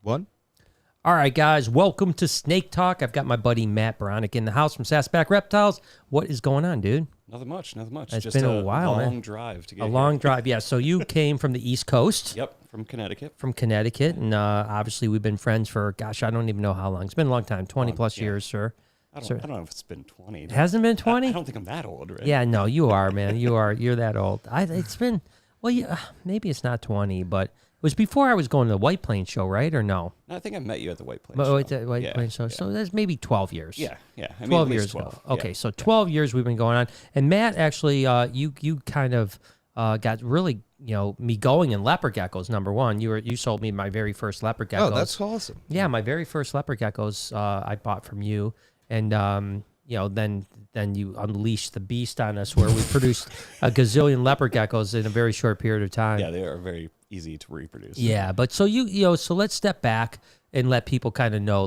One. All right, guys, welcome to Snake Talk. I've got my buddy Matt Barczyk in the house from Sasobek Reptiles. What is going on, dude? Nothing much. It's just been a while, long man. drive to get A here. long drive, yeah. So you came from the East Coast. Yep, from Connecticut. And obviously we've been friends for, gosh, I don't even know how long. It's been a long time, 20-plus years, sir. I don't know if it's been 20. It hasn't been 20? I don't think I'm that old, right? Yeah, no, you are, man. You're that old. It's been, well, yeah, maybe it's not 20, but it was before I was going to the White Plains show, right, or no? I think I met you at the White Plains show. show. White Plains show. So that's maybe 12 years. Yeah. I mean, 12 years 12. ago. Okay, so 12 years we've been going on. And Matt, actually, you kind of got really, me going in leopard geckos, number one. You sold me my very first leopard geckos. Oh, that's awesome. Yeah, my very first leopard geckos I bought from you. And, then you unleashed the beast on us where we produced a gazillion leopard geckos in a very short period of time. Yeah, they are very easy to reproduce. Yeah, but so so let's step back and let people kind of know,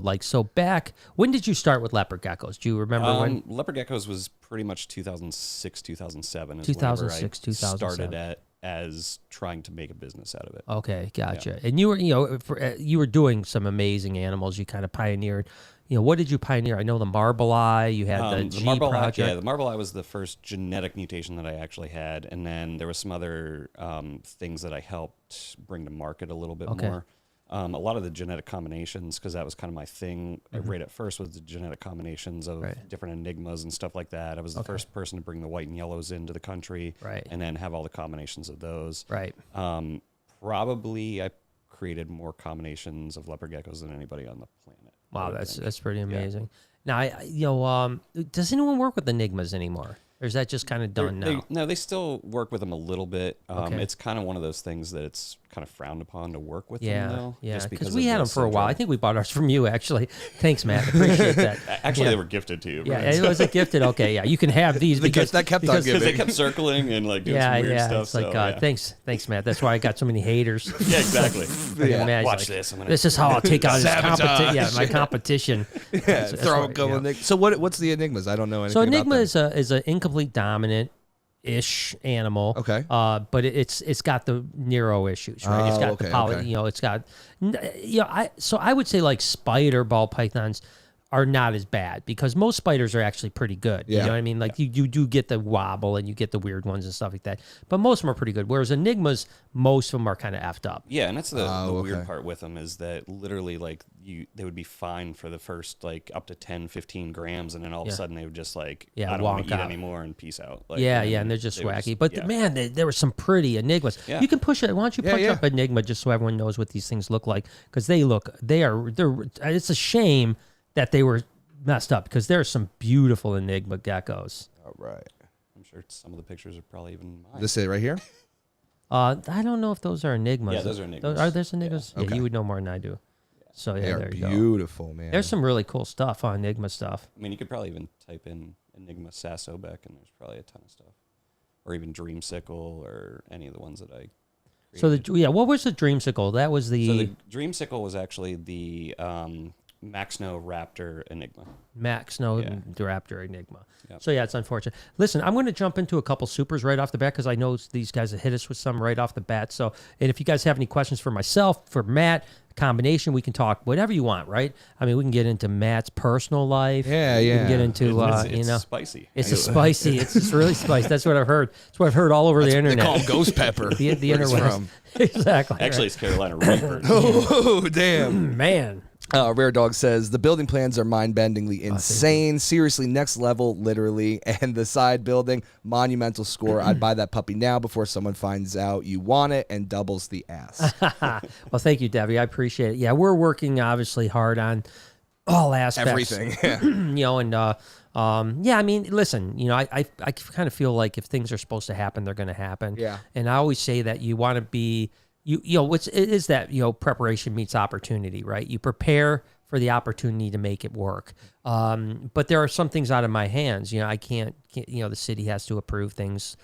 when did you start with leopard geckos? Do you remember when? Leopard geckos was pretty much 2006, 2007 is 2006, whenever I 2007. started as trying to make a business out of it. Okay, gotcha. Yeah. And you were, you were doing some amazing animals. You kind of pioneered. What did you pioneer? I know the Marble Eye. You had the G Marble project. Eye, yeah, the Marble Eye was the first genetic mutation that I actually had, and then there was some other things that I helped bring to market a little bit more. A lot of the genetic combinations, because that was kind of my thing right at first, was the genetic combinations of different enigmas and stuff like that. I was the first person to bring the white and yellows into the country, and then have all the combinations of those. Right. Probably I created more combinations of leopard geckos than anybody on the planet. Wow, that's pretty amazing. Yeah. Now, does anyone work with enigmas anymore? Or is that just kind of done now? No, they still work with them a little bit. It's kind of one of those things that it's kind of frowned upon to work with them, though. Yeah, because we had them for a while. I think we bought ours from you, actually. Thanks, Matt. Appreciate that. Actually, they were gifted to you. Yeah, it was a gifted. Okay, yeah, you can have these because that kept on giving. They kept circling and doing some weird stuff. It's like, thanks, Matt. That's why I got so many haters. Yeah, exactly. Watch this. This is how I'll take out my competition. Yeah, throw a couple enigmas. So what's the enigmas? I don't know anything about them. So enigma is an incomplete dominant ish animal. Okay. But it's got the Nero issues, right? It's got the poly, it's got so I would say like spider ball pythons are not as bad because most spiders are actually pretty good. Yeah. You know what I mean? Like you do get the wobble and you get the weird ones and stuff like that. But most of them are pretty good. Whereas enigmas, most of them are kind of effed up. Yeah, and that's the weird part with them is that literally like they would be fine for the first like up to 10, 15 grams and then all of a sudden they would just I don't want to eat anymore and peace out. Like, and they're just wacky. But man, there were some pretty enigmas. Yeah. You can push it. Why don't you punch up enigma just so everyone knows what these things look like? Because they're it's a shame that they were messed up because there are some beautiful enigma geckos. All right. I'm sure some of the pictures are probably even mine. This it right here? I don't know if those are enigmas. Yeah, those are enigmas. Are those enigmas? Yeah. Okay. You would know more than I do. So they are there you beautiful, go. Man. There's some really cool stuff on enigma stuff. I mean, you could probably even type in enigma Sasobek and there's probably a ton of stuff. Or even Dreamsicle or any of the ones that I created. So what was the Dreamsicle? That was the... So the Dreamsicle was actually the... Maxno Raptor Enigma. Raptor Enigma. Yep. So, it's unfortunate. Listen, I'm going to jump into a couple supers right off the bat because I know these guys have hit us with some right off the bat. So, and if you guys have any questions for myself, for Matt, combination, we can talk whatever you want, right? I mean, we can get into Matt's personal life. Yeah. We can get into, it's spicy. It's spicy. It's really spicy. That's what I've heard. That's what I've heard all over the internet. They call them ghost pepper. the internet. Exactly. Actually, it's Carolina Reaper. Oh, damn. Man. Rare Dog says, the building plans are mind-bendingly insane. Seriously, next level, literally. And the side building, monumental score. I'd buy that puppy now before someone finds out you want it and doubles the ass. Well, thank you, Debbie. I appreciate it. Yeah, we're working obviously hard on all aspects. Everything. I mean, listen, I kind of feel like if things are supposed to happen, they're going to happen. Yeah. And I always say that you want to be... it is that preparation meets opportunity, right? You prepare for the opportunity to make it work. But there are some things out of my hands. I can't the city has to approve things.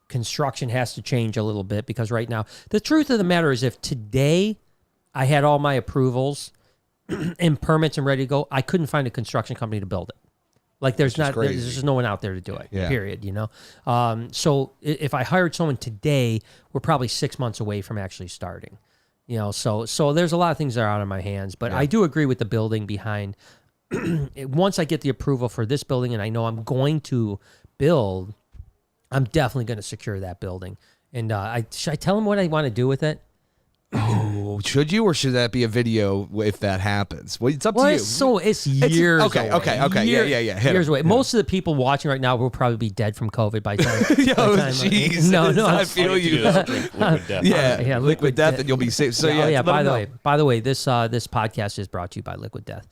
Construction has to change a little bit because right now, the truth of the matter is if today I had all my approvals and permits and ready to go, I couldn't find a construction company to build it. Like there's just no one out there to do it, period, So if I hired someone today, we're probably 6 months away from actually starting, So there's a lot of things that are out of my hands, but I do agree with the building behind. Once I get the approval for this building and I know I'm going to build, I'm definitely going to secure that building. And should I tell them what I want to do with it? Oh, should you, or should that be a video if that happens? Well, it's up to you. It's years okay, away. Okay. Yeah. Years away. Most of the people watching right now will probably be dead from COVID by the time. Jesus. No, I feel you. Drink liquid death. Yeah, liquid death, and you'll be safe. So By the way, this podcast is brought to you by Liquid Death.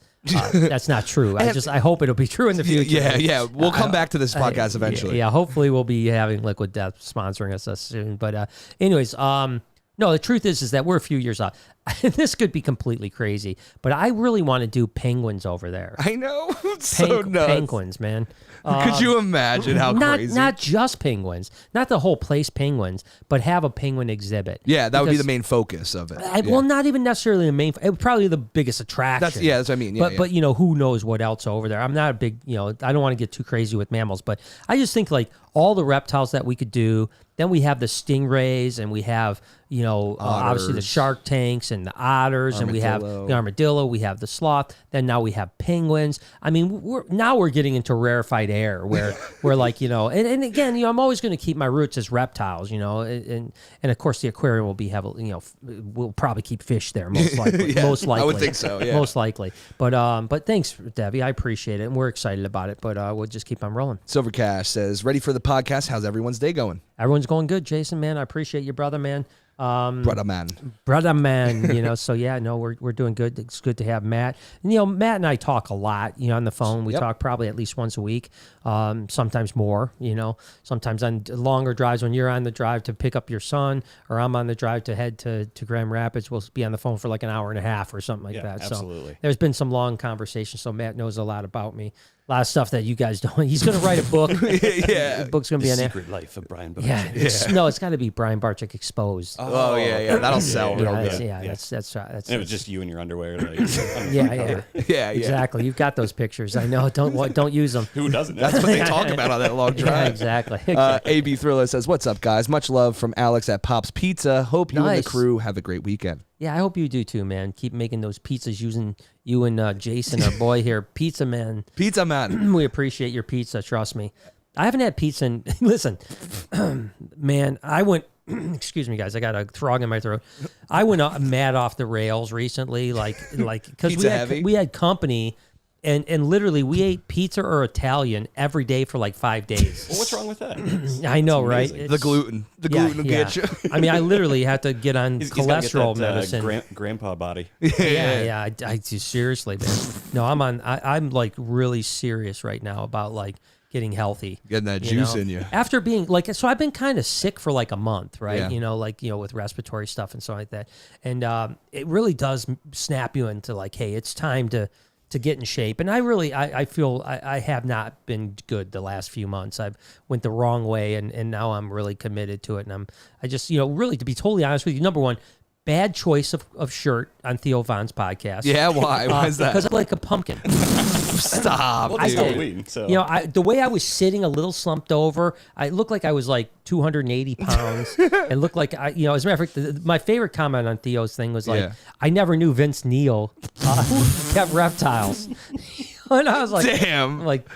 That's not true. I hope it'll be true in the future. Yeah. We'll come back to this podcast eventually. Yeah, hopefully we'll be having Liquid Death sponsoring us soon. But anyways, no, the truth is that we're a few years out. This could be completely crazy, but I really want to do penguins over there. I know. So nuts. Penguins, man. Could you imagine how crazy? Not just penguins, not the whole place penguins, but have a penguin exhibit. Yeah, that would be the main focus of it. Well, not even necessarily the main. It would probably be the biggest attraction. That's what I mean. But who knows what else over there? I'm not a big, I don't want to get too crazy with mammals, but I just think like all the reptiles that we could do. Then we have the stingrays, and we have, obviously the shark tanks and the otters, and we have the armadillo, we have the sloth. Then now we have penguins. I mean, we're getting into rarefied air where we're like, and again, I'm always going to keep my roots as reptiles, and of course the aquarium will be heavily, we'll probably keep fish there most likely. Most likely, I would think so. Yeah, most likely. But thanks, Debbie. I appreciate it, and we're excited about it. But we'll just keep on rolling. Silver Cash says, ready for the podcast. How's everyone's day going? Everyone's going good, Jason, man. I appreciate you, brother, man. Brother man. So yeah, no, we're doing good. It's good to have Matt. And, Matt and I talk a lot, on the phone. We talk probably at least once a week, sometimes more, sometimes on longer drives when you're on the drive to pick up your son, or I'm on the drive to head to Grand Rapids. We'll be on the phone for like an hour and a half or something like that. Absolutely. So there's been some long conversations. So Matt knows a lot about me. A lot of stuff that you guys don't. He's going to write a book. The book's going to be Secret Life of Brian Barczyk. Yeah. No, it's got to be Brian Barczyk Exposed. Oh yeah. That'll sell real good. That's right. And it was just you in your underwear. Like, Yeah. Exactly. You've got those pictures. I know. Don't use them. Who doesn't? That's what they talk about on that long drive. Yeah, exactly. AB Thriller says, "What's up, guys? Much love from Alex at Pop's Pizza. Hope you and the crew have a great weekend." Yeah, I hope you do too, man. Keep making those pizzas using you and Jason, our boy here, Pizza Man. Pizza Man. We appreciate your pizza, trust me. I haven't had pizza in, listen, man, I went, excuse me, guys, I got a frog in my throat. I went mad off the rails recently, because we had company. And literally, we ate pizza or Italian every day for like 5 days. Well, what's wrong with that? I know, right? The gluten. The gluten will get you. I mean, I literally had to get on cholesterol medicine. Grandpa body. Yeah. I seriously, man. No, I'm like really serious right now about like getting healthy. Getting that juice in you. After being so I've been kind of sick for like a month, right? Yeah. With respiratory stuff and stuff like that. And it really does snap you into like, hey, it's time to get in shape. And I feel I have not been good the last few months. I've went the wrong way, and now I'm really committed to it. And I just, really, to be totally honest with you, number one, bad choice of shirt on Theo Von's podcast. Yeah, why? Why is that? Because I'm like a pumpkin. Stop. Well, it's Halloween, so. The way I was sitting a little slumped over, I looked like I was like 280 pounds. It looked like as a matter of fact, my favorite comment on Theo's thing was like, I never knew Vince Neil kept reptiles. And I was like,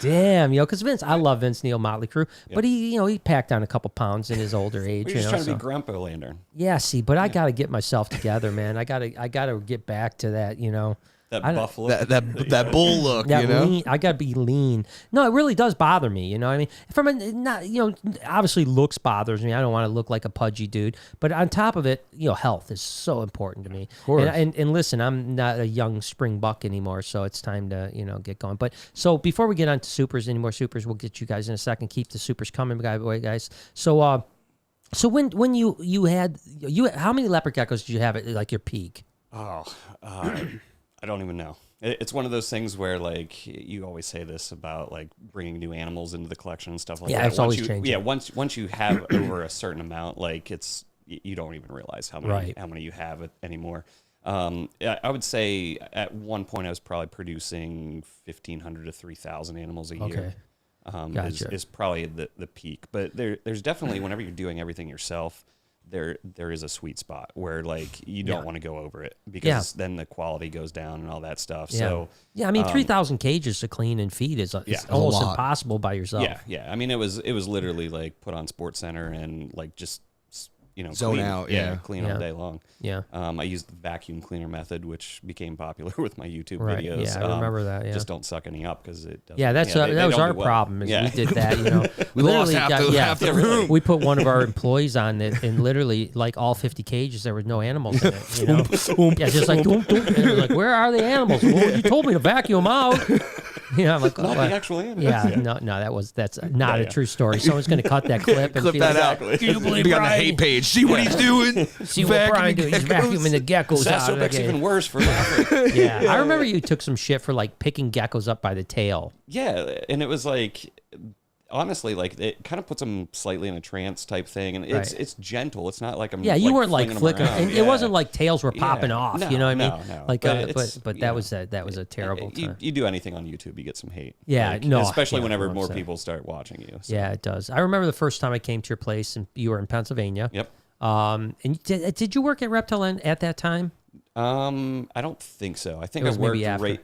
damn, because Vince, I love Vince Neil, Motley Crue, but he packed on a couple pounds in his older age. He's trying to be Grandpa Lander. Yeah, but I got to get myself together, man. I got to get back to that, That buffalo, that bull look, lean, I gotta be lean. No, it really does bother me. You know what I mean? From obviously looks bothers me. I don't want to look like a pudgy dude. But on top of it, health is so important to me. Of course. And listen, I'm not a young spring buck anymore, so it's time to get going. But so before we get on to supers, any more supers, we'll get you guys in a second. Keep the supers coming, guys. So when you had how many leopard geckos did you have at like your peak? I don't even know. It's one of those things where, like, you always say this about, like, bringing new animals into the collection and stuff like that. Yeah, it's always changing. Yeah, once you have over a certain amount, like, you don't even realize how many you have anymore. I would say at one point I was probably producing 1,500 to 3,000 animals a year. Gotcha. Is probably the peak. But there's definitely, whenever you're doing everything yourself, there is a sweet spot where like you don't want to go over it because then the quality goes down and all that stuff. Yeah. So I mean, 3,000 cages to clean and feed is almost impossible by yourself. Yeah. I mean, it was literally like put on Sports Center and like just zone clean, out, clean all day long. Yeah. I used the vacuum cleaner method, which became popular with my YouTube Right. videos. Yeah, I remember that. Yeah. Just don't suck any up because it doesn't. Yeah, that was our problem. Is we did that. We lost half the room. We put one of our employees on it, and literally, like all 50 cages, there was no animals in it. Yeah, just like, doom, doom. And it was like, where are the animals? Well, you told me to vacuum out. I'm like, not the actual animals. Yeah, no, that's not a true story. Someone's going to cut that clip and clip that out. Can you believe Be on the hate page. See what he's doing. See what Brian doing? He's vacuuming the geckos out. Sasobek's even worse for laughing. Yeah, I remember you took some shit for like picking geckos up by the tail. Yeah, and it was like, honestly, like it kind of puts them slightly in a trance type thing, and it's gentle. It's not like I'm. Yeah, you like, weren't like flickering, and it wasn't like tails were Yeah. popping off. No, You know what I mean? no. Like, But that was a terrible time. You do anything on YouTube, you get some hate. Yeah, Like, no, especially yeah, whenever more 100%. people start watching you. So. Yeah, it does. I remember the first time I came to your place, and you were in Pennsylvania. Yep. And did you work at Reptile at that time? I don't think so. I think It I was worked maybe after.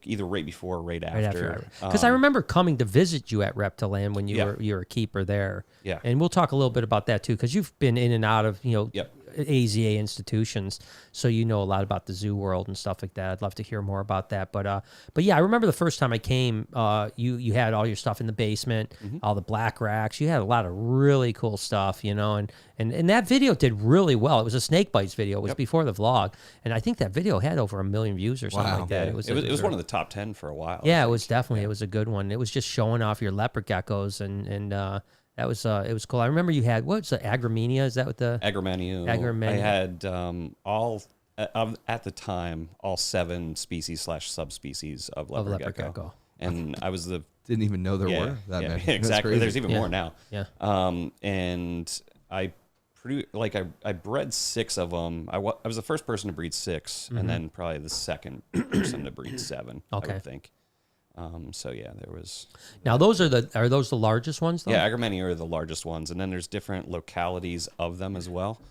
either right before or right Right after. Because I remember coming to visit you at Reptile when you were a keeper there. Yeah. And we'll talk a little bit about that too, because you've been in and out of Yep. AZA institutions, so you know a lot about the zoo world and stuff like that. I'd love to hear more about that. But yeah, I remember the first time I came, you had all your stuff in the basement, all the black racks. You had a lot of really cool stuff, and that video did really well. It was a snake bites video. It was before the vlog, and I think that video had over 1 million views or something like that. Yeah. It was one of the top 10 for a while. Yeah, it was definitely it was a good one. It was just showing off your leopard geckos and that was it was cool. I remember you had what's the Agramenia? Is that what the Agramania. I had all at the time all 7 species / subspecies of leopard gecko. And I was the Didn't even know there were that many. That's exactly. crazy. There's even more now. Yeah. And I I bred 6 of them. I was the first person to breed 6, and then probably the second person to breed 7. Okay. I would think. So yeah, there was. Now those are those the largest ones though? Yeah, Agramenia are the largest ones, and then there's different localities of them as well,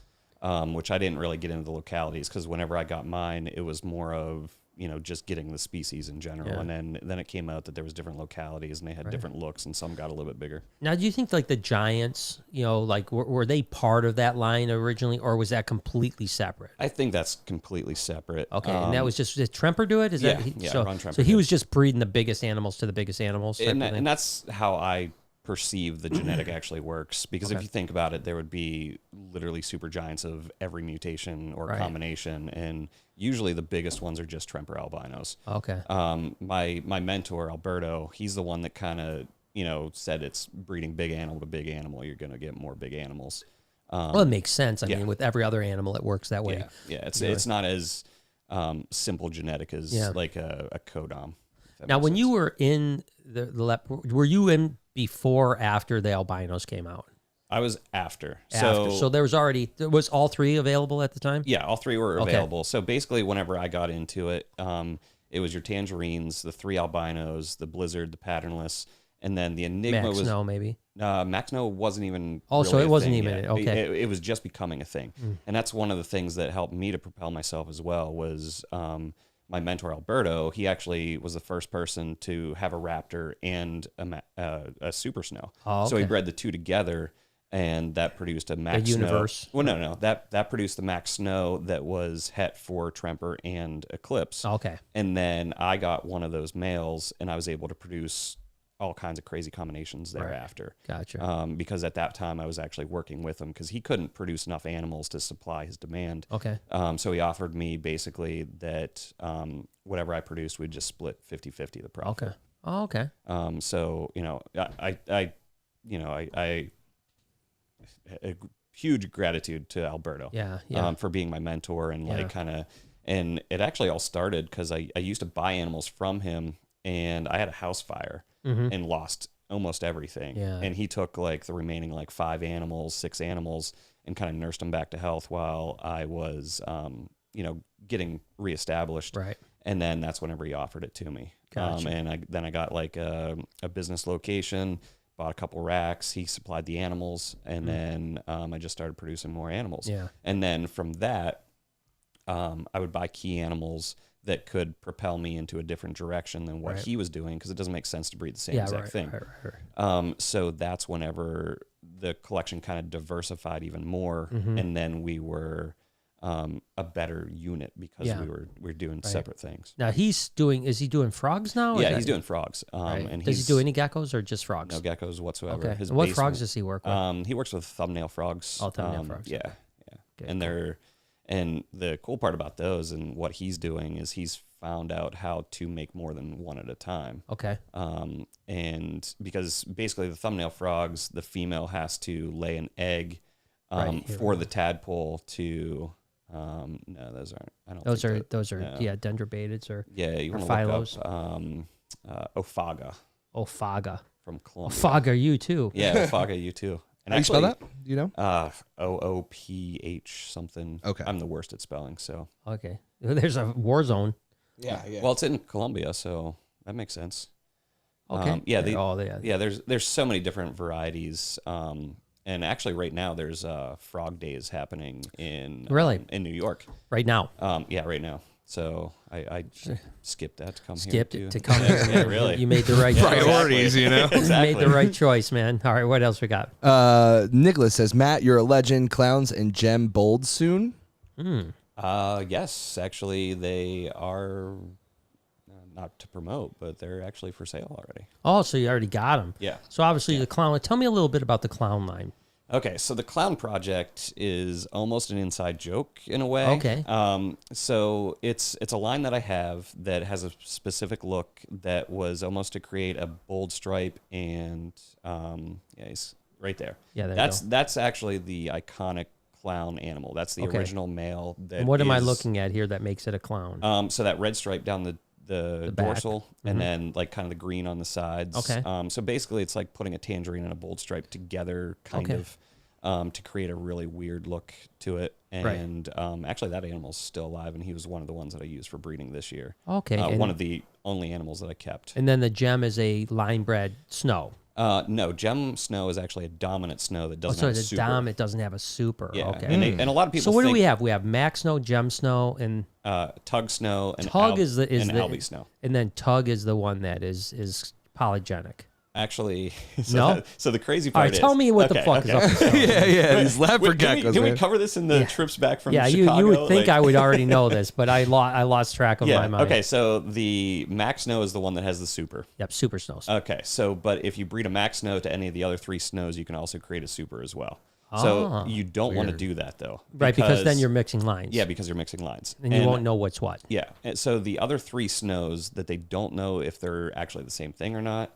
which I didn't really get into the localities because whenever I got mine, it was more of just getting the species in general, and then it came out that there was different localities and they had different looks, and some got a little bit bigger. Now, do you think like the giants, like were they part of that line originally, or was that completely separate? I think that's completely separate. Okay, and that was just did Tremper do it? Is that Ron Tremper so he did. was just breeding the biggest animals to the biggest animals, type of thing? And that's how I perceive the genetic actually works, because if you think about it, there would be literally super giants of every mutation or combination, and usually the biggest ones are just Tremper albinos. Okay. My mentor Alberto, he's the one that kind of said it's breeding big animal to big animal, you're going to get more big animals. Well, it makes sense. I mean, with every other animal, it works that way. Yeah. It's not as simple genetic as like a codom. Now, when you were in the were you in before or after the albinos came out? I was after. So there was all 3 available at the time? Yeah, all 3 were available. So basically, whenever I got into it, it was your tangerines, the 3 albinos, the blizzard, the patternless, and then the enigma Max was Snow, maybe. Max Snow wasn't even. Oh, really so it a wasn't thing even yet. okay. It was just becoming a thing, and that's one of the things that helped me to propel myself as well. Was my mentor Alberto? He actually was the first person to have a raptor and a super snow. Oh, okay. So he bred the 2 together. And that produced a Max Snow. Universe. Well, no. That produced the Max Snow that was het for Tremper and Eclipse. Okay. And then I got one of those males, and I was able to produce all kinds of crazy combinations thereafter. Gotcha. Because at that time I was actually working with him because he couldn't produce enough animals to supply his demand. Okay. So he offered me basically that whatever I produced, we'd just split 50-50 the profit. Okay. Oh, okay. So I a huge gratitude to Alberto for being my mentor and and it actually all started because I used to buy animals from him, and I had a house fire and lost almost everything. Yeah. And he took like the remaining 6 animals and kind of nursed them back to health while I was getting reestablished. Right. And then that's whenever he offered it to me. Gotcha. And I got like a business location, bought a couple racks. He supplied the animals, and then I just started producing more animals. Yeah. And then from that, I would buy key animals that could propel me into a different direction than what he was doing, because it doesn't make sense to breed the same exact thing. Right. So that's whenever the collection kind of diversified even more, and then we were a better unit because we were doing separate things. Now is he doing frogs now? Yeah, he's doing frogs. And does he do any geckos or just frogs? No geckos whatsoever. Okay. His What frogs does he work with? He works with thumbnail frogs. Oh, thumbnail frogs. Yeah, Okay. yeah. Okay, And cool. and the cool part about those and what he's doing is he's found out how to make more than one at a time. Okay. And because basically the thumbnail frogs, the female has to lay an egg for the tadpole to. No, those aren't. I don't. Those think are no. dendrobateds or You want to phylos. look up Ophaga Ophaga. from Colombia. Ophaga, you too. Yeah, Ophaga, you too. And How do you spell that? Do you know? OOPH something. Okay. I'm the worst at spelling, so. Okay. There's a war zone. Yeah. Well, it's in Colombia, so that makes sense. Okay. Yeah. There's so many different varieties. And actually, right now there's frog days happening in in New York. Right now. Yeah, right now. So I skipped that to come here. Skipped it to come here. Yeah, really. You made the right choice. Priorities, you know. You made the right choice, man. All right, what else we got? Nicholas says, Matt, you're a legend. Clowns and Gem bold soon. Yes, actually, they are not to promote, but they're actually for sale already. Oh, so you already got them. Yeah. So obviously the clown. Tell me a little bit about the clown line. Okay, so the clown project is almost an inside joke in a way. Okay. So it's a line that I have that has a specific look that was almost to create a bold stripe and he's right there. Yeah, that's actually the iconic clown animal. That's the original male. And what am I looking at here that makes it a clown? So that red stripe down the dorsal, and then like kind of the green on the sides. Okay. So basically, it's like putting a tangerine and a bold stripe together, kind of, to create a really weird look to it. And actually, that animal's still alive, and he was one of the ones that I used for breeding this year. Okay. One of the only animals that I kept. And then the gem is a line-bred snow. No, gem snow is actually a dominant snow that doesn't have a super. It doesn't have a super. Yeah. Okay. And a lot of people. So what do we have? We have Mac snow, Gem snow, and Tug snow, and Tug is the Albie snow. And then Tug is the one that is polygenic. Actually, No? So the crazy All part right, tell me what the fuck is up with Tug. Yeah. These leopard geckos. Can we cover this in the trips back from Yeah, Chicago? you would think I would already know this, but I lost track of my mind. Okay, so the Mac Snow is the one that has the super. Yep, super snows. Okay, so but if you breed a Mac Snow to any of the other three snows, you can also create a super as well. So you don't want to do that though. Right, because then you're mixing lines. Yeah, because you're mixing lines. And you won't know what's what. Yeah. And so the other three snows that they don't know if they're actually the same thing or not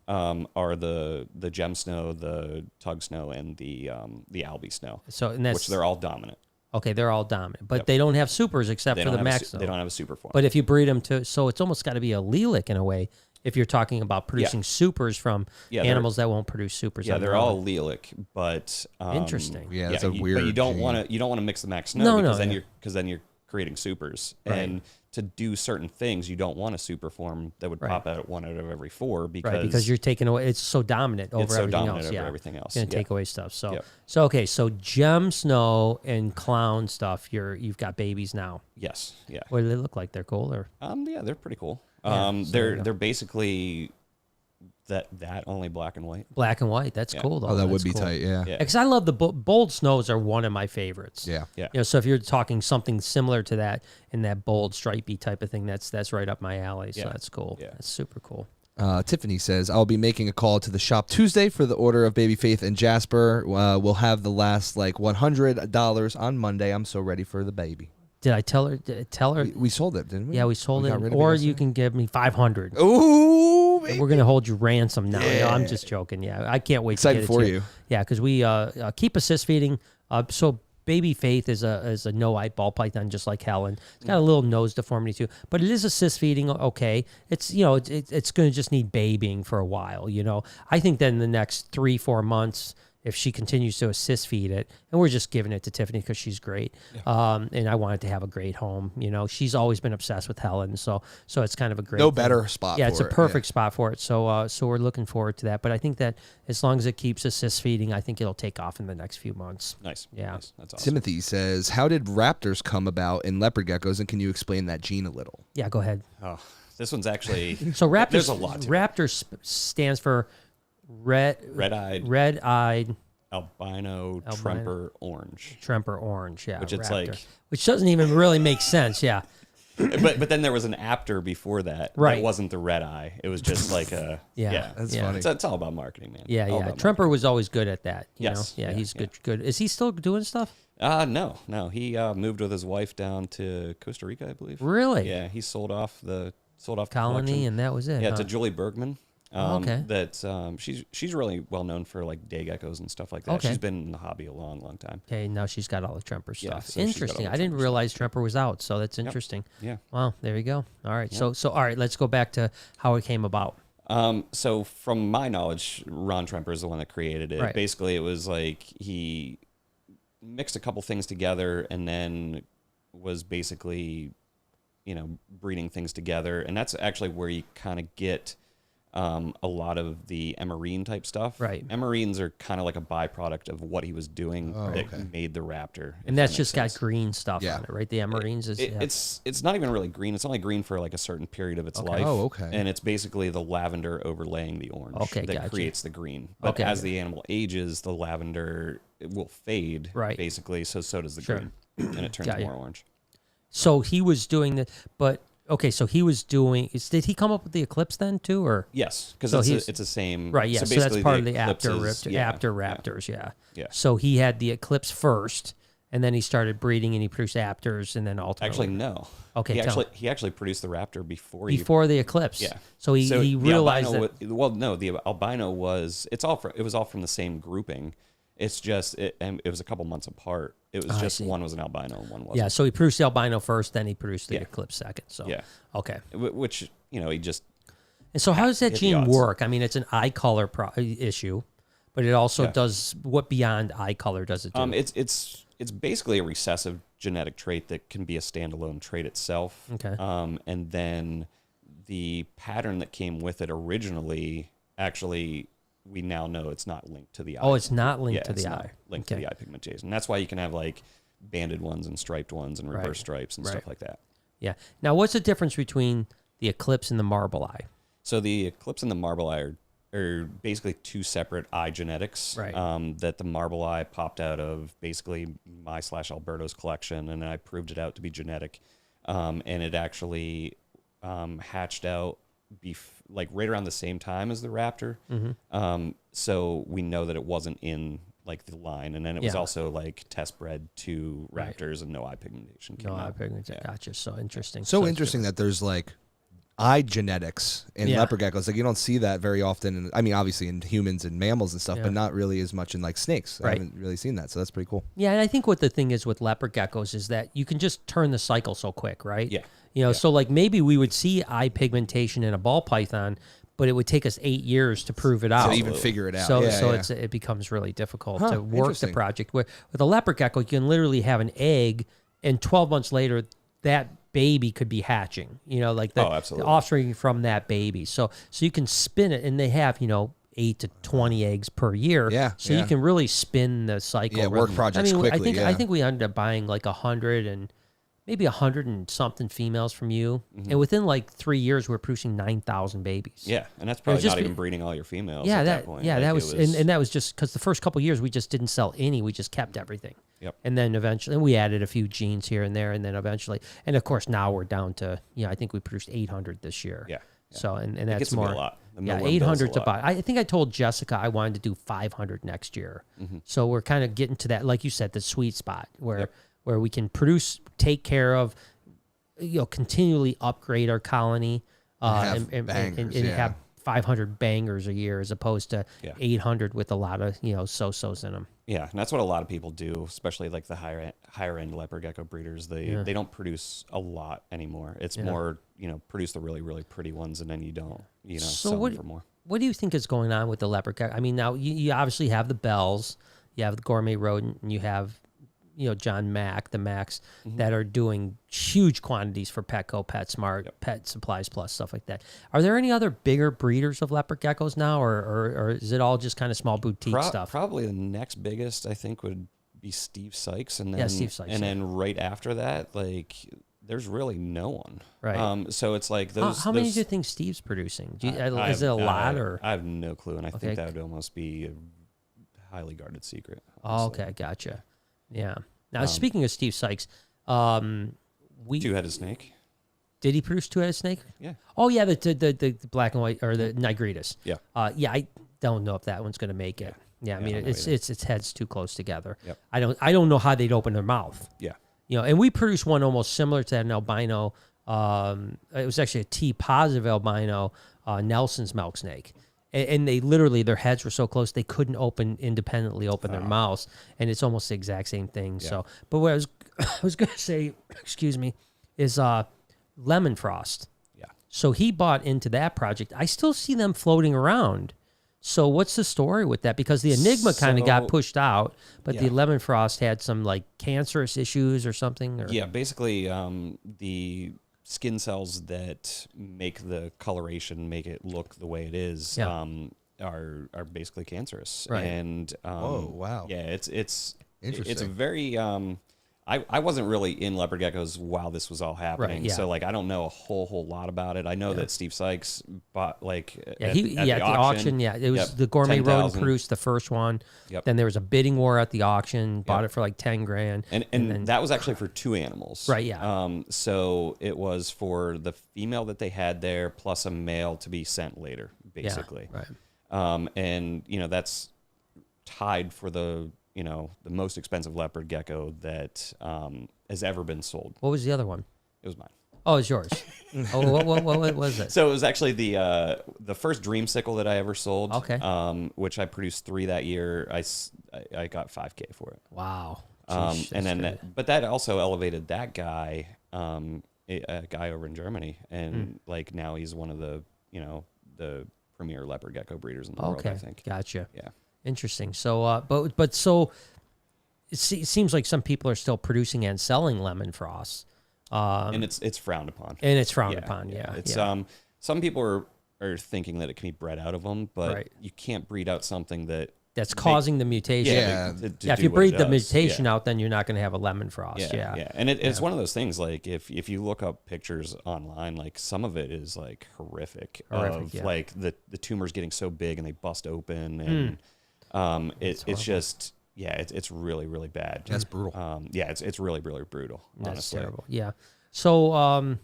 are the Gem Snow, the Tug Snow, and the Albie Snow. So and that's, which they're all dominant. Okay, they're all dominant, but they don't have supers except for the Max. They don't have a super form. But if you breed them so it's almost got to be allelic in a way. If you're talking about producing supers from animals that won't produce supers. Yeah, they're all allelic, but interesting. Yeah, that's a weird. But you don't want to mix the Max Snow because then you're creating supers, and to do certain things, you don't want a super form that would pop out one out of every four because you're taking away. It's so dominant over everything else. Everything else. It's gonna take away stuff. So so Gem Snow and Clown stuff. You've got babies now. Yes. Yeah. What do they look like? They're cool or? Yeah, they're pretty cool. Yeah, they're basically that only black and white. Black and white. That's cool though. Oh, that would be cool. tight. Yeah. Because I love the bold snows are one of my favorites. Yeah. Yeah. You know, so if you're talking something similar to that in that bold stripey type of thing, that's right up my alley. So that's cool. Yeah. That's super cool. Tiffany says, I'll be making a call to the shop Tuesday for the order of Baby Faith and Jasper. We'll have the last like $100 on Monday. I'm so ready for the baby. Did I tell her? We sold it, didn't we? Yeah, we sold it. got rid of Or it you can give me $500. Ooh, baby. We're gonna hold you ransom now. Yeah. No, I'm just joking. Yeah, I can't wait Excited to get for it to you. Yeah, because we keep assist feeding. So Baby Faith is a no-eye ball python, just like Helen. It's got a little nose deformity too, but it is assist feeding. Okay, it's it's going to just need babying for a while. I think then in the next 3-4 months, if she continues to assist feed it, and we're just giving it to Tiffany because she's great, and I wanted to have a great home. She's always been obsessed with Helen, so it's kind of a great better spot. Yeah, for it's a it. perfect spot for it. So we're looking forward to that. But I think that as long as it keeps assist feeding, I think it'll take off in the next few months. Nice. Yeah, nice. That's awesome. Timothy says, "How did raptors come about in leopard geckos, and can you explain that gene a little?" Yeah, go ahead. Oh, this one's actually So raptors. There's a lot to it. Raptor stands for red-eyed albino tremper orange. Tremper orange, yeah. Which it's raptor. Which doesn't even really make sense, yeah. But then there was an apter before that. Right. That wasn't the red eye. It was just like a Yeah. That's funny. It's all about marketing, man. Yeah, All yeah. about Tremper was always good at that. You Yes. know? Yeah, Yeah, he's yeah. good. Is he still doing stuff? No. He moved with his wife down to Costa Rica, I believe. Really? Yeah, he sold off the Colony, collection. and that was it. Yeah, huh? to Julie Bergman. Okay. She's really well known for like day geckos and stuff like that. Okay. She's been in the hobby a long, long time. Okay, now she's got all the Tremper Yeah, stuff. so she's got all Interesting. the I didn't Tremper realize Tremper was out, so that's interesting. Yeah. Wow, there you go. All right. So all right, let's go back to how it came about. So from my knowledge, Ron Tremper is the one that created it. Right. Basically, it was like he mixed a couple things together and then was basically, breeding things together. And that's actually where you kind of get a lot of the emerine type stuff. Right. Emerines are kind of like a byproduct of what he was doing that made the raptor. And that's just got green stuff Yeah. on it, right? The emerines is It's not even really green. It's only green for like a certain period of its life. Oh, okay. And it's basically the lavender overlaying the orange Okay, that gotcha. creates the green. But Okay. as the animal ages, the lavender will fade. Right. Basically, so does the Sure. green, and it turns Got you. more orange. So he was doing the, but okay, so he was doing. Did he come up with the Eclipse then too, or Yes, because So it's, he's- the same. right? Yeah, so, that's basically part of the Eclipse Aptor is- yeah, Raptors, yeah. Yeah. So he had the Eclipse first, and then he started breeding, and he produced Aptors, and then ultimately Actually, no. Okay, He actually produced the raptor before before the Eclipse. Yeah. So he the realized albino that. the albino was it was all from the same grouping. It's just and it was a couple months apart. It was I just see. one was an albino and one wasn't. Yeah, so he produced the albino first, then he produced the Yeah. Eclipse second. So Yeah. okay. Which he just And so how does that hit the gene odds. work? I mean, it's an eye color issue, but it also Yeah. does what beyond eye color does it do? it's basically a recessive genetic trait that can be a standalone trait itself. Okay. And then the pattern that came with it originally, actually, we now know it's not linked to the eye. Oh, it's not linked to it's the not eye. linked Okay. to the eye pigmentation. That's why you can have like banded ones and striped ones and reverse Right. stripes and Right. stuff like that. Yeah. Now, what's the difference between the Eclipse and the Marble Eye? So the Eclipse and the Marble Eye are basically two separate eye genetics. Right. That the Marble Eye popped out of basically my/Alberto's collection, and I proved it out to be genetic. And it actually hatched out like right around the same time as the raptor. Mm-hmm. So we know that it wasn't in like the line, and then it was Yeah. also like test bred to Right. raptors, and no eye pigmentation came No, out. eye pigmentation. Yeah. Gotcha. So interesting. So interesting that there's like eye genetics in Yeah. leopard geckos. Like you don't see that very often. I mean, obviously in humans and mammals and stuff, Yeah. but not really as much in like snakes. I Right. haven't really seen that, so that's pretty cool. Yeah, and I think what the thing is with leopard geckos is that you can just turn the cycle so quick, right? Yeah. So like maybe we would see eye pigmentation in a ball python, but it would take us 8 years to prove it out. To even figure it out. So, Yeah, yeah. it becomes really difficult Huh, to work the interesting. project. Where with a leopard gecko, you can literally have an egg, and 12 months later, that baby could be hatching. Like the absolutely. offspring from that baby. So you can spin it, and they have 8 to 20 eggs per year. Yeah, So you yeah. can really spin the cycle. Yeah, work projects I quickly, I yeah. think we ended up buying like 100 and maybe 100 and something females from you, and within like 3 years, we were producing 9,000 babies. Yeah, and that's probably just not be- even breeding all your females. Yeah, at that point. yeah, Like, that it was, and that was just because the first couple years we just didn't sell any. We just kept everything. Yep. And then eventually, and we added a few genes here and there, and then eventually, and of course now we're down to I think we produced 800 this year. Yeah. So and It that's gets to be more a lot. The yeah, millworm bill's 800 a to lot. buy. I think I told Jessica I wanted to do 500 next year. So we're kind of getting to that, like you said, the sweet spot where we can produce, take care of, continually upgrade our colony, have and bangers, yeah. have 500 bangers a year as opposed to Yeah. 800 with a lot of so-sos in them. Yeah, and that's what a lot of people do, especially like the higher end leopard gecko breeders. They don't produce a lot anymore. It's more produce the really really pretty ones, and then you don't So sell what them for more. what do you think is going on with the leopard gecko? I mean, now you obviously have the Bells, you have the Gourmet Rodent, and you have, John Mack, the Macs, that are doing huge quantities for Petco, PetSmart, Pet Supplies Plus, stuff like that. Are there any other bigger breeders of leopard geckos now, or is it all just kind of small boutique stuff? Probably the next biggest, I think, would be Steve Sykes, and then Steve Sykes, then right after that, like, there's really no one. Right. So it's like those. How many do you think Steve's producing? Is it a lot, or I have no clue, and I think that would almost be a highly guarded secret. Oh, okay, gotcha. Yeah. Now, speaking of Steve Sykes, Two-headed snake. Did he produce two-headed snake? Yeah. Oh, yeah, the black and white, or the nigritas. Yeah. Yeah, I don't know if that one's going to make it. Yeah, I mean, its heads too close together. Yep. I don't know how they'd open their mouth. Yeah. And we produced one almost similar to an albino. It was actually a T-positive albino Nelson's milk snake. And they literally, their heads were so close they couldn't independently open their mouths, and it's almost the exact same thing. Yeah. So, but what I was going to say, excuse me, is Lemon Frost. Yeah. So he bought into that project. I still see them floating around. So what's the story with that? Because the Enigma kind of got pushed out, but the Lemon Frost had some like cancerous issues or something. Or? Yeah, basically the skin cells that make the coloration, make it look the way it is, are basically cancerous. Right. And oh wow, yeah, it's interesting. It's a very I wasn't really in leopard geckos while this was all happening, so like I don't know a whole lot about it. I know that Steve Sykes bought at the auction. Yeah, it was the Gourmet Rodent produced the first one. Yep. Then there was a bidding war at the auction. Bought it for like $10,000. And then, that was actually for 2 animals. Right. Yeah. So it was for the female that they had there plus a male to be sent later, basically. Yeah, right. And that's tied for the most expensive leopard gecko that has ever been sold. What was the other one? It was mine. Oh, it's yours. What was it? So it was actually the first dreamsicle that I ever sold. Okay. Which I produced 3 that year. I got $5,000 for it. Wow. And then but that also elevated that guy, a guy over in Germany, and like now he's one of the the premier leopard gecko breeders in the world, I think. Gotcha. Yeah. Interesting. So, but so it seems like some people are still producing and selling lemon frosts, and it's frowned upon. And it's frowned upon. Yeah. It's some people are thinking that it can be bred out of them, but you can't breed out something that's causing the mutation. If you breed the mutation out, then you're not going to have a lemon frost. Yeah. And it's one of those things. Like if you look up pictures online, like some of it is like horrific. Like the tumors getting so big and they bust open and. It's just it's really, really bad. That's brutal. It's really, really brutal. That's honestly. terrible. Yeah. So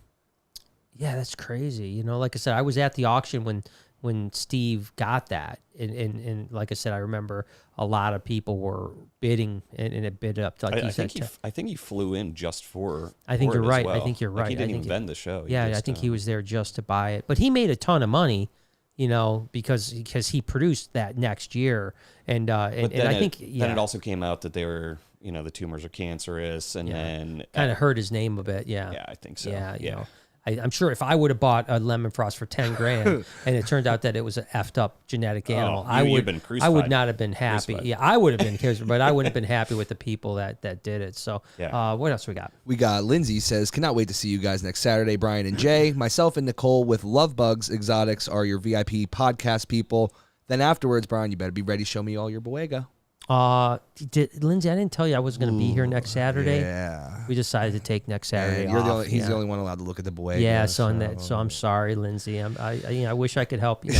that's crazy. Like I said, I was at the auction when Steve got that, and like I said, I remember a lot of people were bidding, and it bid up. To, like I think he flew in just for. I think you're right. Well. I think you're right. Like he didn't even vend the show. I think he was there just to buy it, but he made a ton of money. Because he produced that next year, and I think then it also came out that they were, the tumors are cancerous, and then kind of hurt his name a bit. Yeah, I think so. Yeah. I'm sure if I would have bought a lemon frost for $10,000 and it turned out that it was an effed up genetic animal, I would not have been happy. Yeah, I would have been, but I wouldn't have been happy with the people that did it. So, what else we got? We got Lindsay says, cannot wait to see you guys next Saturday. Brian and Jay, myself and Nicole with Love Bugs Exotics are your VIP podcast people. Then afterwards, Brian, you better be ready to show me all your Boega. Lindsay, I didn't tell you I was going to be here next Saturday. Yeah. We decided to take next Saturday off. He's the only one allowed to look at the Boega. Yeah, so I'm sorry, Lindsay. I wish I could help you.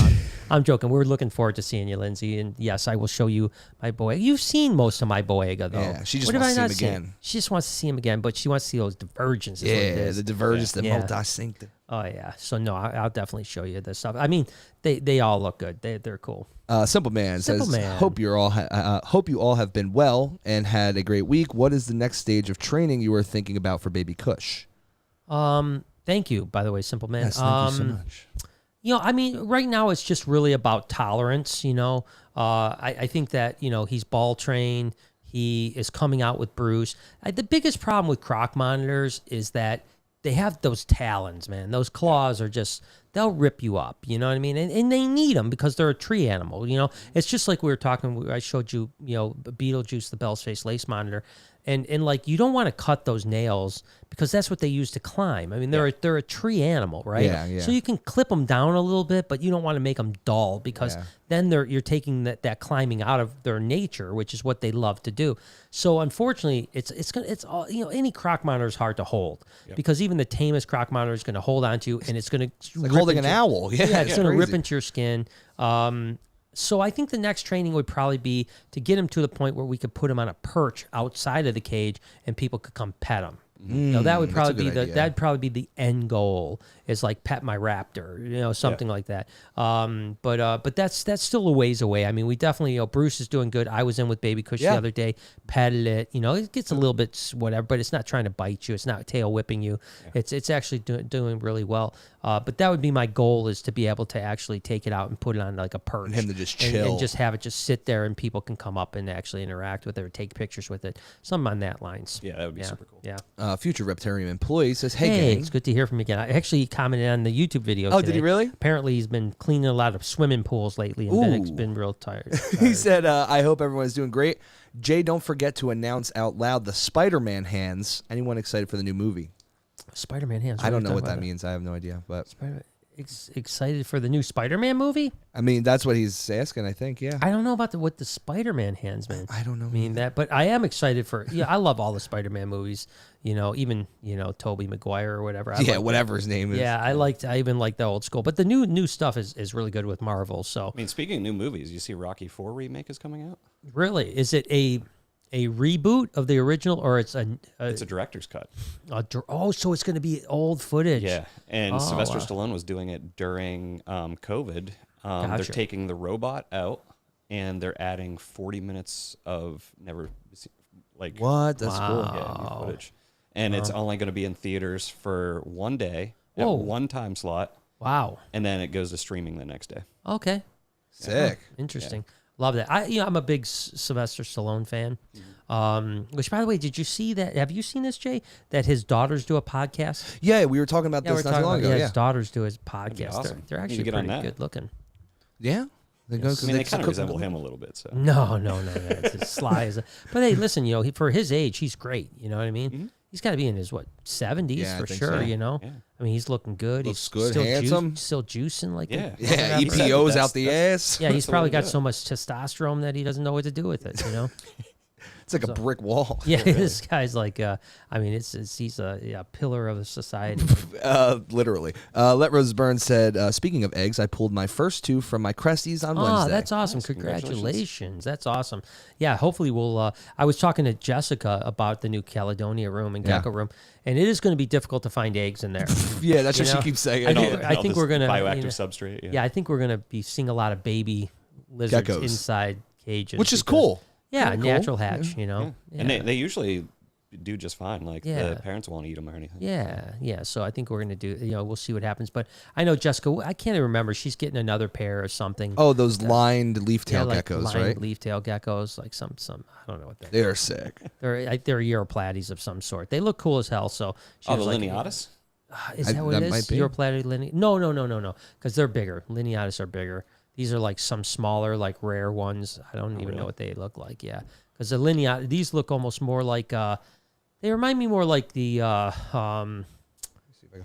I'm joking. We're looking forward to seeing you, Lindsay. And yes, I will show you my Boega. You've seen most of my Boega, though. Yeah, she just wants to see him again. She just wants to see him again, but she wants to see those divergences. Yeah, the divergence, the multi-sync. Oh, yeah. So, no, I'll definitely show you this stuff. I mean, they all look good. They're cool. Simple Man says, hope you all have been well and had a great week. What is the next stage of training you are thinking about for Baby Kush? Thank you, by the way, Simple Man. Yes, thank you so much. I mean, right now it's just really about tolerance. I think that he's ball trained. He is coming out with Bruce. The biggest problem with croc monitors is that they have those talons, man. Those claws are just, they'll rip you up. You know what I mean? And they need them because they're a tree animal. You know, it's just like we were talking. I showed you, Beetlejuice, the Bell's Face lace monitor. And like you don't want to cut those nails because that's what they use to climb. I mean, they're a tree animal, right? Yeah. So you can clip them down a little bit, but you don't want to make them dull because then you're taking that climbing out of their nature, which is what they love to do. So unfortunately, it's all, any croc monitor is hard to hold because even the tamest croc monitor is going to hold onto you, and it's going to like holding an owl. Yeah, it's going to rip into your skin. So I think the next training would probably be to get him to the point where we could put him on a perch outside of the cage and people could come pet him. That would probably be that'd probably be the end goal, is like pet my raptor, something like that. But that's still a ways away. I mean, we definitely, Bruce is doing good. I was in with Baby Kush the other day, petted it. It gets a little bit whatever, but it's not trying to bite you. It's not tail whipping you. It's actually doing really well. But that would be my goal, is to be able to actually take it out and put it on like a perch. And him to just chill. And just have it just sit there and people can come up and actually interact with it or take pictures with it. Something on that lines. Yeah, that would be super cool. Yeah. Future Reptarium employee says, hey, gang. It's good to hear from you again. I actually commented on the YouTube video today. Did he really? Apparently he's been cleaning a lot of swimming pools lately and been real tired. He said, I hope everyone's doing great. Jay, don't forget to announce out loud the Spider-Man hands. Anyone excited for the new movie? Spider-Man hands. I don't know what that means. I have no idea. But excited for the new Spider-Man movie? I mean, that's what he's asking, I think, yeah. I don't know about what the Spider-Man hands mean. I don't know. But I am excited for, I love all the Spider-Man movies, even, Tobey Maguire or whatever. Whatever his name is. Yeah, I even like the old school. But the new stuff is really good with Marvel, so. I mean, speaking of new movies, you see Rocky IV remake is coming out? Really? Is it a reboot of the original, or it's it's a director's cut? So it's going to be old footage. Yeah, and Sylvester Stallone was doing it during COVID. They're taking the robot out, and they're adding 40 minutes of what? That's cool. Yeah, new footage, and it's only going to be in theaters for one day at one time slot. Wow! And then it goes to streaming the next day. Okay, sick, interesting. Yeah. Love that. I'm a big Sylvester Stallone fan. Which, by the way, did you see that? Have you seen this, Jay? That his daughters do a podcast? Yeah, we were talking about this not too long ago. Yeah, his daughters do his podcast. Awesome. They're actually pretty good looking. Yeah. They kind of resemble him a little bit. So No. It's as sly as But hey, listen, for his age, he's great. You know what I mean? Mm-hmm. He's got to be in his 70s for sure. So. Yeah. I mean, he's looking good. Looks he's good, still handsome, still juicing like EPOs out the ass. Yeah, he's probably got so much testosterone that he doesn't know what to do with it. It's like a brick wall. Yeah, this guy's like, he's a pillar of society. Literally. Let Rose Burn said, speaking of eggs, I pulled my first 2 from my Cresties on Wednesday. Oh, that's awesome. Nice. Congratulations. That's awesome. Yeah, hopefully we'll, I was talking to Jessica about the new Caledonia room and Gecko room, and it is going to be difficult to find eggs in there. Yeah, that's what she keeps saying. I think we're going to... Bioactive substrate. Yeah, I think we're going to be seeing a lot of baby lizards inside cages. Which is cool. Yeah, natural hatch, Yeah. And they usually do just fine. Like the parents won't eat them or anything. Yeah. So I think we're going to do, we'll see what happens. But I know Jessica, I can't even remember. She's getting another pair or something. Oh, those lined leaf-tail geckos, right? Leaf-tail geckos, like some, I don't know what they are. Sick. They're Europlaties of some sort. They look cool as hell. So the Lineatus? Is that what it is? Europlaty Lineatus? No. Because they're bigger. Lineatus are bigger. These are like some smaller, like rare ones. I don't even know what they look like. Yeah, because the Lineatus, these look almost more like. They remind me more like the what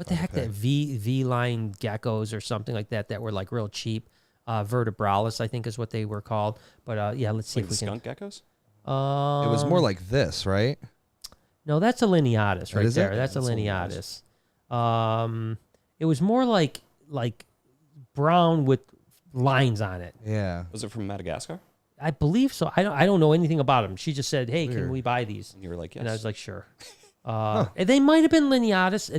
the heck, that V-line geckos or something like that were like real cheap. Vertebralis, I think, is what they were called. But let's see if we skunk geckos. It was more like this, right? No, that's a Lineatus right there. That's a Lineatus. It was more like brown with lines on it. Yeah. Was it from Madagascar? I believe so. I don't know anything about them. She just said, "Hey, can we buy these?" And you were like, "Yes." And I was like, "Sure." They might have been Lineatus.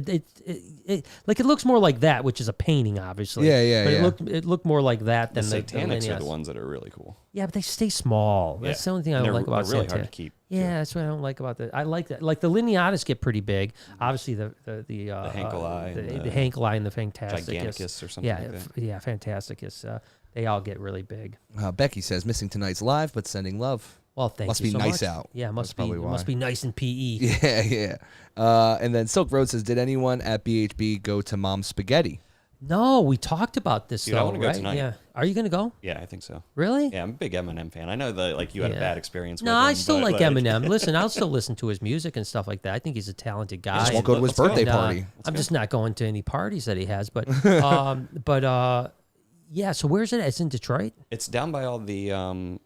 It looks more like that, which is a painting, obviously. Yeah. But it looked more like that than the Satanics are the ones that are really cool. Yeah, but they stay small. That's the only thing I don't like about They're really hard to keep. Yeah, that's what I don't like about that. I like that. Like the Lineatus get pretty big. Obviously, the Hankel-eye, the Hankel-eye and the Fantasticus. Giganticus or something like that. Yeah, Fantasticus. They all get really big. Becky says, missing tonight's live, but sending love. Well, thank you so much. Must be nice out. Yeah, must be nice in PE. Yeah. And then Silk Road says, did anyone at BHB go to Mom's Spaghetti? No, we talked about this Dude, I though, wanna go right? tonight. Yeah. Are you gonna go? Yeah, I think so. Really? Yeah, I'm a big Eminem fan. I know that like you had a Yeah. bad experience with No, him. I still but, like Eminem. Listen, I'll still listen to his music and stuff like that. I think he's a talented guy. Just won't go to his Let's go. birthday And, party. I'm just not going to any parties that he has, but yeah. So where's it? It's in Detroit. It's down by all the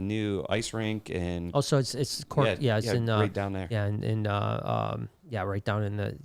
new ice rink and Oh, so it's court. Yeah, it's in right down there. Yeah, yeah, right down in the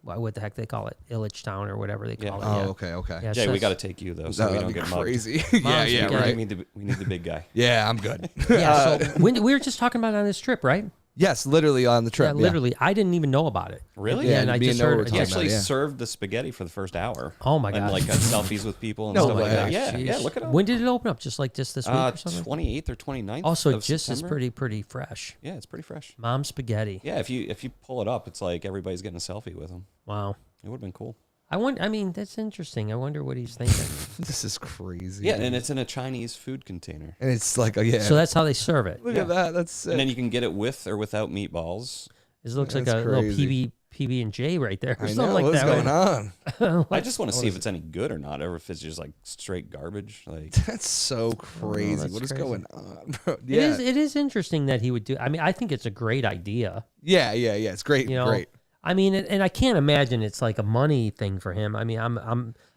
what the heck they call it, Illich Town or whatever they call it. Oh, Yeah. okay. Yeah, Jay, so we got to it's- take you though, so we That'd don't be get mugged. crazy. Moms, yeah, we got- right. We need the big guy. Yeah, I'm good. Yeah. So when we were just talking about it on this trip, right? Yes, literally on the trip. Yeah, literally. I didn't even know about it. Really? Yeah, and I me just and Noah heard were it. talking He Yeah. about actually it, yeah. served the spaghetti for the first hour. Oh my And gosh. like got selfies with people and No stuff like way. that. Yeah, Jeez. yeah. Look it up. When did it open up? Just this week or something? 28th or 29th. Also, of just is September. pretty fresh. Yeah, it's pretty fresh. Mom spaghetti. Yeah, if you pull it up, it's like everybody's getting a selfie with him. Wow. It would have been cool. I mean, that's interesting. I wonder what he's thinking. This is crazy. Yeah, and it's in a Chinese food container. And it's like, yeah. So that's how they serve it. Look at that. That's sick. And then you can get it with or without meatballs. This looks like That's a little crazy. PB and J right there, or I something know like what's that. going right? on. I just want to see if it's any good or not, or if it's just like straight garbage. Like, That's so crazy. that's What is crazy. going on, bro? It Yeah. is interesting that he would do. I mean, I think it's a great idea. Yeah. It's great. You know, Great. I mean, and I can't imagine it's like a money thing for him. I mean,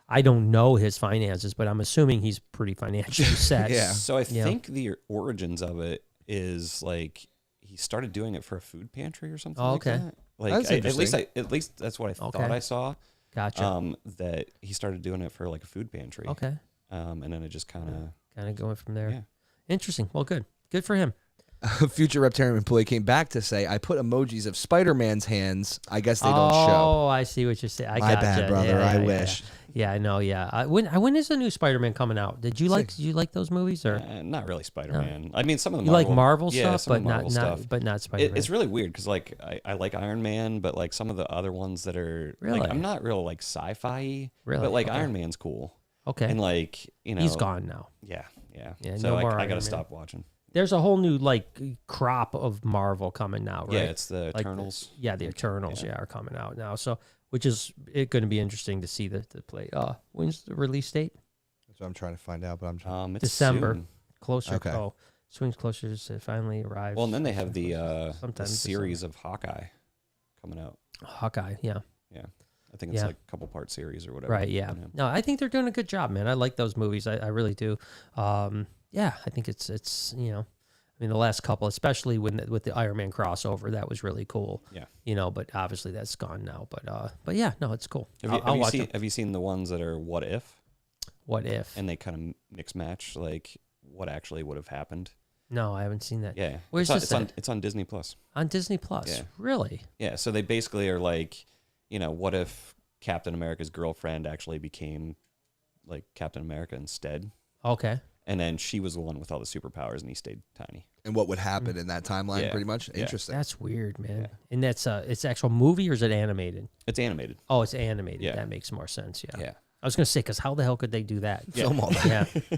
I don't know his finances, but I'm assuming he's pretty financially set. Yeah. so I Yeah. think the origins of it is like he started doing it for a food pantry or something. Oh, like okay. that. Like That's at least that's what I thought Okay. I saw. Gotcha. That he started doing it for like a food pantry. Okay. And then it just kind of Kind of going from there. Yeah. Interesting. Well, good for him. A future Reptarian employee came back to say, I put emojis of Spider-Man's hands. I guess they don't show. Oh, I see what you're saying. I My gotcha. bad, brother. Yeah, I yeah, wish. Yeah, I know. Yeah. When is the new Spider-Man coming out? Did you like those movies or not really Spider-Man. I mean, some of the you Marvel, like Marvel yeah, stuff, some but of the Marvel not stuff. but not Spider-Man? It's really weird because like I like Iron Man, but like some of the other ones that are Really? like I'm not real like sci-fi, Really? but like Okay. Iron Man's cool. Okay. And like He's gone now. Yeah. Yeah, So no more I Iron gotta Man. stop watching. There's a whole new like crop of Marvel coming now, right? Yeah, it's the Like Eternals. the Eternals, are coming out now. So, which is going to be interesting to see the play. When's the release date? That's what I'm trying to find out, but I'm trying. It's December. soon. Closer. Okay. Oh, swings closer to finally arrive. Well, and then they have the Sometimes series of Hawkeye coming out. Hawkeye. Yeah. Yeah. I think it's Yeah. like a couple part series or whatever. Right. Yeah. No, I think they're doing a good job, man. I like those movies. I really do. Yeah, I think it's I mean the last couple, especially with the Iron Man crossover, that was really cool. Yeah. But obviously that's gone now. But yeah, no, it's cool. Have you, I'll watch them. have you seen the ones that are what if? What if? And they kind of mix match like what actually would have happened. No, I haven't seen that. Yeah. Where's it's this on, at? it's on Disney Plus. On Disney Plus. Yeah. Really? Yeah. So they basically are like, what if Captain America's girlfriend actually became like Captain America instead? Okay. And then she was the one with all the superpowers and he stayed tiny. And what would happen in that timeline, Yeah. pretty much? Yeah. Interesting. That's weird, man. And that's it's actual movie or is it animated? It's animated. Oh, it's animated. Yeah. That makes more sense. Yeah. Yeah. I was gonna say because how the hell could they do that? Film all that. Yeah.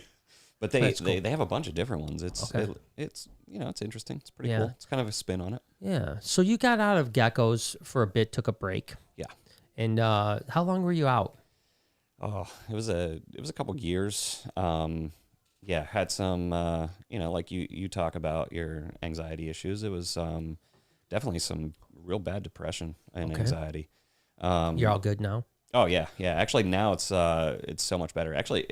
But That's they have a bunch of different ones. It's Okay. it's it's interesting. It's pretty Yeah. cool. It's kind of a spin on it. Yeah. So you got out of Geckos for a bit, took a break. Yeah. And how long were you out? Oh, it was a couple years. Yeah, had some like you talk about your anxiety issues. It was definitely some real bad depression and Okay. anxiety. You're all good now? Oh yeah. Actually now it's so much better. Actually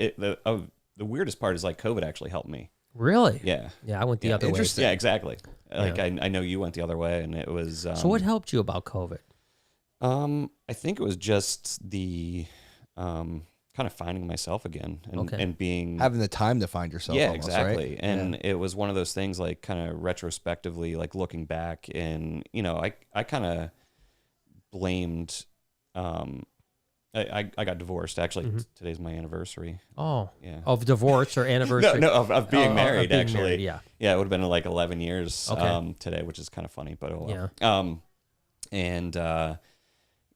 the weirdest part is like COVID actually helped me. Really? Yeah. Yeah, I went the other way. Interesting. Yeah, exactly. Like Yeah. I know you went the other way and it was So what helped you about COVID? I think it was just the kind of finding myself again and, Okay. and being Having the time to find yourself. yeah, almost, exactly. Right? And it was one of those things like kind of retrospectively, like looking back and, I kind of blamed, I got divorced. Actually, today's my anniversary. Oh. Yeah. Of divorce or anniversary? No, of being Oh, married, being actually. married, yeah. Yeah, it would have been like 11 years Okay. today, which is kind of funny, but oh well. Yeah. And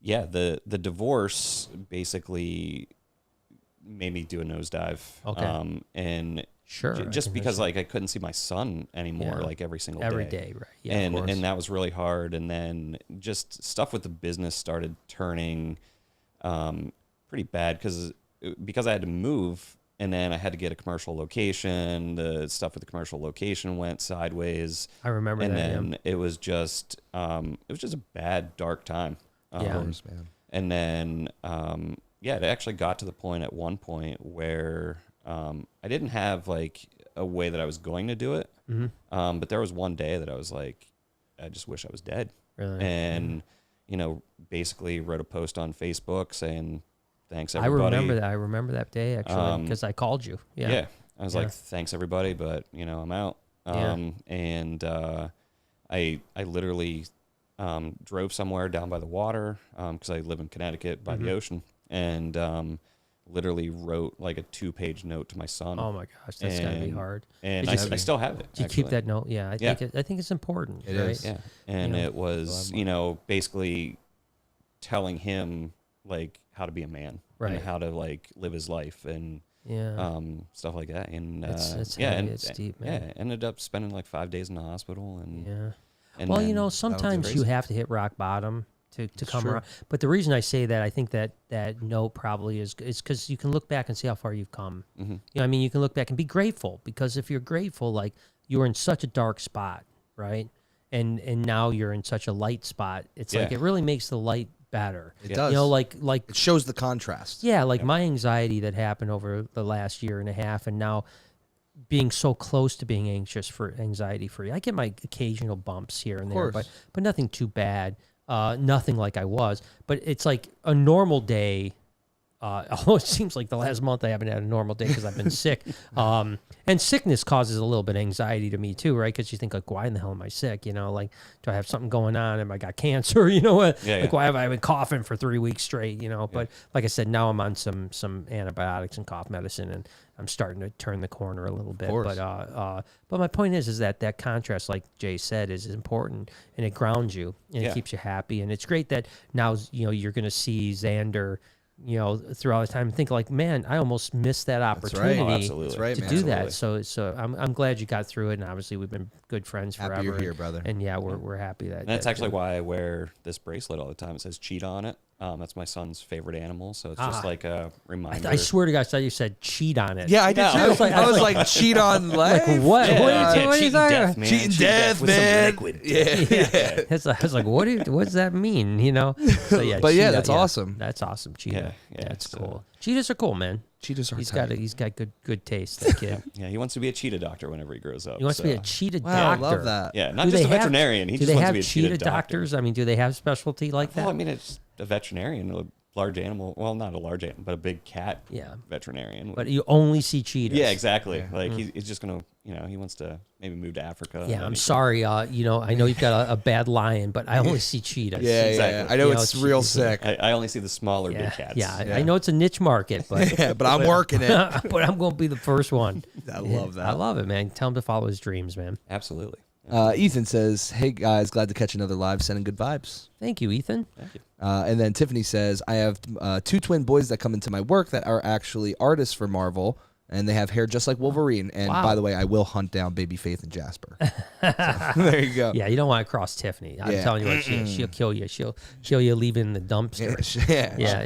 yeah, the divorce basically made me do a nosedive. Okay. And Sure. I just can because understand. like I couldn't see my son anymore, Yeah. like every single Every day. day, right. Yeah, of course. And that was really hard. And then just stuff with the business started turning pretty bad because because I had to move, and then I had to get a commercial location. The stuff with the commercial location went sideways. I remember and that. And then it was just a bad, dark time. Yeah. Of course, man. And then it actually got to the point at one point where I didn't have like a way that I was going to do it. Mm-hmm. But there was one day that I was like, I just wish I was dead. Really? And basically wrote a post on Facebook saying, thanks everybody. I remember that day actually because I called you. Yeah. Yeah. I was like, thanks everybody, but I'm out. And I literally drove somewhere down by the water because I live in Connecticut by the ocean, and literally wrote like a 2-page note to my son. Oh my gosh, that's gotta be hard. And I still have it. Do you keep that note? Yeah, I think it's important. It right? is. Yeah. And it was, basically telling him like how to be a man, right, and how to like live his life, and stuff like that. And it's heavy, it's deep, man. Yeah, ended up spending like 5 days in the hospital, and and well, sometimes you have to hit rock bottom to come around. But the reason I say that, I think that note probably is because you can look back and see how far you've come. Mm-hmm. You can look back and be grateful, because if you're grateful, like you were in such a dark spot, right? And now you're in such a light spot. It's like it really makes the light better. It does. Like it shows the contrast. Yeah, like my anxiety that happened over the last year and a half, and now being so close to being anxiety free. I get my occasional bumps here and there, but nothing too bad. Nothing like I was. But it's like a normal day. Although it seems like the last month I haven't had a normal day because I've been sick. And sickness causes a little bit of anxiety to me too, right? Because you think like, why in the hell am I sick? Like, do I have something going on? Am I got cancer? Why have I been coughing for 3 weeks straight? But like I said, now I'm on some antibiotics and cough medicine, and I'm starting to turn the corner a little bit. But my point is that contrast, like Jay said, is important, and it grounds you, and it keeps you happy. And it's great that now you're going to see Xander throughout the time, and think like, man, I almost missed that opportunity to do that. So I'm glad you got through it, and obviously we've been good friends forever. Happy you're here, brother. And we're happy that. And that's actually why I wear this bracelet all the time. It says cheetah on it. That's my son's favorite animal, so it's just like a reminder. I swear to gosh, I thought you said cheat on it. Yeah, I did too. I was like, cheat on life. Like what? Yeah, what are you talking death, about? man. Cheating death, man. Yeah. I was like, what does that mean? So yeah, but cheetah, that's awesome. That's awesome, cheetah. Yeah, that's cool. Cheetahs are cool, man. Cheetahs are He's got good taste, that kid. Yeah, he wants to be a cheetah doctor whenever he grows up. He wants to be a cheetah doctor. I love that. Yeah, not just a veterinarian. He just wants to be a cheetah doctor. Doctors? I mean, do they have specialty like that? Well, I mean, it's a veterinarian, a large animal. Well, not a large animal, but a big cat veterinarian. But you only see cheetahs. Yeah, exactly. Like he's just gonna, he wants to maybe move to Africa. Yeah, I'm sorry. I know you've got a bad lion, but I only see cheetahs. Yeah, exactly. I know it's real sick. I only see the smaller big cats. Yeah, I know it's a niche market, but but I'm working it. but I'm going to be the first one. I love that. I love it, man. Tell him to follow his dreams, man. Absolutely. Ethan says, "Hey guys, glad to catch another live. Sending good vibes." Thank you, Ethan. Thank you. And then Tiffany says, "I have 2 twin boys that come into my work that are actually artists for Marvel, and they have hair just like Wolverine. And by the way, I will hunt down Baby Faith and Jasper." So, there you go. Yeah, you don't want to cross Tiffany. I'm telling you what, she'll kill you. She'll kill you leaving the dumpster.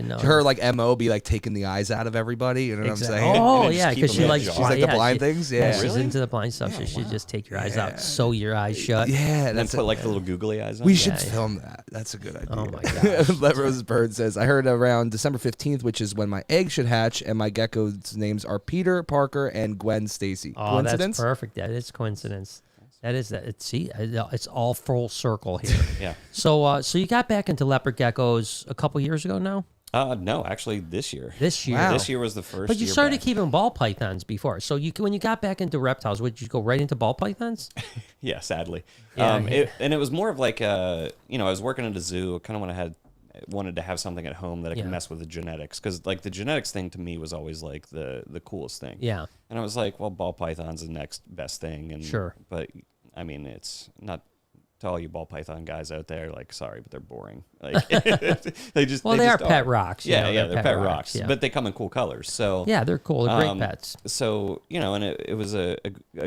No. Her like MO be like taking the eyes out of everybody. You know what I'm saying? Oh yeah, because she likes she's like the blind things. Yeah, she's into the blind stuff. So she'll just take your eyes out, sew your eyes shut. Yeah, and then put like the little googly eyes on. We should film that. That's a good idea. Oh my gosh. Let Rose Bird says, "I heard around December 15th, which is when my egg should hatch, and my gecko's names are Peter, Parker, and Gwen Stacy." Oh, Coincidence? That's perfect. That is coincidence. That is that. It's all full circle here. Yeah. So you got back into leopard geckos a couple years ago now? No, actually this year. This year. Wow. This year was the first. But you year started back. keeping ball pythons before. So when you got back into reptiles, would you go right into ball pythons? Yeah, sadly. Yeah, and it was more of like I was working at a zoo. Kind of wanted to have something at home that I could mess with the genetics, because like the genetics thing to me was always like the coolest thing. Yeah. And I was like, well, ball python's the next best thing. And sure. But I mean, it's not. To all you ball python guys out there, like, sorry, but they're boring. Like, they are pet rocks. Yeah, they're pet rocks. Yeah. But they come in cool colors. So yeah, they're cool. They're great pets. So and it was a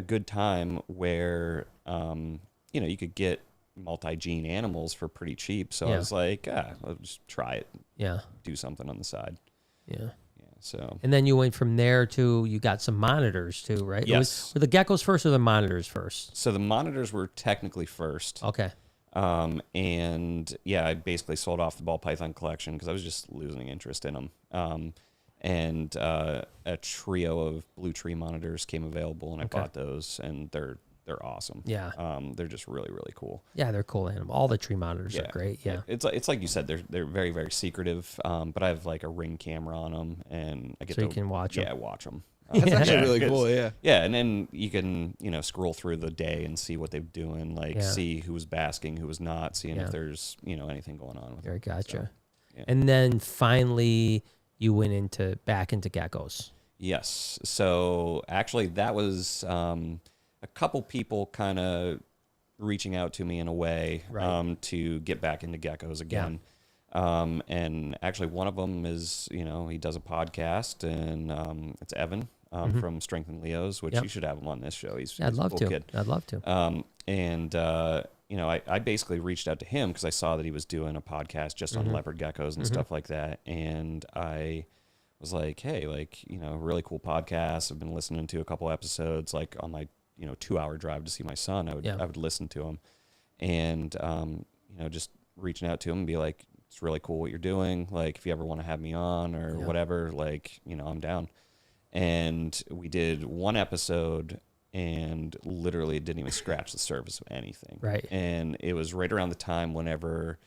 good time where you could get multi-gene animals for pretty cheap. So I was like, I'll just try it. Yeah. Do something on the side. Yeah. So. And then you went from there to, you got some monitors too, right? Yes. Were the geckos first or the monitors first? So the monitors were technically first. Okay. And yeah, I basically sold off the ball python collection because I was just losing interest in them. And a trio of blue tree monitors came available, and I bought those, and they're awesome. Yeah. They're just really, really cool. Yeah, they're cool animal. All the tree monitors are great. Yeah. It's like you said, they're very, very secretive. But I have like a Ring camera on them, and I get so you can watch them. Yeah, watch them. That's actually really cool. Yeah. Yeah, and then you can scroll through the day and see what they're doing, like see who was basking, who was not, seeing if there's anything going on with Very them. gotcha. So, And then finally you went back into geckos. Yes. So actually, that was a couple people kind of reaching out to me in a way to get back into geckos again. And actually, one of them is, he does a podcast, and it's Evan from Strength and Leos, which you should have him on this show. He's I'd love a cool to. kid. I'd love to. I basically reached out to him because I saw that he was doing a podcast just on leopard geckos and stuff like that. And I was like, hey, really cool podcast. I've been listening to a couple episodes, like on my, 2-hour drive to see my son. I would listen to him, and, just reaching out to him and be like, it's really cool what you're doing. Like, if you ever want to have me on or whatever, I'm down. And we did one episode, and literally didn't even scratch the surface of anything. Right. And it was right around the time whenever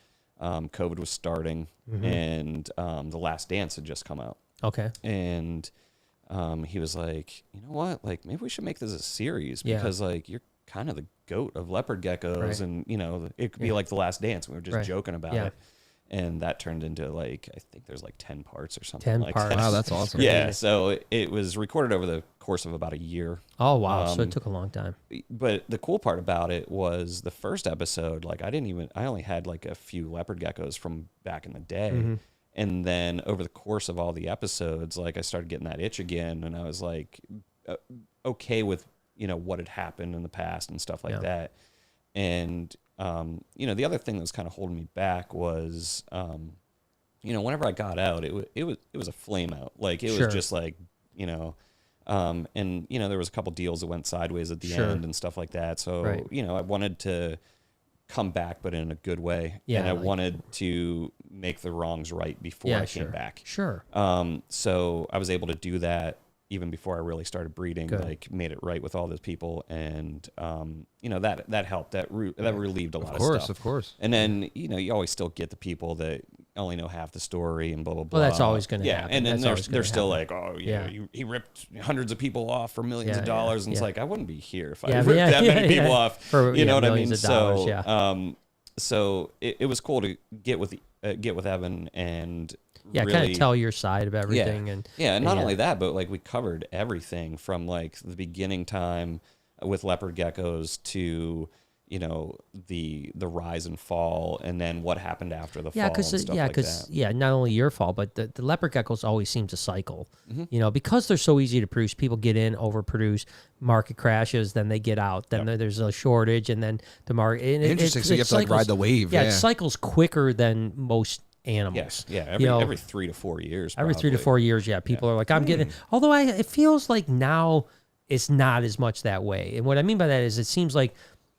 COVID was starting, and The Last Dance had just come out. Okay. And he was like, you know what? Like, maybe we should make this a series because, you're kind of the goat of leopard geckos, and, it could be like The Last Dance. We were just joking about it. And that turned into I think there's 10 parts or something. 10 like parts. that. Wow, that's awesome. Yeah, so it was recorded over the course of about a year. Oh, wow. So it took a long time. But the cool part about it was the first episode, I only had a few leopard geckos from back in the day. And then over the course of all the episodes, I started getting that itch again, and I was okay with, what had happened in the past and stuff like that. And, the other thing that was kind of holding me back was, whenever I got out, it was a flame out. It was just and, there was a couple deals that went sideways at the end and stuff like that. So, I wanted to come back, but in a good way. Yeah, and I wanted to make the wrongs right before I came back. Sure. So I was able to do that even before I really started breeding, made it right with all those people. And, that helped. That relieved a lot of stuff. Of course. And then, you always still get the people that only know half the story and blah, blah, blah. Well, that's always going to happen. And then they're still happen. like, oh, yeah, he ripped hundreds of people off for millions of dollars. And it's I wouldn't be here if I ripped that many people off. For, you know what I mean? Dollars, so it was cool to get with Evan and really, kind of tell your side of everything. And not only that, but we covered everything from the beginning time with leopard geckos to the rise and fall, and then what happened after the fall and stuff like that. Not only your fall, but the leopard geckos always seem to cycle. Because they're so easy to produce, people get in, overproduce, market crashes, then they get out, then there's a shortage, and then the market. Interesting. So you have to ride the wave. Yeah, it cycles quicker than most animals. Every 3 to 4 years. Every 3 to 4 years, people are like, I'm getting. Although it feels like now it's not as much that way. And what I mean by that is, it seems like,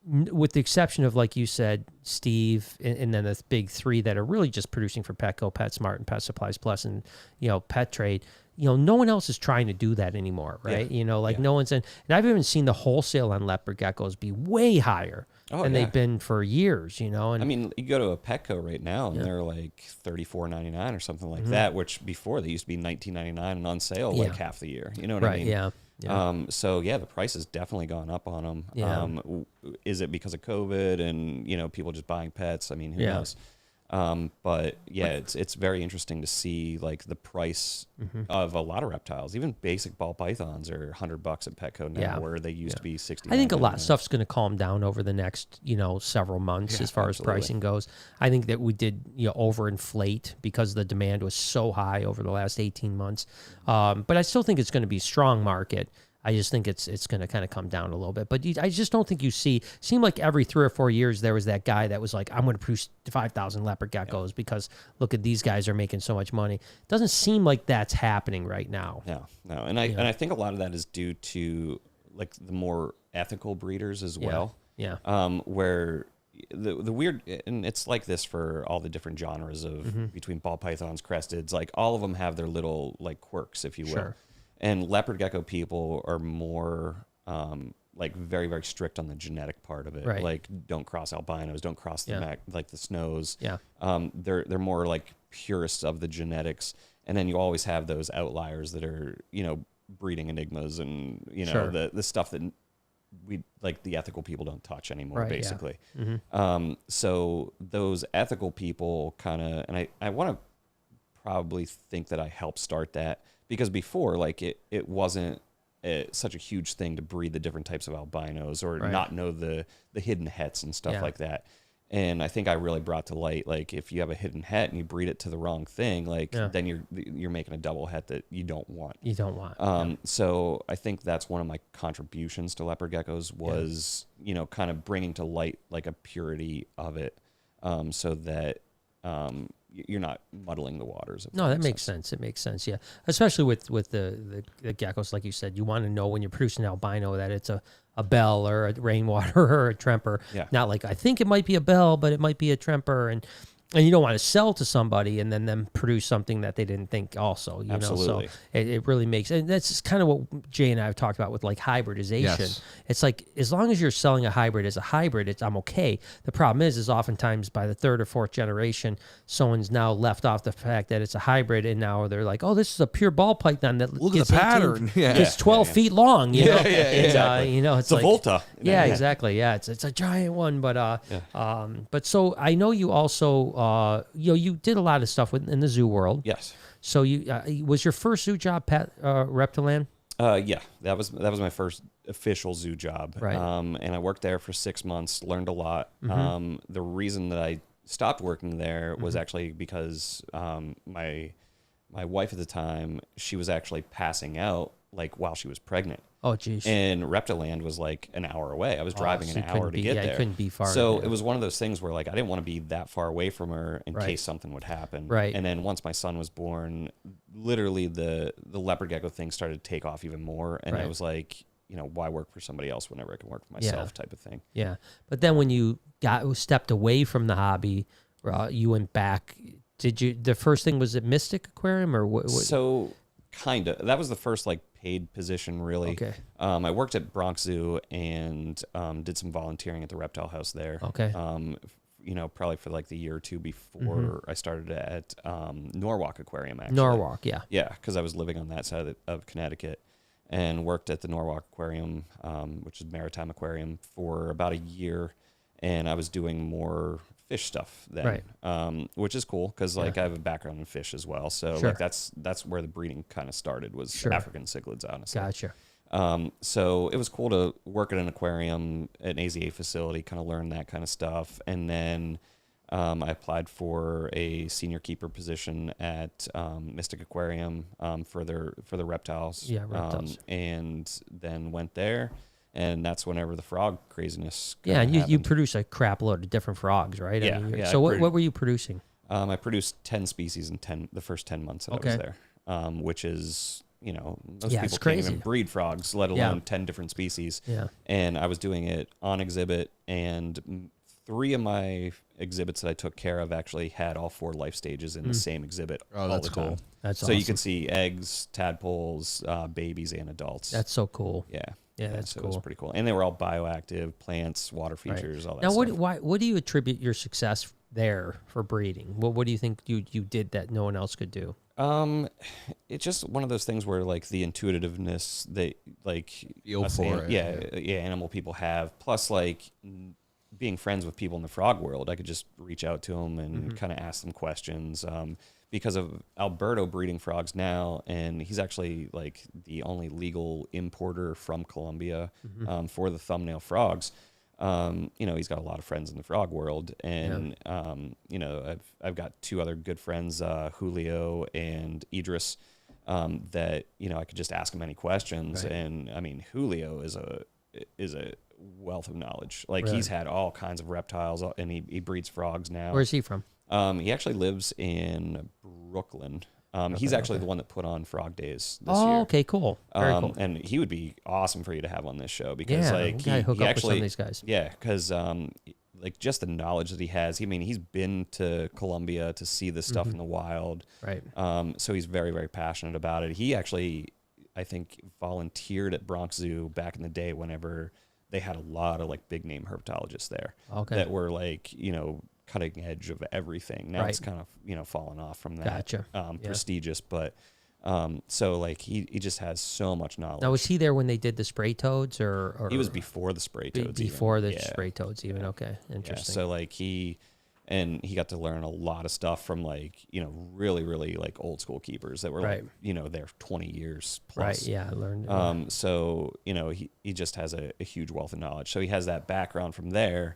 with the exception of, like you said, Steve, and then the big three that are really just producing for Petco, PetSmart, and Pet Supplies Plus, and Pet Trade, no one else is trying to do that anymore, right? No one's in. And I've even seen the wholesale on leopard geckos be way higher than they've been for years. And I mean, you go to a Petco right now, and they're $34.99 or something like that, which before they used to be $19.99 and on sale half the year. You know what I mean? Yeah. So the price has definitely gone up on them. Is it because of COVID and, people just buying pets? I mean, who knows? But it's very interesting to see the price of a lot of reptiles. Even basic ball pythons are $100 at Petco now, where they used to be $60. I think a lot of stuff's going to calm down over the next, several months as far as pricing goes. I think that we did, overinflate because the demand was so high over the last 18 months. But I still think it's going to be a strong market. I just think it's going to kind of come down a little bit. But I just don't think you seem like every 3 or 4 years there was that guy that was like, I'm going to produce 5,000 leopard geckos because look at these guys are making so much money. It doesn't seem like that's happening right now. No. And I think a lot of that is due to like the more ethical breeders as well. Yeah. Where the weird, and it's like this for all the different genres of between ball pythons, cresteds, like all of them have their little like quirks, if you will. Sure. And leopard gecko people are more like very, very strict on the genetic part of it. Right. Like don't cross albinos, don't cross the like the snows. Yeah. They're more like purists of the genetics. And then you always have those outliers that are, breeding enigmas and, Sure. the stuff that we like the ethical people don't touch anymore, Right, basically. Yeah. So those ethical people kind of, and I want to probably think that I helped start that. Because before, like, it wasn't such a huge thing to breed the different types of albinos or not know the hidden hets and stuff like that. And I think I really brought to light, like, if you have a hidden het and you breed it to the wrong thing, like, then you're making a double het that you don't want. You don't want. So I think that's one of my contributions to leopard geckos was, kind of bringing to light, like, a purity of it so that you're not muddling the waters. No, that makes sense. It makes sense, yeah. Especially with the geckos, like you said, you want to know when you're producing an albino that it's a bell or a rainwater or a tremper. Yeah. Not like, I think it might be a bell, but it might be a tremper. And you don't want to sell to somebody and then them produce something that they didn't think also, Absolutely. So it really makes, and that's just kind of what Jay and I have talked about with like hybridization. Yes. It's like, as long as you're selling a hybrid as a hybrid, I'm okay. The problem is oftentimes by the 3rd or 4th generation, someone's now left off the fact that it's a hybrid and now they're like, oh, this is a pure ball python that look at the pattern. It's 12 feet long, you know? Exactly. It's a like, Volta. Yeah, exactly. Yeah, it's a giant one, but so I know you also you did a lot of stuff in the zoo world. Yes. So you was your first zoo job Reptiland? Yeah, that was my first official zoo job. Right. And I worked there for 6 months, learned a lot. The reason that I stopped working there was actually because my wife at the time, she was actually passing out like while she was pregnant. Oh, geez. And Reptiland was like an hour away. I was driving an hour to get there. Yeah, couldn't be far. So it was one of those things where like I didn't want to be that far away from her in case something would happen. Right. And then once my son was born, literally the leopard gecko thing started to take off even more. And I was like, why work for somebody else whenever I can work for myself type of thing. Yeah. But then when you stepped away from the hobby, you went back. The first thing was at Mystic Aquarium or what? So kind of. That was the first like paid position, really. Okay. I worked at Bronx Zoo and did some volunteering at the reptile house there. Okay. Probably for like the year or two before I started at Norwalk Aquarium, actually. Norwalk, yeah. Yeah, because I was living on that side of Connecticut and worked at the Norwalk Aquarium, which is Maritime Aquarium, for about a year. And I was doing more fish stuff then, which is cool because like I have a background in fish as well. So like that's where the breeding kind of started was African cichlids, honestly. Gotcha. So it was cool to work at an aquarium, an AZA facility, kind of learn that kind of stuff. And then I applied for a senior keeper position at Mystic Aquarium for the reptiles. Yeah, reptiles. And then went there. And that's whenever the frog craziness and you happened. produce a crap load of different frogs, right? Yeah. So what were you producing? I produced 10 species in the first 10 months that I was there, which is, most people can't even breed frogs, let alone 10 different species. Yeah. And I was doing it on exhibit, and 3 of my exhibits that I took care of actually had all 4 life stages in the same exhibit. Oh, that's all the time. cool. That's so awesome. you can see eggs, tadpoles, babies, and adults. That's so cool. Yeah. Yeah, that's so cool. It was pretty cool. And they were all bioactive, plants, water features, all that now, stuff. what do you attribute your success there for breeding? What do you think you did that no one else could do? It's just one of those things where like the intuitiveness that like feel for it. Yeah, animal people have. Plus like being friends with people in the frog world, I could just reach out to them and kind of ask them questions. Because of Alberto breeding frogs now, and he's actually like the only legal importer from Colombia for the thumbnail frogs. He's got a lot of friends in the frog world, and I've got 2 other good friends, Julio and Idris, that I could just ask him any questions. Right. And I mean, Julio is a wealth of knowledge. Like Really? He's had all kinds of reptiles, and he breeds frogs now. Where's he from? He actually lives in Brooklyn. He's actually the one that put on Frog Days this year. Oh, okay, cool. Very cool. And he would be awesome for you to have on this show because he hook up actually, with some of these guys. Yeah, because like just the knowledge that he has. I mean, he's been to Colombia to see this stuff in the wild. Right. So he's very, very passionate about it. He actually, I think, volunteered at Bronx Zoo back in the day whenever they had a lot of like big name herpetologists there that were like, cutting edge of everything. Now it's kind of, fallen off from that. Gotcha. Prestigious, but so like he just has so much knowledge. Now, was he there when they did the spray toads or he was before the spray toads? Before the spray toads even. Okay. Interesting. Yeah, so like he got to learn a lot of stuff from like, really, really like old school keepers that were like, there 20 years plus. Right. Yeah. I learned. So, he just has a huge wealth of knowledge. So he has that background from there,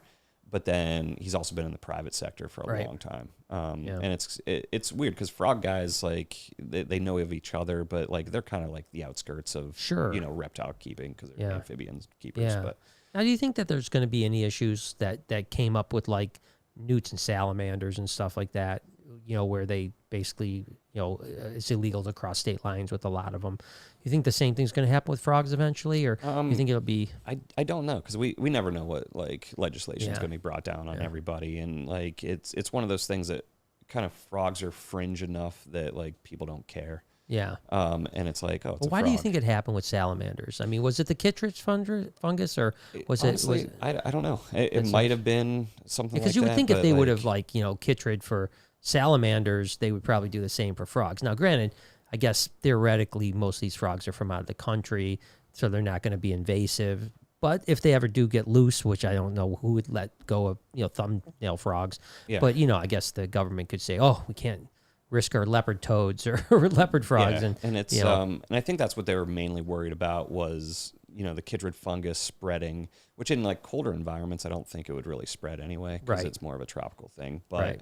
but then he's also been in the private sector for a long time. And it's weird because frog guys, like they know of each other, but like they're kind of like the outskirts of, reptile keeping because they're amphibian keepers. Yeah. But now, do you think that there's going to be any issues that came up with like newts and salamanders and stuff like that, where they basically, it's illegal to cross state lines with a lot of them? You think the same thing's going to happen with frogs eventually, or you think it'll be? I don't know because we never know what like legislation is going to be brought down on everybody, and like it's one of those things that kind of frogs are fringe enough that like people don't care. Yeah. And it's like, oh, it's why do you think it happened with salamanders? I mean, was it the chytrid fungus, or was honestly, it? I don't know. It might have been something because like you would that, think if they like, would have chytrid for salamanders, they would probably do the same for frogs. Now, granted, I guess theoretically most of these frogs are from out of the country, so they're not going to be invasive. But if they ever do get loose, which I don't know who would let go of thumbnail frogs, but I guess the government could say, oh, we can't risk our leopard toads or leopard frogs, and it's and I think that's what they were mainly worried about was the chytrid fungus spreading, which in like colder environments I don't think it would really spread anyway because it's more of a tropical thing, but.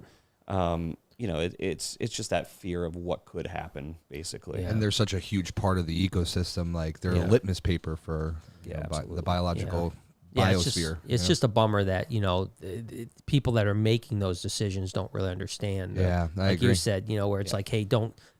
It's just that fear of what could happen, basically. And they're such a huge part of the ecosystem. Like they're a litmus paper for the biological biosphere. It's just a bummer that people that are making those decisions don't really understand. I like agree. You said, where it's like, hey,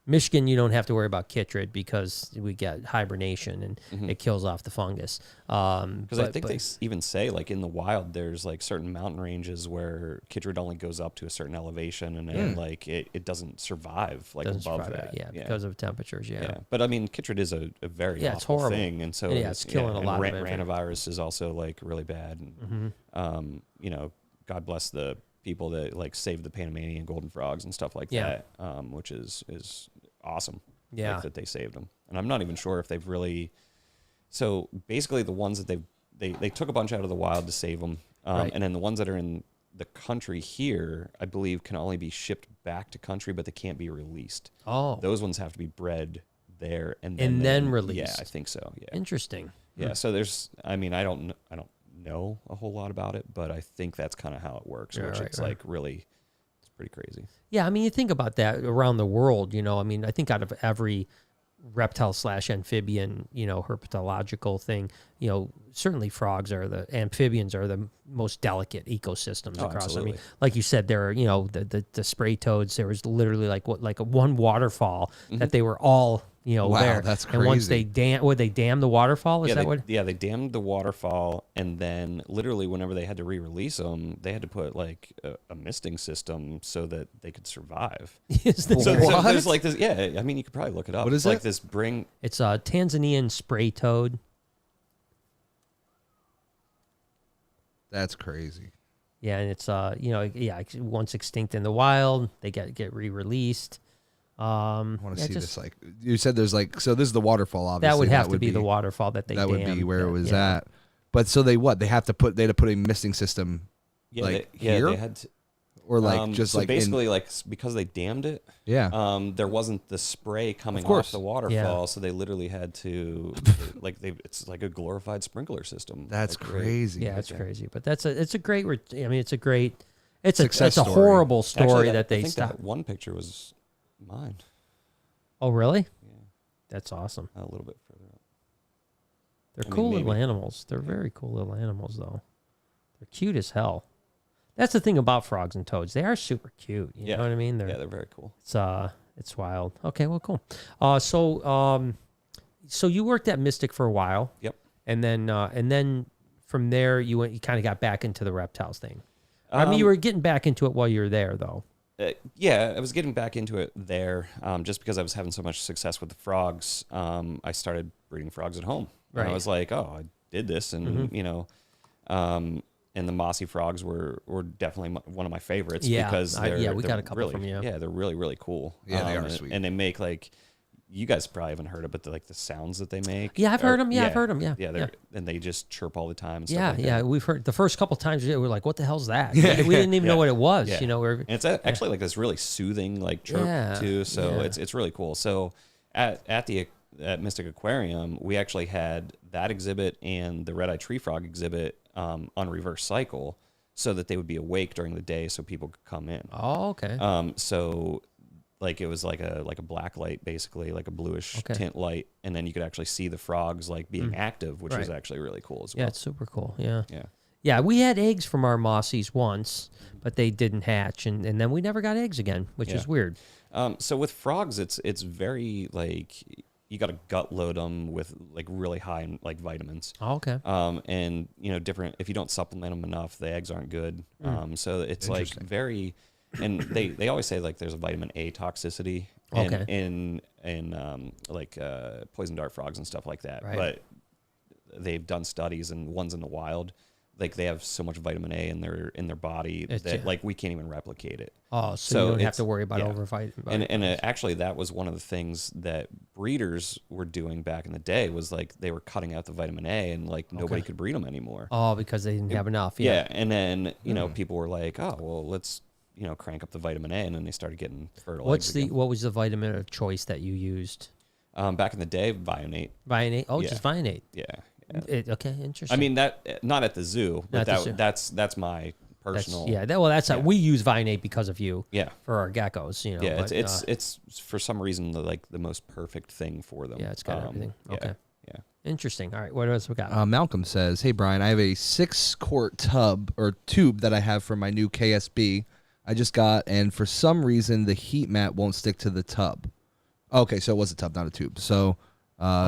Michigan, you don't have to worry about chytrid because we get hibernation and it kills off the fungus. Because I think they even say like in the wild, there's like certain mountain ranges where chytrid only goes up to a certain elevation and then like it doesn't survive like above that. Because of temperatures. Yeah. But I mean, chytrid is a very awful thing, and so it's killing a lot of it. Ranavirus is also like really bad, and God bless the people that like saved the Panamanian golden frogs and stuff like that, which is awesome. Like, that they saved them. And I'm not even sure if they've really. So basically, the ones that they took a bunch out of the wild to save them, and then the ones that are in the country here, I believe, can only be shipped back to country, but they can't be released. Oh, those ones have to be bred there and then released. Yeah, I think so. Yeah, interesting. Yeah, so there's. I mean, I don't know a whole lot about it, but I think that's kind of how it works, like really, it's pretty crazy. Yeah, I mean, you think about that around the world, I mean, I think out of every reptile / amphibian, herpetological thing, certainly amphibians are the most delicate ecosystems across. Absolutely. I mean, like you said, there are, the spray toads, there was literally like a one waterfall that they were all, wow, there. That's crazy. And once they dam the waterfall? They dammed the waterfall, and then literally whenever they had to re-release them, they had to put like a misting system so that they could survive. Is this so there's like this, I mean, you could probably look it up. What is like it? This It's a Tanzanian spray toad. That's crazy. Yeah, and it's once extinct in the wild, they get re-released. I want to see this. Like you said, there's like, so this is the waterfall. Obviously, that would have to be the waterfall that they. That dammed. would be where it was at. But so they had to put a misting system, here, they had to, or like just so like basically like because they dammed it. Yeah. There wasn't the spray coming off the waterfall, so they literally had to it's like a glorified sprinkler system. That's crazy. Yeah, it's crazy, but it's a great. I mean, it's a great. It's a horrible story. Actually, that they I think stopped. that one picture was mine. Oh, really? Yeah. That's awesome. A little bit further up. They're cool little animals. They're very cool little animals, though. They're cute as hell. That's the thing about frogs and toads. They are super cute. You know what I mean? They're very cool. It's wild. Okay, well, cool. So you worked at Mystic for a while. Yep. And then from there you kind of got back into the reptiles thing. I mean, you were getting back into it while you were there, though. Yeah, I was getting back into it there just because I was having so much success with the frogs. I started breeding frogs at home. Right. And I was like, oh, I did this, and you know, and the Mossy Frogs were definitely one of my favorites. Yeah, because we got a couple really, from you. Yeah, they're really, really cool. Yeah, they are sweet. And they make like, you guys probably haven't heard it, but the sounds that they make. Yeah, I've heard them. Yeah, I've heard them. Yeah, and they just chirp all the time. And stuff like that. We've heard the first couple times we were like, "What the hell's that?" We didn't even know what it was. Yeah. You know, and it's actually like this really soothing like chirp too. So it's really cool. So at Mystic Aquarium, we actually had that exhibit and the red-eye tree frog exhibit on reverse cycle, so that they would be awake during the day, so people could come in. Oh, okay. So like it was like a black light, basically like a bluish tint light, and then you could actually see the frogs like being active, which was actually really cool as well. Yeah, it's super cool. Yeah. Yeah. Yeah, we had eggs from our Mossies once, but they didn't hatch, and then we never got eggs again, which is weird. So with frogs, it's very like, you got to gut load them with like really high in like vitamins. Oh, okay. And you know, different, if you don't supplement them enough, the eggs aren't good. So it's like very, and they always say like there's a vitamin A toxicity in like poison dart frogs and stuff like that. Right. But they've done studies, and ones in the wild, like they have so much vitamin A in their body that like we can't even replicate it. Oh, so you don't have to worry about overvitamin. And actually, that was one of the things that breeders were doing back in the day, was like they were cutting out the vitamin A, and like nobody could breed them anymore. Oh, because they didn't have enough. Yeah, and then you know people were like, oh well, let's crank up the vitamin A, and then they started getting fertile. What was the vitamin of choice that you used? Back in the day, Vionate. Vionate. Oh, just Vionate. Yeah. Okay, interesting. I mean, that not at the zoo, but that's my personal. We use Vionate because of you. Yeah. For our geckos, you know. Yeah, it's for some reason the most perfect thing for them. Yeah, it's got everything. Okay. Yeah. Interesting. All right, what else we got? Malcolm says, "Hey Brian, I have a 6-quart tube that I have for my new KSB I just got, and for some reason the heat mat won't stick to the tub." Okay, so it was a tub, not a tube. So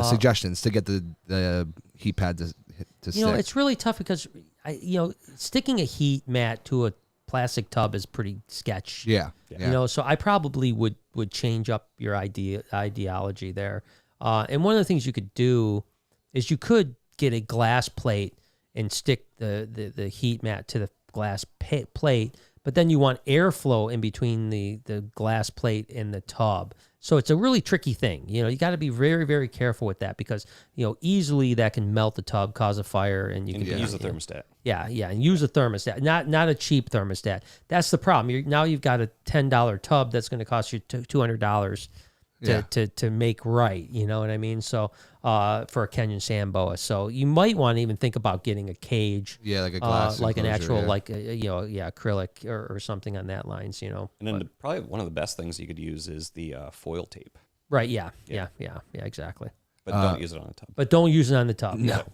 suggestions to get the heat pad to stick. You know, it's really tough because sticking a heat mat to a plastic tub is pretty sketch. Yeah. You know, so I probably would change up your ideology there. And one of the things you could do is you could get a glass plate and stick the heat mat to the glass plate, but then you want airflow in between the glass plate and the tub. So it's a really tricky thing. You know, you got to be very, very careful with that, because, easily that can melt the tub, cause a fire, and you can use a thermostat. Yeah, and use a thermostat, not a cheap thermostat. That's the problem. Now you've got a $10 tub that's going to cost you $200 to make right. You know what I mean? So for a Kenyan sand boa, so you might want to even think about getting a cage. Yeah, like a glass, like an actual acrylic or something on that lines. And then probably one of the best things you could use is the foil tape. Right. Yeah. Exactly. But don't use it on the tub. But don't use it on the tub. No.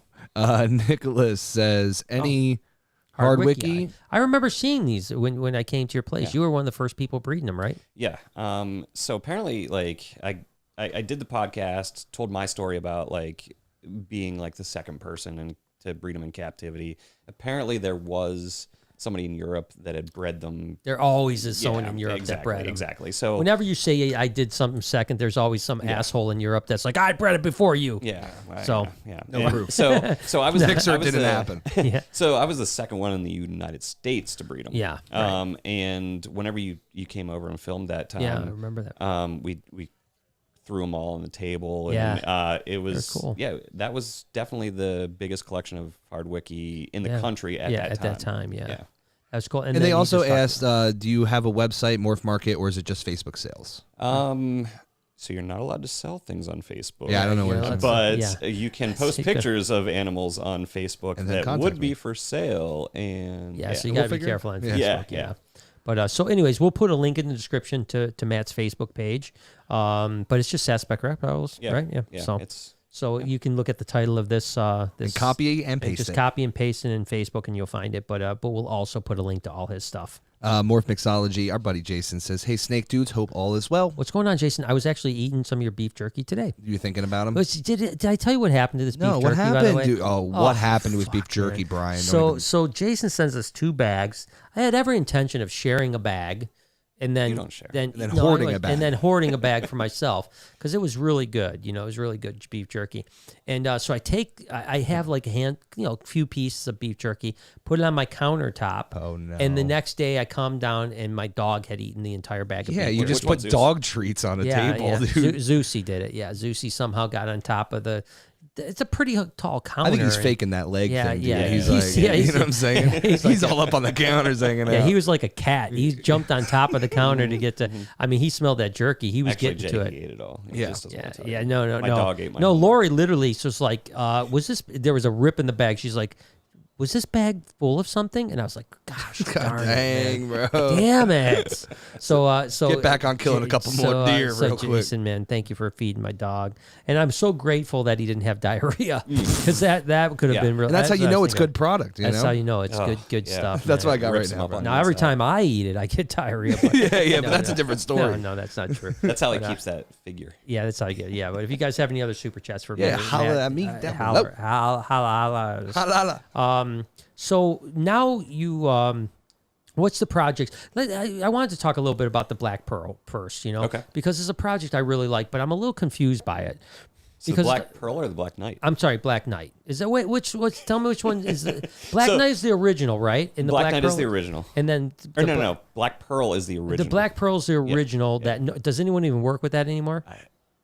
Nicholas says, any Hardwickie? I remember seeing these when I came to your place. Yeah. You were one of the first people breeding them, right? Yeah. So apparently, like, I did the podcast, told my story about like being like the second person and to breed them in captivity. Apparently, there was somebody in Europe that had bred them. There always is someone in Europe that bred them. Exactly. So whenever you say I did something second, there's always some asshole in Europe that's like, I bred it before you. Yeah. So no proof. So I was didn't happen. Yeah. So I was the second one in the United States to breed them. Yeah. Right. And whenever you came over and filmed that time, I remember that. We threw them all on the table. Yeah. And it was cool. Yeah, that was definitely the biggest collection of Hardwickie in the country at that time. Yeah. That's cool. And they also asked, do you have a website, Morph Market, or is it just Facebook sales? So you're not allowed to sell things on Facebook. Yeah, I don't know what but you can post pictures of animals on Facebook that would be for sale. And so you got to be careful on Facebook. Yeah. But so anyways, we'll put a link in the description to Matt's Facebook page. But it's just Sasobek Reptiles, right? Yeah. So you can look at the title of this. And copy and paste just it. copy and paste it in Facebook, and you'll find it. But we'll also put a link to all his stuff. Morph Mixology, our buddy Jason says, "Hey, Snake Dudes, hope all is well." What's going on, Jason? I was actually eating some of your beef jerky today. You thinking about him? Did I tell you what happened to this beef jerky? What happened? By the way? Dude? What happened with beef jerky, Brian? So Jason sends us 2 bags. I had every intention of sharing a bag. And then, you don't share. And then hoarding a bag. And then hoarding a bag for myself because it was really good. It was really good beef jerky. And so I have like a few pieces of beef jerky, put it on my countertop. Oh, no. And the next day I come down and my dog had eaten the entire bag of beef jerky. You just put dog treats on a table, dude. Zeusy did it. Yeah, Zeusy somehow got on top of the... It's a pretty tall counter. I think he's faking that leg thing. Dude. Yeah, he's like, you know what I'm saying? He's all up on the counters hanging out. Yeah, he was like a cat. He jumped on top of the counter to get to. I mean, he smelled that jerky. He was Actually, getting Jay, to it. He ate it all. No. My dog ate my No, homework. Lori literally was like, "Was this?" There was a rip in the bag. She's like, "Was this bag full of something?" And I was like, "Gosh, darn dang, it, bro, damn it!" So get back on killing a couple more deer real quick. Jason, man, thank you for feeding my dog, and I'm so grateful that he didn't have diarrhea because that could have been real. And that's how you know it's good product. That's how you know it's good stuff. That's what I got Rips right now. him up on Now every time I eat it, I get diarrhea. But but that's a different story. No, that's not true. That's how he keeps that figure. Yeah, that's how I get it. Yeah, but if you guys have any other super chats for holla at me. Holla. So now you, what's the project? I wanted to talk a little bit about the Black Pearl first, Okay. because it's a project I really like, but I'm a little confused by it. So the Black Pearl or the Black Knight? I'm sorry, Black Knight. Is that tell me which one is the Black Knight is the original, right? And the Black Knight Pearl, is the original. And then No. Black Pearl is the original. The Black Pearl is the original. Does anyone even work with that anymore?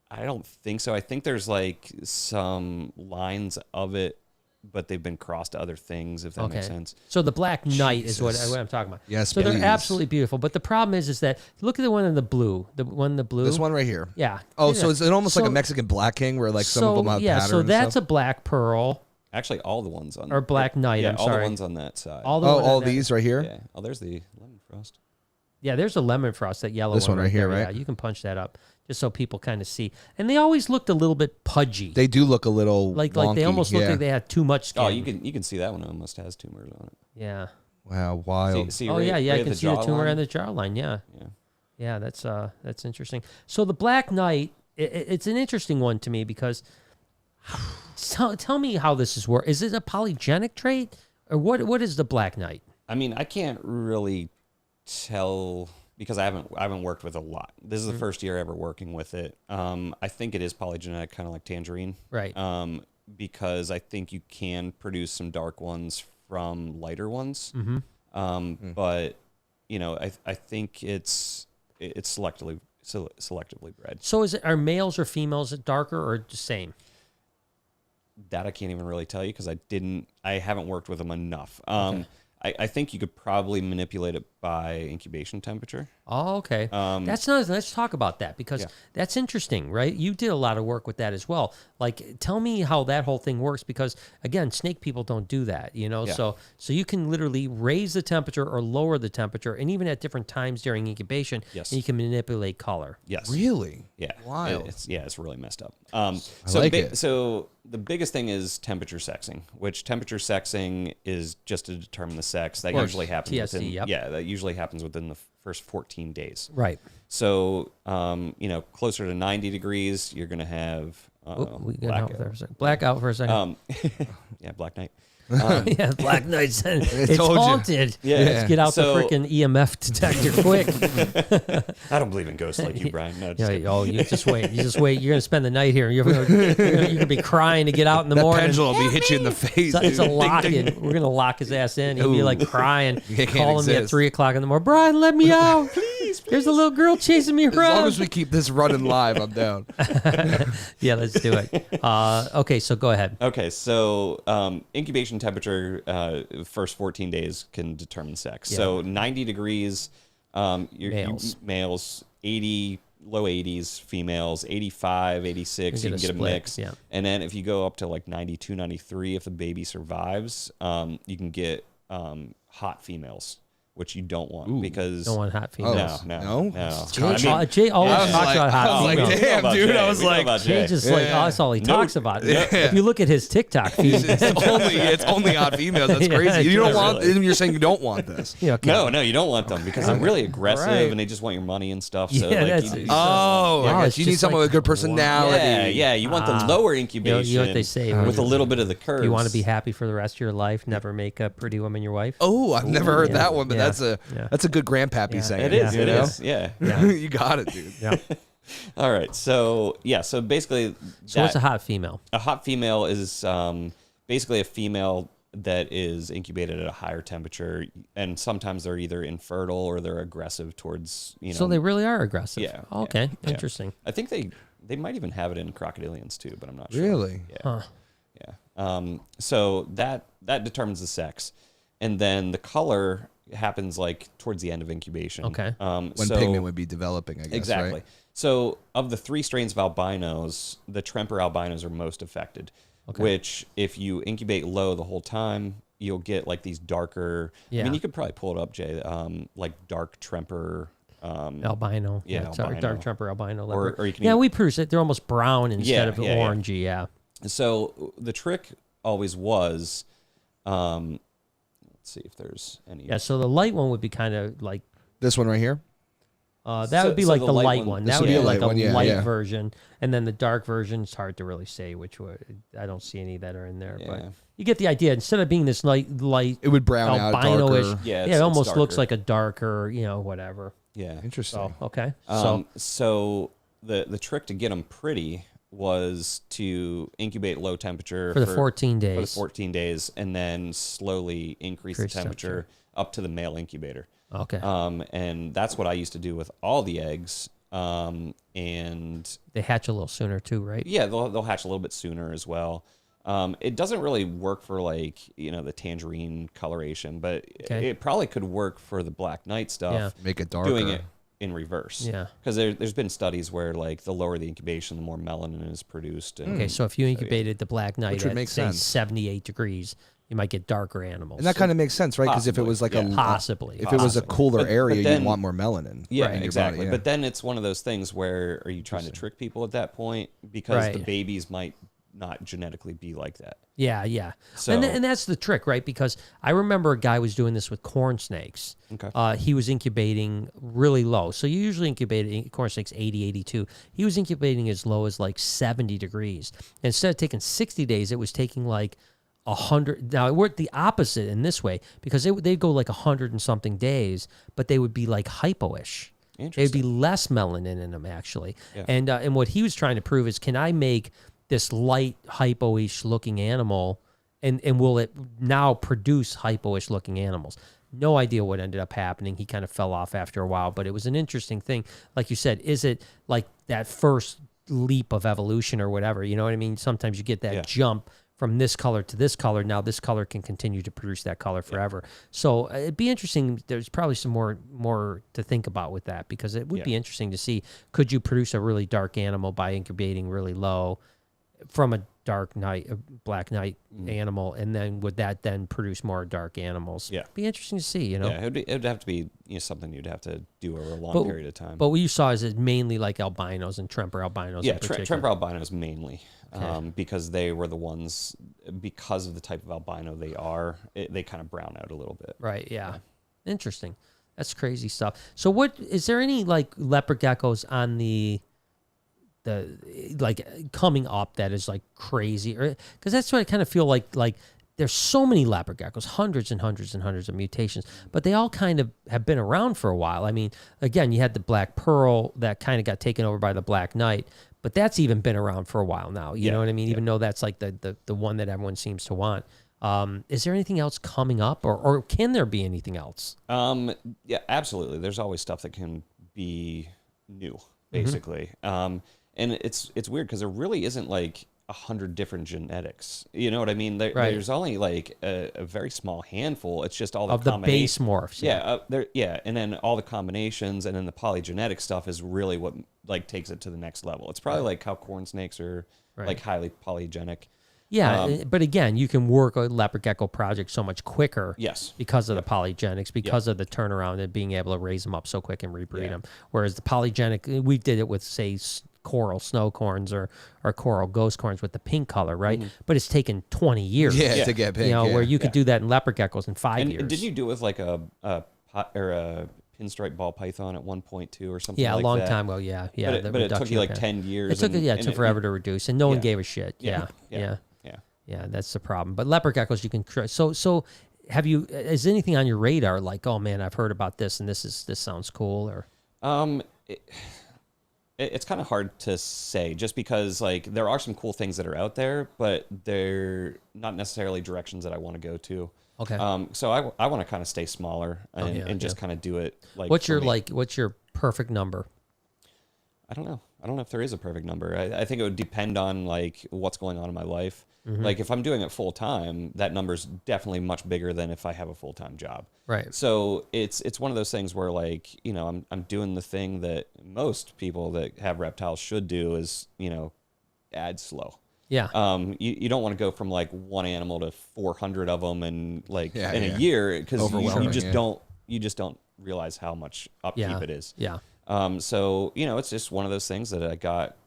I don't think so. I think there's like some lines of it, but they've been crossed to other things, if that makes sense. So the Black Knight is what I'm talking about. Yes, so please. they're absolutely beautiful. But the problem is that look at the one in the blue. The one in the blue. This one right here. Yeah. Oh, so it's almost like a Mexican Black King where like some of them have patterns. So that's stuff. a Black Pearl. Actually, all the ones on... Or Black Knight, I'm all sorry. the ones on that side. All these right here? Yeah. Oh, there's the Lemon Frost. Yeah, there's a Lemon Frost, that yellow This one right here, there. right? Yeah, you can punch that up just so people kind of see. And they always looked a little bit pudgy. They do look a little like wonky, they almost look like they had too much skin. Oh, you can see that one almost has tumors on it. Yeah. Wow, wild. See Oh, right, yeah, right I can see the tumor on the jawline, yeah. Yeah. Yeah, that's interesting. So the Black Knight, it's an interesting one to me because tell me how this is work. Is it a polygenic trait or what is the Black Knight? I mean, I can't really tell because I haven't worked with a lot. This is the first year ever working with it. I think it is polygenetic, kind of like tangerine, right? Because I think you can produce some dark ones from lighter ones. But I think it's selectively bred. So are males or females darker or the same? That I can't even really tell you because I haven't worked with them enough. I think you could probably manipulate it by incubation temperature. Oh, okay. That's nice. Let's talk about that because that's interesting, right? You did a lot of work with that as well. Like, tell me how that whole thing works because, again, snake people don't do that, So you can literally raise the temperature or lower the temperature, and even at different times during incubation, and you can manipulate color. Yes. Really? Yeah. Wild. It's really messed up. So the biggest thing is temperature sexing, which temperature sexing is just to determine the sex. That usually happens that usually happens within the first 14 days. Right. So, closer to 90 degrees, you're going to have blackout for a second. Black Knight. Yeah, Black Knight's it's told you. haunted. Yeah. Let's get out the freaking EMF detector quick. I don't believe in ghosts like you, Brian. No, you just wait. You're gonna spend the night here. You're gonna be crying to get out in the morning. Pendulum will be hit you in the face. It's a lock in. We're gonna lock his ass in. He'll be like crying, calling me at 3:00 in the morning. Brian, let me out. Please. There's a little girl chasing me around. As long as we keep this running live, I'm down. Yeah, let's do it. Okay, so go ahead. Okay, so incubation temperature, first 14 days can determine sex. Yeah. So 90 degrees, males, 80, low 80s, females, 85, 86, you can get a mix. Yeah. And then if you go up to like 92, 93, if the baby survives, you can get hot females, which you don't want because Don't want hot females. No. Jay always talks about hot I was like, females. damn, dude. I was like, Jay just like, that's all he talks about. If you look at his TikTok feed, it's only hot females. That's crazy. You don't want. You're saying you don't want this. No, you don't want them because they're really aggressive and they just want your money and stuff. So Yeah, like, that's- I guess you need someone with a good personality. yeah, you want the lower incubation. You know what they say, with a little bit of the curves. you want to be happy for the rest of your life, never make a pretty woman your wife. Oh, I've never heard that one, but Yeah. that's a good grandpappy saying. It is. You It know? is. Yeah. You got it, dude. Yeah. All right. So basically, So what's a hot female? a hot female is basically a female that is incubated at a higher temperature, and sometimes they're either infertile or they're aggressive towards So they really are aggressive. Yeah. Okay. Yeah. Interesting. I think they might even have it in crocodilians too, but I'm not sure. Really? Yeah. Huh. Yeah. So that determines the sex, and then the color happens like towards the end of incubation. Okay. When pigment would be developing, I guess. Exactly. Right? So of the 3 strains of albinos, the Tremper albinos are most affected. Okay. Which, if you incubate low the whole time, you'll get like these darker. Yeah. I mean, you could probably pull it up, Jay. Like dark Tremper. Albino. Yeah, Sorry, dark Tremper albino leopard. Or you can we produce it. They're almost brown instead of Yeah. orangey. Yeah. So the trick always was, let's see if there's any. Yeah. So the light one would be kind of like This one right here. that would be like the light one. This That would would be be a like light one, a yeah, light yeah. version, and then the dark version. It's hard to really say which one. I don't see any that are in there, but Yeah. you get the idea. Instead of being this light, It would brown out albino-ish, darker. Yeah, it it's almost looks darker. like a darker, whatever. Yeah. Interesting. So okay, So the trick to get them pretty was to incubate low temperature for the 14 days. For the 14 days, and then slowly increase the Increase temperature up to the male incubator. Okay. And that's what I used to do with all the eggs. And They hatch a little sooner too, right? yeah, they'll hatch a little bit sooner as well. It doesn't really work for like, the tangerine coloration, but Okay. it probably could work for the Black Knight stuff. Yeah. Make it darker. Doing it in reverse. Yeah. Because there's been studies where like the lower the incubation, the more melanin is produced. And Okay, so if you incubated the Black Knight Which would at make say sense. 78 degrees, you might get darker animals. And that kind of makes sense, right? Because if it was like Possibly, a Possibly. if it was a cooler But area, then- you'd want more melanin. Yeah, in your exactly. body, yeah. But then it's one of those things where are you trying to trick people at that point? Because Right. the babies might not genetically be like that. Yeah, yeah. So- and that's the trick, right? Because I remember a guy was doing this with corn snakes. Okay. He was incubating really low. So you usually incubate corn snakes 80, 82. He was incubating as low as like 70 degrees. Instead of taking 60 days, it was taking like 100. Now, it worked the opposite in this way because they'd go like 100 and something days, but they would be like hypo-ish. There'd be less melanin in them, actually. Yeah. And what he was trying to prove is, can I make this light hypo-ish looking animal, and will it now produce hypo-ish looking animals? No idea what ended up happening. He kind of fell off after a while, but it was an interesting thing. Like you said, is it like that first leap of evolution or whatever? You know what I mean? Sometimes you get that jump from this color to this color. Now this color can continue to produce that color forever. So it'd be interesting. There's probably some more to think about with that, because it would be interesting to see, could you produce a really dark animal by incubating really low from a Black Knight animal, and then would that then produce more dark animals? Yeah. Be interesting to see, you know? Yeah, it would have to be something you'd have to do over a long period of time. But what you saw is it mainly like albinos and Tremper albinos yeah, in particular. Tremper albinos mainly, because they were the ones, because of the type of albino they are, they kind of brown out a little bit. Right, yeah. Interesting. That's crazy stuff. So what, is there any like leopard geckos on the like coming up that is like crazy? Or because that's what I kind of feel like there's so many leopard geckos, hundreds and hundreds and hundreds of mutations, but they all kind of have been around for a while. I mean, again, you had the Black Pearl that kind of got taken over by the Black Knight, but that's even been around for a while now. You know what I mean? Even though that's like the one that everyone seems to want. Is there anything else coming up, or can there be anything else? Yeah, absolutely. There's always stuff that can be new, basically. And it's weird because there really isn't like 100 different genetics. You know what I mean? There's only like a very small handful. It's just all the of the base morphs. Yeah, and then all the combinations, and then the polygenetic stuff is really what like takes it to the next level. It's probably like how corn snakes are like highly polygenic. Yeah, but again, you can work a leopard gecko project so much quicker. Yes. Because of the polygenics, because of the turnaround and being able to raise them up so quick and rebreed them. Whereas the polygenic, we did it with, say, coral snow corns or coral ghost corns with the pink color, right? But it's taken 20 years. To get pink. Where you could do that in leopard geckos in 5 years. Did you do it with like a pinstripe ball python at 1.2 or something? Yeah, like a long that? time ago. Yeah. But it took you like 10 years. It took forever to reduce, and no one gave a shit. Yeah. That's the problem. But leopard geckos, you can. So have you? Is anything on your radar? Like, oh man, I've heard about this, and this sounds cool, or? It's kind of hard to say, just because like there are some cool things that are out there, but they're not necessarily directions that I want to go to. Okay. So I want to kind of stay smaller and just kind of do it like. What's your perfect number? I don't know. I don't know if there is a perfect number. I think it would depend on like what's going on in my life. Mm-hmm. Like if I'm doing it full time, that number's definitely much bigger than if I have a full time job. Right. So it's one of those things where like, I'm doing the thing that most people that have reptiles should do is, add slow. Yeah. You don't want to go from like one animal to 400 of them and like in a year, because you just don't realize how much upkeep it is. Yeah. So, it's just one of those things that I got,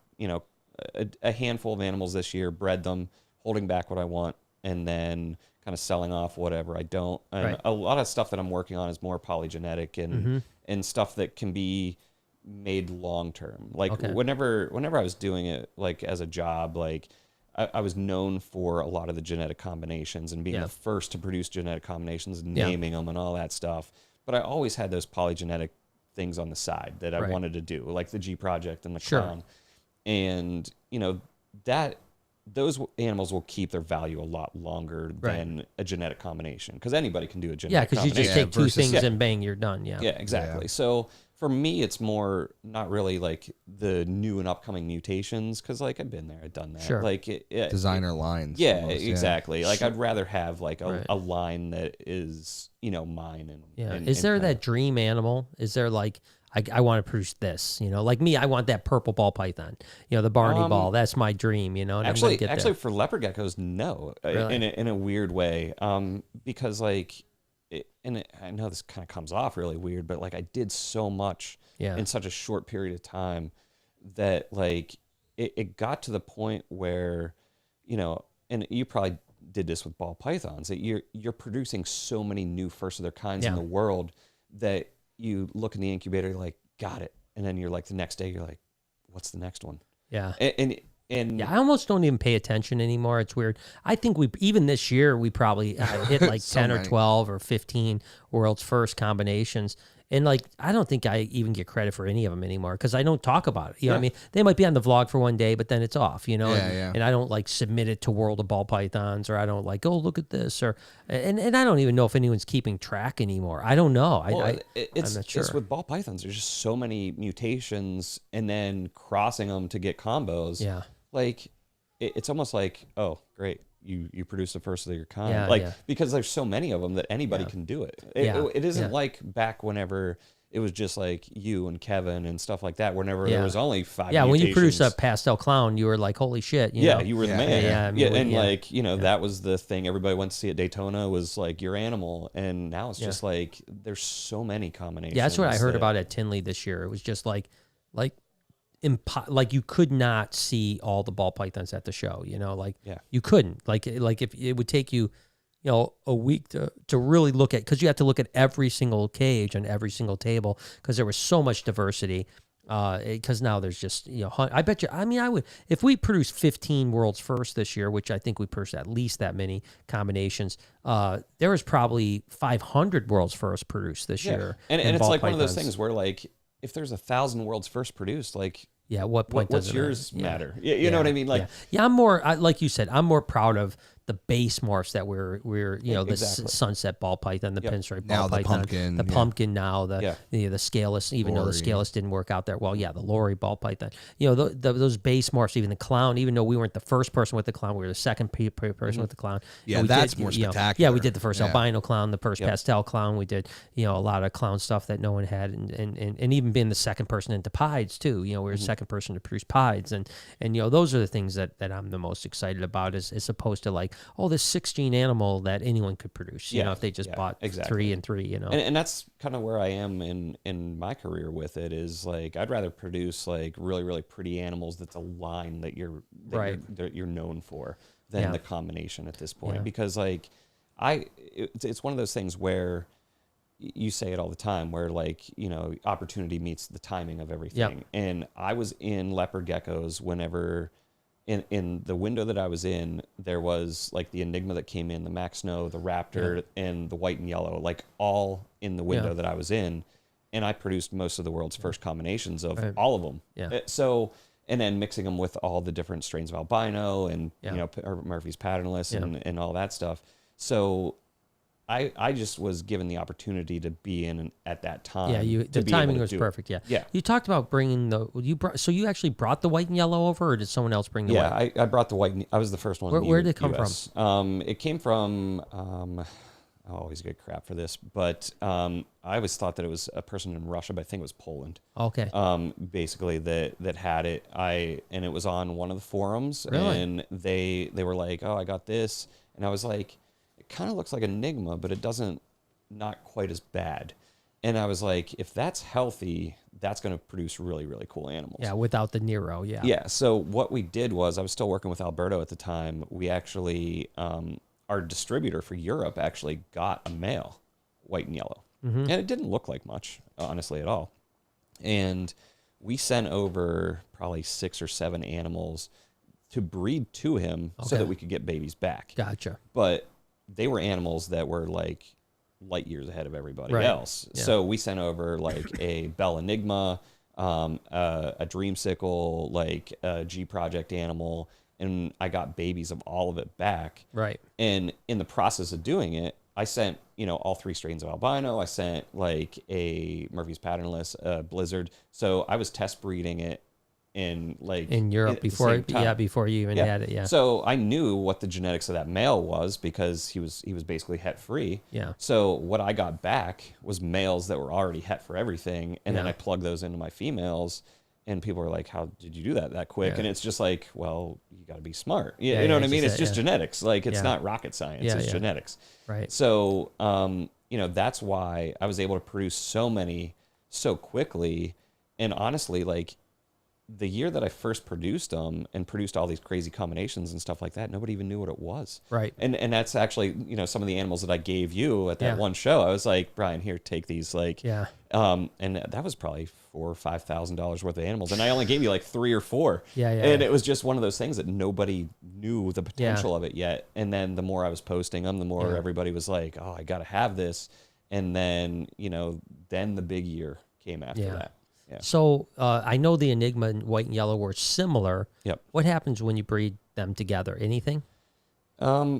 a handful of animals this year, bred them, holding back what I want, and then kind of selling off whatever I don't. And a lot of stuff that I'm working on is more polygenetic and stuff that can be made long term. Like whenever I was doing it like as a job, like I was known for a lot of the genetic combinations and being the first to produce genetic combinations, naming them and all that stuff. But I always had those polygenetic things on the side that I wanted to do, like the G Project and the clown. And, those animals will keep their value a lot longer than a genetic combination, because anybody can do a genetic combination. Yeah, because you just take two things and bang, you're done. Yeah, exactly. So for me, it's more not really like the new and upcoming mutations, because like I've been there, I've done that. Sure. Like designer lines. Yeah, almost, exactly. Like I'd rather have like a line that is mine and is there that dream animal? Is there like I want to produce this, like me, I want that purple ball python, the Barney ball. That's my dream, and actually for leopard geckos, no, really? in a weird way, because like, I know this kind of comes off really weird, but like I did so much in such a short period of time that like it got to the point where, and you probably did this with ball pythons, that you're producing so many new first of their kinds in the world that you look in the incubator, you're like, got it. And then you're like, the next day, you're like, what's the next one? Yeah. And I almost don't even pay attention anymore. It's weird. I think even this year, we probably hit like 10 or 12 or 15 world's first combinations. And like, I don't think I even get credit for any of them anymore, because I don't talk about it. You know what I mean? They might be on the vlog for one day, but then it's off, and I don't like submit it to World of Ball Pythons, or I don't like, oh, look at this, and I don't even know if anyone's keeping track anymore. I don't know. I'm not sure. It's with ball pythons. There's just so many mutations, and then crossing them to get combos. Yeah. Like, it's almost like, oh, great. You produce the first of your kind, because there's so many of them that anybody can do it. It isn't like back whenever it was just like you and Kevin and stuff like that. Whenever there was only 5. Yeah, when you produced a pastel clown, you were like, holy shit. You know? You were the man. That was the thing everybody went to see at Daytona, was like your animal, and now it's just like there's so many combinations. Yeah, that's what I heard about at Tinley this year. It was just like you could not see all the ball pythons at the show, you couldn't, like if it would take you, a week to really look at, because you have to look at every single cage and every single table, because there was so much diversity. Because now there's just, I bet you, I would, if we produced 15 world's first this year, which I think we produced at least that many combinations, there was probably 500 world's first produced this year. And it's like pythons. One of those things where like, if there's 1,000 world's first produced, like, what point what's does yours matter? You know what I mean? Like, I'm more, like you said, I'm more proud of the base morphs that we're the sunset ball python, the pinstripe ball python, the pumpkin now, the scaleless, even though the scaleless didn't work out there. Well, yeah, the Lori ball python. Those base morphs, even the clown, even though we weren't the first person with the clown, we were the second person with the clown. Yeah, that's more spectacular. We did the first albino clown, the first pastel clown. We did, a lot of clown stuff that no one had, and even being the second person into pieds too. We were the second person to produce pieds, and those are the things that I'm the most excited about, as opposed to like, this 6-gene animal that anyone could produce. If they just bought 3 and 3. And that's kind of where I am in my career with it. Is like, I'd rather produce like really, really pretty animals that's a line that you're known for than the combination at this point. Because like it's one of those things where you say it all the time, where like, opportunity meets the timing of everything. And I was in leopard geckos whenever in the window that I was in, there was like the Enigma that came in, the Max Snow, the Raptor, and the white and yellow, like all in the window that I was in. And I produced most of the world's first combinations of all of them. So, and then mixing them with all the different strains of albino and, Murphy's patternless and all that stuff. So I just was given the opportunity to be in at that time. Yeah, the timing was perfect. Yeah. You talked about bringing so you actually brought the white and yellow over, or did someone else bring the white? Yeah, I brought the white. I was the first one. Where did it come from? It came from. I always get crap for this, but I always thought that it was a person in Russia, but I think it was Poland. Okay. Basically that had it. And it was on one of the forums, and they were like, "Oh, I got this," and I was like, kind of looks like Enigma, but it doesn't, not quite as bad. And I was like, if that's healthy, that's going to produce really, really cool animals. Yeah, without the Nero, Yeah, so what we did was, I was still working with Alberto at the time. We actually, our distributor for Europe actually got a male, white and yellow. And it didn't look like much, honestly, at all. And we sent over probably 6 or 7 animals to breed to him so that we could get babies back. Gotcha. But they were animals that were like light years ahead of everybody else. Yeah. So we sent over like a Bell Enigma, a Dreamsicle, like a G Project animal, and I got babies of all of it back. Right. And in the process of doing it, I sent, all 3 strains of albino. I sent like a Murphy's patternless, Blizzard. So I was test breeding it in Europe before you even had it. So I knew what the genetics of that male was, because he was basically het free. So what I got back was males that were already het for everything, and then I plugged those into my females, and people were like, how did you do that quick? And it's just like, well, you got to be smart. You know what I mean? It's just genetics. Like, it's not rocket science. It's genetics. Right. So that's why I was able to produce so many so quickly. And honestly, like, the year that I first produced them and produced all these crazy combinations and stuff like that, nobody even knew what it was. Right. And that's actually, some of the animals that I gave you at that one show. I was like, Brian, here, take these. Like, and that was probably $4,000 or $5,000 worth of animals, and I only gave you like 3 or 4. And it was just one of those things that nobody knew the potential of it yet. And then the more I was posting them, the more everybody was like, oh, I got to have this. And then, then the big year came after that. Yeah. So I know the Enigma and white and yellow were similar. Yep. What happens when you breed them together? Anything? I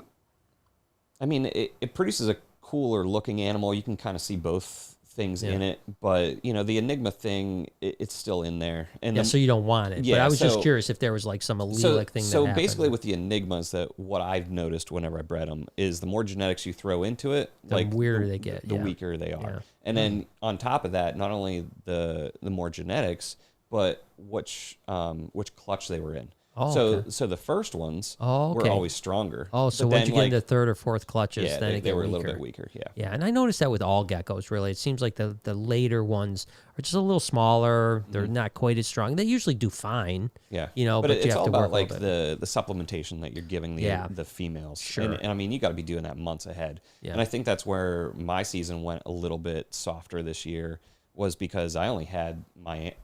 mean, it produces a cooler looking animal. You can kind of see both things in it, but the Enigma thing, it's still in there. And so you don't want it. But I was just curious if there was like some allelic thing. So that basically, with the Enigmas, that what I've noticed whenever I bred them is the more genetics you throw into it, the weirder they get, the weaker they are. Yeah. And then on top of that, not only the more genetics, but which clutch they were in. So the first ones were always stronger. So once you get into 3rd or 4th clutches, then they were a little bit weaker. Yeah, and I noticed that with all geckos. Really, it seems like the later ones are just a little smaller. They're not quite as strong. They usually do fine. Yeah, but it's you have all to about work like the supplementation that you're giving the females. Sure. And I mean, you got to be doing that months ahead. Yeah. And I think that's where my season went a little bit softer this year, was because I only had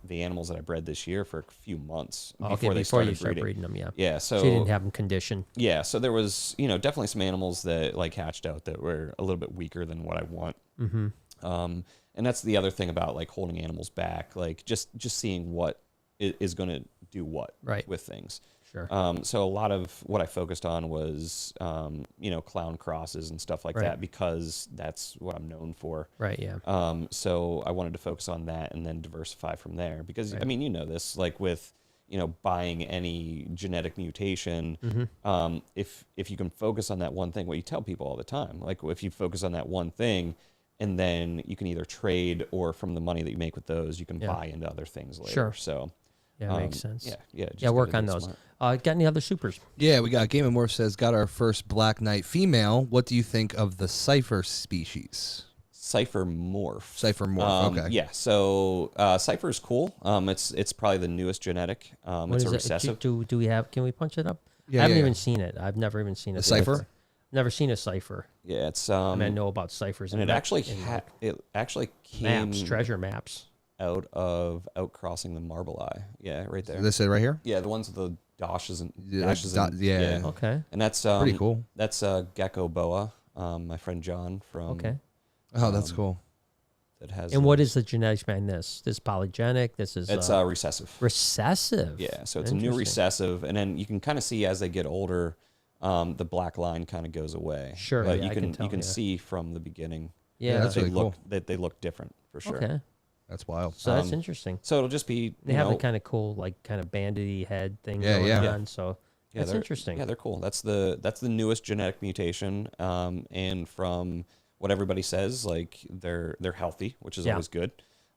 the animals that I bred this year for a few months before they started breeding them. Yeah. So you didn't have them conditioned. Yeah. So there was, definitely some animals that like hatched out that were a little bit weaker than what I want. Mm-hmm. And that's the other thing about like holding animals back, like just seeing what is going to do what with things. Sure. So a lot of what I focused on was, clown crosses and stuff like that, because that's what I'm known for. Right. Yeah. So I wanted to focus on that and then diversify from there, because I mean, this, like with, buying any genetic mutation, if you can focus on that one thing, what you tell people all the time, like if you focus on that one thing, and then you can either trade, or from the money that you make with those, you can buy into other things later. Sure. So makes sense. Just work on those. Got any other supers? Yeah, we got Game of Morph says, got our first Black Knight female. What do you think of the Cypher species? Cypher Morph. Okay. Yeah, so Cypher is cool. It's probably the newest genetic. It's a recessive. Do we have? Can we punch it up? Yeah, I haven't even seen it. I've never even seen it. The Cypher? Never seen a Cypher. Yeah, it's. I know about ciphers. And it actually came treasure maps out of outcrossing the Marble Eye. Yeah, right there. So this is right here. Yeah, the ones with the dashes and yeah. Okay. And that's pretty cool. That's Gecko Boa. My friend John from. Okay. Oh, that's cool. That has. And what is the genetics behind this? This polygenic. This is. It's recessive. Recessive. Yeah, so it's a new recessive, and then you can kind of see as they get older, the black line kind of goes away. Sure, but yeah, you can see from the beginning. Yeah, that's really cool. That they look different for sure. Okay, that's wild. So that's interesting. So it'll just be they have a kind of cool, like kind of bandity head thing going on. So that's interesting. Yeah, they're cool. That's the newest genetic mutation, and from what everybody says, like they're healthy, which is always good.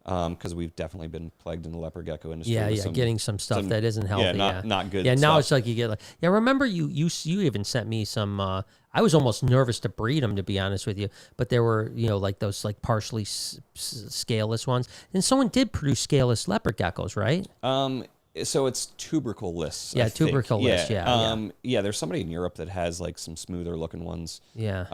Because we've definitely been plagued in the leopard gecko industry. Getting some stuff that isn't healthy. Not good. Yeah, now stuff. it's like you get like. Yeah, remember you even sent me some. I was almost nervous to breed them, to be honest with you. But there were like those like partially scaleless ones, and someone did produce scaleless leopard geckos, right? So it's tubercle-less. Yeah, tubercle-less. Yeah. There's somebody in Europe that has like some smoother looking ones. Yeah.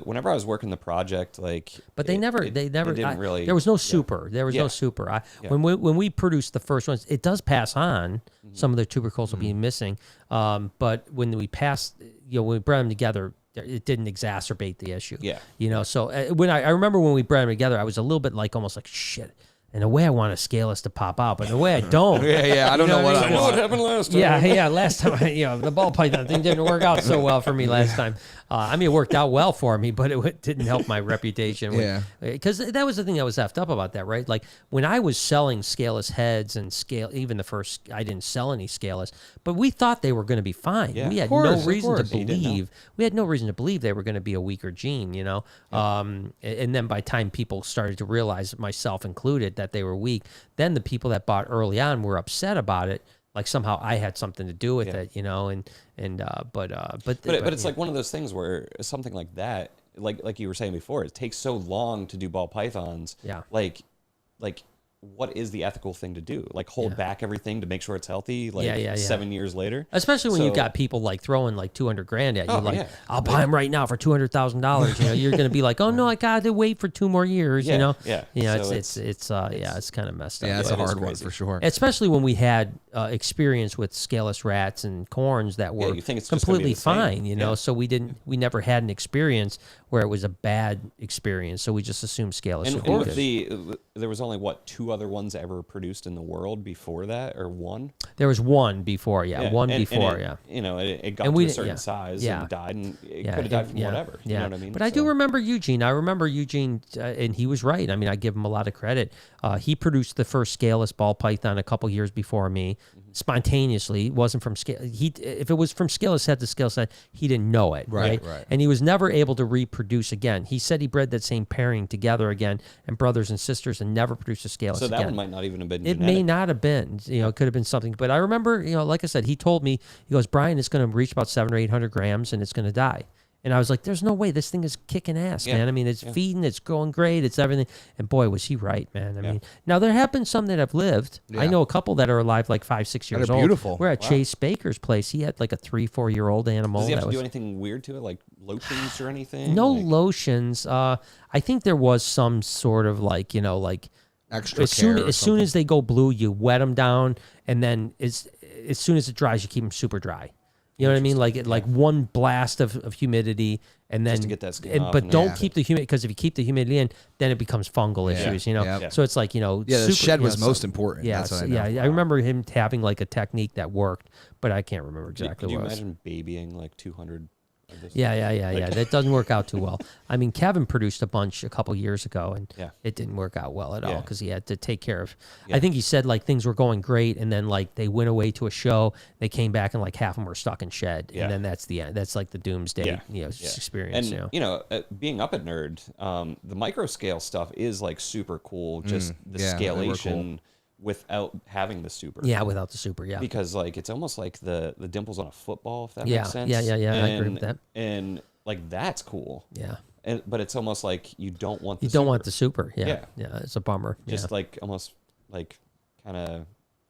Whenever I was working the project, like, but they never didn't really. There was no super. There was no super. When we produced the first ones, it does pass on. Some of the tubercles will be missing. But when we passed, when we bred them together, it didn't exacerbate the issue. Yeah. So when I remember when we bred them together, I was a little bit like almost like shit. In a way, I want a scaleless to pop out, but in a way, I don't. I don't know what I know what happened last time. Yeah. Last time, the ball python thing didn't work out so well for me last time. It worked out well for me, but it didn't help my reputation. Because that was the thing that was effed up about that, right? Like when I was selling scaleless heads and even the first, I didn't sell any scaleless, but we thought they were going to be fine. Yeah, we had no reason to believe. We had no reason to believe they were going to be a weaker gene, And then by the time people started to realize, myself included, that they were weak, then the people that bought early on were upset about it. Like somehow I had something to do with it, but it's like one of those things where something like that, like you were saying before, it takes so long to do ball pythons. Yeah. Like what is the ethical thing to do? Like hold back everything to make sure it's healthy. 7 years later, especially when you've got people like throwing like $200,000 at you. I'll buy them right now for $200,000. You're going to be like, oh no, I got to wait for 2 more years. Yeah. It's kind of messed up. Yeah, it's a hard one for sure. Especially when we had experience with scaleless rats and corns that were completely fine. So we never had an experience where it was a bad experience. So we just assumed scaleless. And there was only 2 other ones ever produced in the world before that, or one? There was one before, it got to a certain size and died, and it could have died from whatever. You know what I mean? But I do remember Eugene. I remember Eugene, and he was right. I mean, I give him a lot of credit. He produced the first scaleless ball python a couple years before me, spontaneously. It wasn't from scale. If it was from scaleless head to scaleless head, he didn't know it, right? And he was never able to reproduce again. He said he bred that same pairing together again, and brothers and sisters, and never produced a scaleless again. So that again. one might not even have been It may not have been. It could have been something. But I remember, like I said, he told me, he goes, Brian, it's going to reach about 700 or 800 grams, and it's going to die. And I was like, there's no way. This thing is kicking ass, man. I mean, it's feeding, it's going great, it's everything. And boy, was he right, man. I mean, now there have been some that have lived. I know a couple that are alive like 5-6 years old. Beautiful. We're at Chase Baker's place. He had like a 3-4-year-old animal. Does he have to do anything weird to it, like lotions or anything? No lotions. I think there was some sort of extra as soon as they go blue, you wet them down, and then as soon as it dries, you keep them super dry. You know what I mean? Like one blast of humidity, and then Just to get that skin off, but and don't then- keep the humidity, because if you keep the humidity in, then it becomes fungal issues. You know, Yeah. so it's like, you know, Yeah, the shed was so- most important. Yeah, That's what so- I know. yeah. I remember him having like a technique that worked, but I can't remember exactly Could you what it was. imagine babying like 200 of this? Yeah. That doesn't work out too well. I mean, Kevin produced a bunch a couple years ago, and Yeah. it didn't work out well at all Yeah. because he had to take care of. Yeah. I think he said like things were going great, and then like they went away to a show, they came back, and like half of them were stuck in shed, Yeah. and then that's the end. That's like the doomsday, experience. And being up at Nerd, the micro scale stuff is like super cool. Just the yeah, they were scalation without having the super. Yeah, without the super, yeah. Because like it's almost like the dimples on a football, if that Yeah, makes sense. yeah. And, I agree with that. And like that's cool. Yeah. But it's almost like you don't want the You don't super. want the super. Yeah. Yeah. It's a bummer. Just like almost like kind of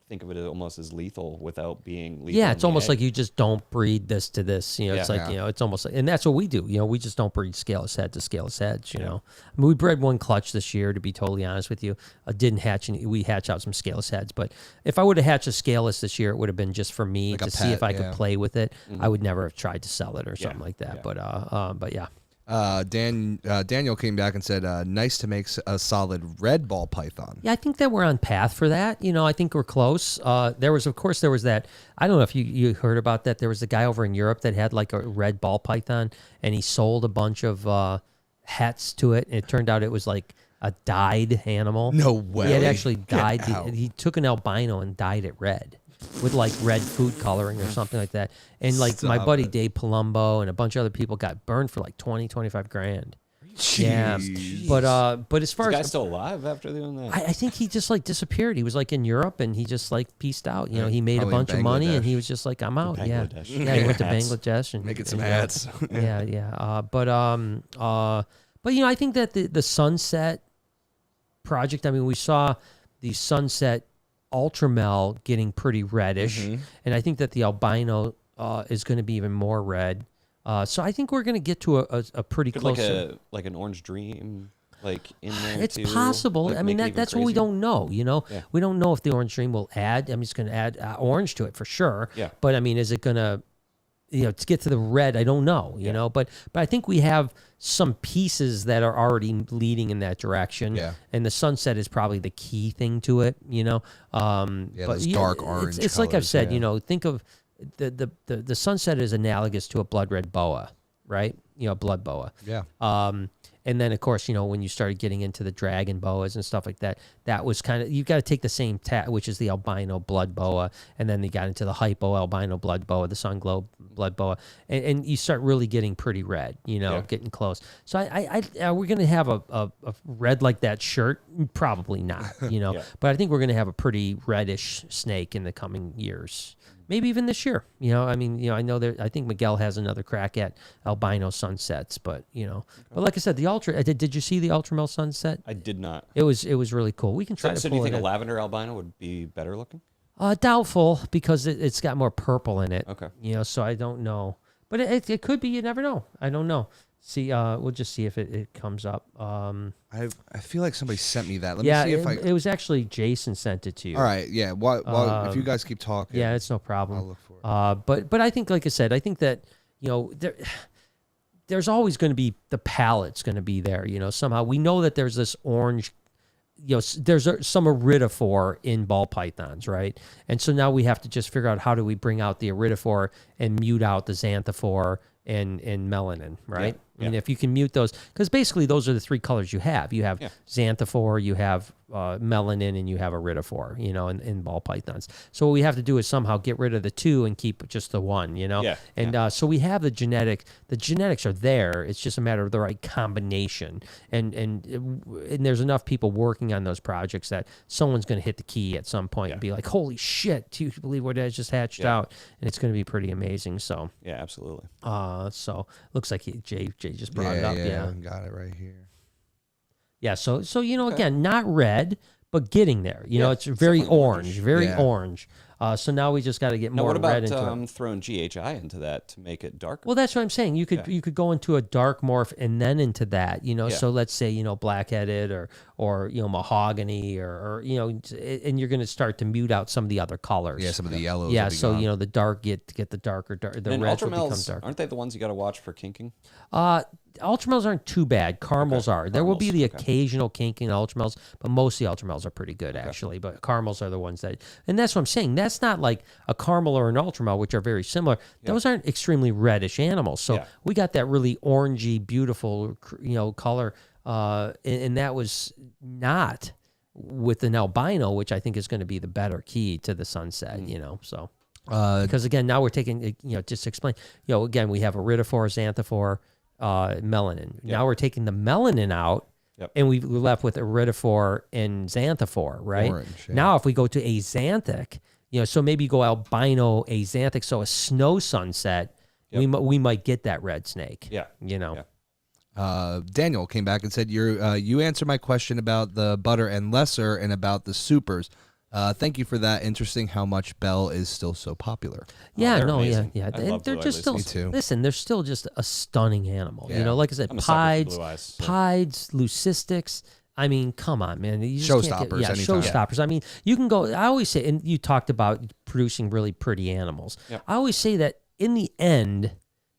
think of it almost as lethal without being lethal. Yeah, it's almost like you just don't breed this to this. You know, it's Yeah. like, you know, it's almost like, and that's what we do. You know, we just don't breed scaleless head to scaleless heads, you know. I mean, we bred one clutch this year, to be totally honest with you. Didn't hatch any, we hatch out some scaleless heads. But if I would have hatched a scaleless this year, it would have been just for me Like a to see if pet, I could yeah. play with it. I would never have tried to sell it or something like that. Yeah. But yeah. Daniel came back and said, nice to make a solid red ball python. Yeah, I think that we're on path for that. You know, I think we're close. There was that. I don't know if you heard about that. There was a guy over in Europe that had like a red ball python, and he sold a bunch of hats to it. And it turned out it was like a dyed animal. No way. He had actually Get dyed. out. He took an albino and dyed it red with like red food coloring or something like that. And like my Stop buddy it. Dave Palumbo and a bunch of other people got burned for like 20-25 grand. Yeah, Jeez. but as far Is the guy as still alive after doing that? I think he just like disappeared. He was like in Europe and he just like peaced out. You know, he made a Probably in bunch of money and Bangladesh. he was just like, I'm out. Yeah, Bangladesh. yeah. He went to Hats. Bangladesh and Making some you know, hats. yeah. But you know, I think that the Sunset project. I mean, we saw the Sunset Ultramel getting pretty reddish, and I think that the albino is going to be even more red. So I think we're going to get to a pretty Could close. like an orange dream, like in there. It's too? possible. Like, I mean, make it even that's what we crazier? don't know. You know, Yeah. we don't know if the orange dream will add. I mean, it's going to add orange to it for sure. Yeah. But I mean, is it going to, you know, to get to the red? I don't know. You know, but I think we have some pieces that are already leading in that direction. Yeah. And the sunset is probably the key thing to it. You know. But those you- dark orange It's like I've colors, said. yeah. You know, think of the sunset is analogous to a blood red boa, right? You know, blood boa. Yeah. And then, of course, you know, when you started getting into the dragon boas and stuff like that, that was kind of, you've got to take the same which is the albino blood boa, and then they got into the hypo albino blood boa, the sun glow blood boa, and you start really getting pretty red, you know, getting close. So we're going to have a red like that shirt? Probably not, you know, but I think we're going to have a pretty reddish snake in the coming years. Maybe even this year, you know. I mean, you know, I know I think Miguel has another crack at albino sunsets, but you know, but like I said, the ultra. Did you see the Ultramel sunset? I did not. It was really cool. We can try to So pull do you think it a in. lavender albino would be better looking? Doubtful because it's got more purple in it. Okay. You know, so I don't know, but it could be. You never know. I don't know. See, we'll just see if it comes up. I feel like somebody sent me that. Let Yeah, me see if it was actually Jason sent it to you. All right. Yeah. If you guys keep talking. Yeah, it's no problem. I'll look for it. But I think, like I said, I think that, you know, there's always going to be, the palette's going to be there. You know, somehow we know that there's this orange, you know, there's some iridophore in ball pythons, right? And so now we have to just figure out how do we bring out the iridophore and mute out the xanthophore and melanin, right? I mean, if you can mute those, because basically those are the three colors you have. You have xanthophore, you have melanin, and you have iridophore, you know, in ball pythons. So what we have to do is somehow get rid of the two and keep just the one, you know? Yeah, And so we have the genetics are there. It's just a matter of the right combination. And there's enough people working on those projects that someone's going to hit the key at some point and be like, holy shit, do you believe what I just hatched out? And it's going to be pretty amazing. So, Yeah, absolutely. so looks like Jay just brought it up. Yeah. Got it right here. Yeah. So you know, again, not red, but getting there. You know, it's very definitely orange, very Yeah. orange. So now we just got to get Now, more what red about into it. throwing GHI into that to make it darker? Well, that's what I'm saying. You could go into a dark morph and then into that, So let's say black-headed or mahogany or and you're going to start to mute out some of the other colors. Yeah, some of the yellows. Yeah, will be so gone. the dark get the darker, the and reds will become ultramels, dark. aren't they the ones you got to watch for kinking? Ultramels aren't too bad. Caramels are. There will be the Okay. occasional kinking ultramels, but most of the ultramels are pretty good actually. But caramels are the ones that, and that's what I'm saying. That's not like a caramel or an ultramel, which are very similar. Those aren't extremely reddish animals. So we got that really orangey, beautiful, color, and that was not with an albino, which I think is going to be the better key to the sunset. So. Because again, now we're taking, just to explain, again, we have iridophore, xanthophore, melanin. Yep. Now we're taking the melanin out, and we're left with iridophore and xanthophore, right? Orange, yeah. Now, if we go to axanthic, so maybe you go albino axanthic, so a snow sunset, we might get that red snake. Yeah. Daniel came back and said, you answered my question about the butter and lesser and about the supers. Thank you for that. Interesting how much Bell is still so popular. Yeah, they're no, amazing. yeah. I love They're blue just eyes. still, Me too. listen, they're still just a stunning animal. Yeah. Like I said, I'm a sucker for blue eyes, so. pieds, leucistics. I mean, come on, man. You just can't Showstoppers, get, anytime. showstoppers. I mean, you can go, I always say, and you talked about producing really pretty animals. Yep. I always say that in the end,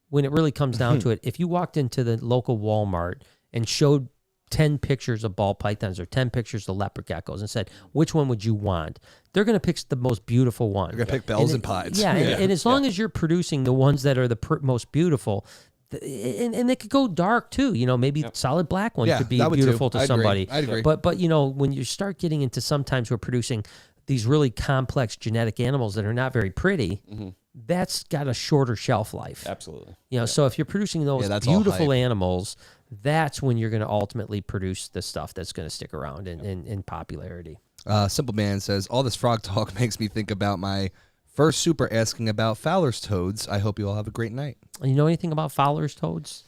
when it really comes down to it, if you walked into the local Walmart and showed 10 pictures of ball pythons or 10 pictures of leopard geckos and said, which one would you want? They're going to pick the most beautiful one. They're going to pick bells and pieds. Yeah, and as long as you're producing the ones that are the most beautiful, and they could go dark too. Maybe solid black one could be that would beautiful too. to I'd somebody. agree. I'd agree. But when you start getting into sometimes we're producing these really complex genetic animals that are not very pretty, that's got a shorter shelf life. Absolutely. So if you're producing those that's all beautiful hype. animals, that's when you're going to ultimately produce the stuff that's going to stick around in popularity. Simple Man says, all this frog talk makes me think about my first super asking about Fowler's toads. I hope you all have a great night. You know anything about Fowler's toads?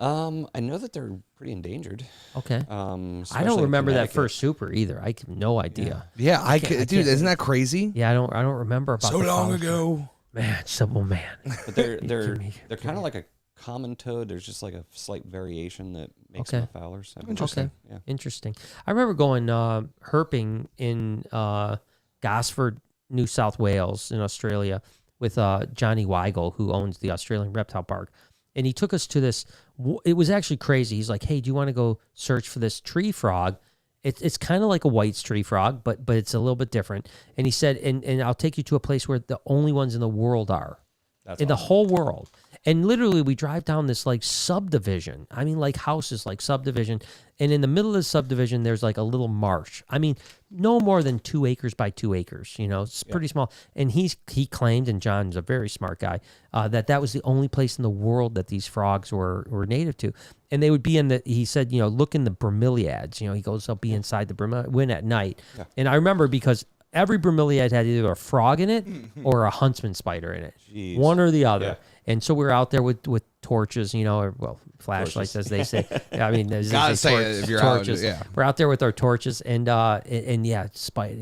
I know that they're pretty endangered. Okay. Especially I don't in remember that Connecticut. first super either. I have no idea. Yeah, I can't- could, I dude, can't- isn't that crazy? Yeah, I don't remember about So the long Fowler's toad. ago. Man, simple man. But they're me- they're kind of like a common toad. There's just like a slight variation that makes Okay. them a Fowler's. Okay. Yeah. Interesting. I remember going herping in Gosford, New South Wales in Australia with Johnny Weigel, who owns the Australian Reptile Park. And he took us to this. It was actually crazy. He's like, hey, do you want to go search for this tree frog? It's kind of like a White's tree frog, but it's a little bit different. And he said, and I'll take you to a place where the only ones in the world are. That's In the awesome. whole world. And literally we drive down this like subdivision. I mean, like houses, like subdivision. And in the middle of the subdivision, there's like a little marsh. I mean, no more than 2 acres by 2 acres, it's pretty small. And he claimed, and John's a very smart guy, that was the only place in the world that these frogs were native to. And they would be he said, look in the bromeliads. He goes, they'll be inside the bromeliad at night. Yeah. And I remember because every bromeliad had either a frog in it or a huntsman spider in it. Jeez. One or the other. Yeah. And so we were out there with torches, or flashlights, as they say. I mean, Gotta say it if you're out, torches. yeah. We're out there with our torches, and yeah,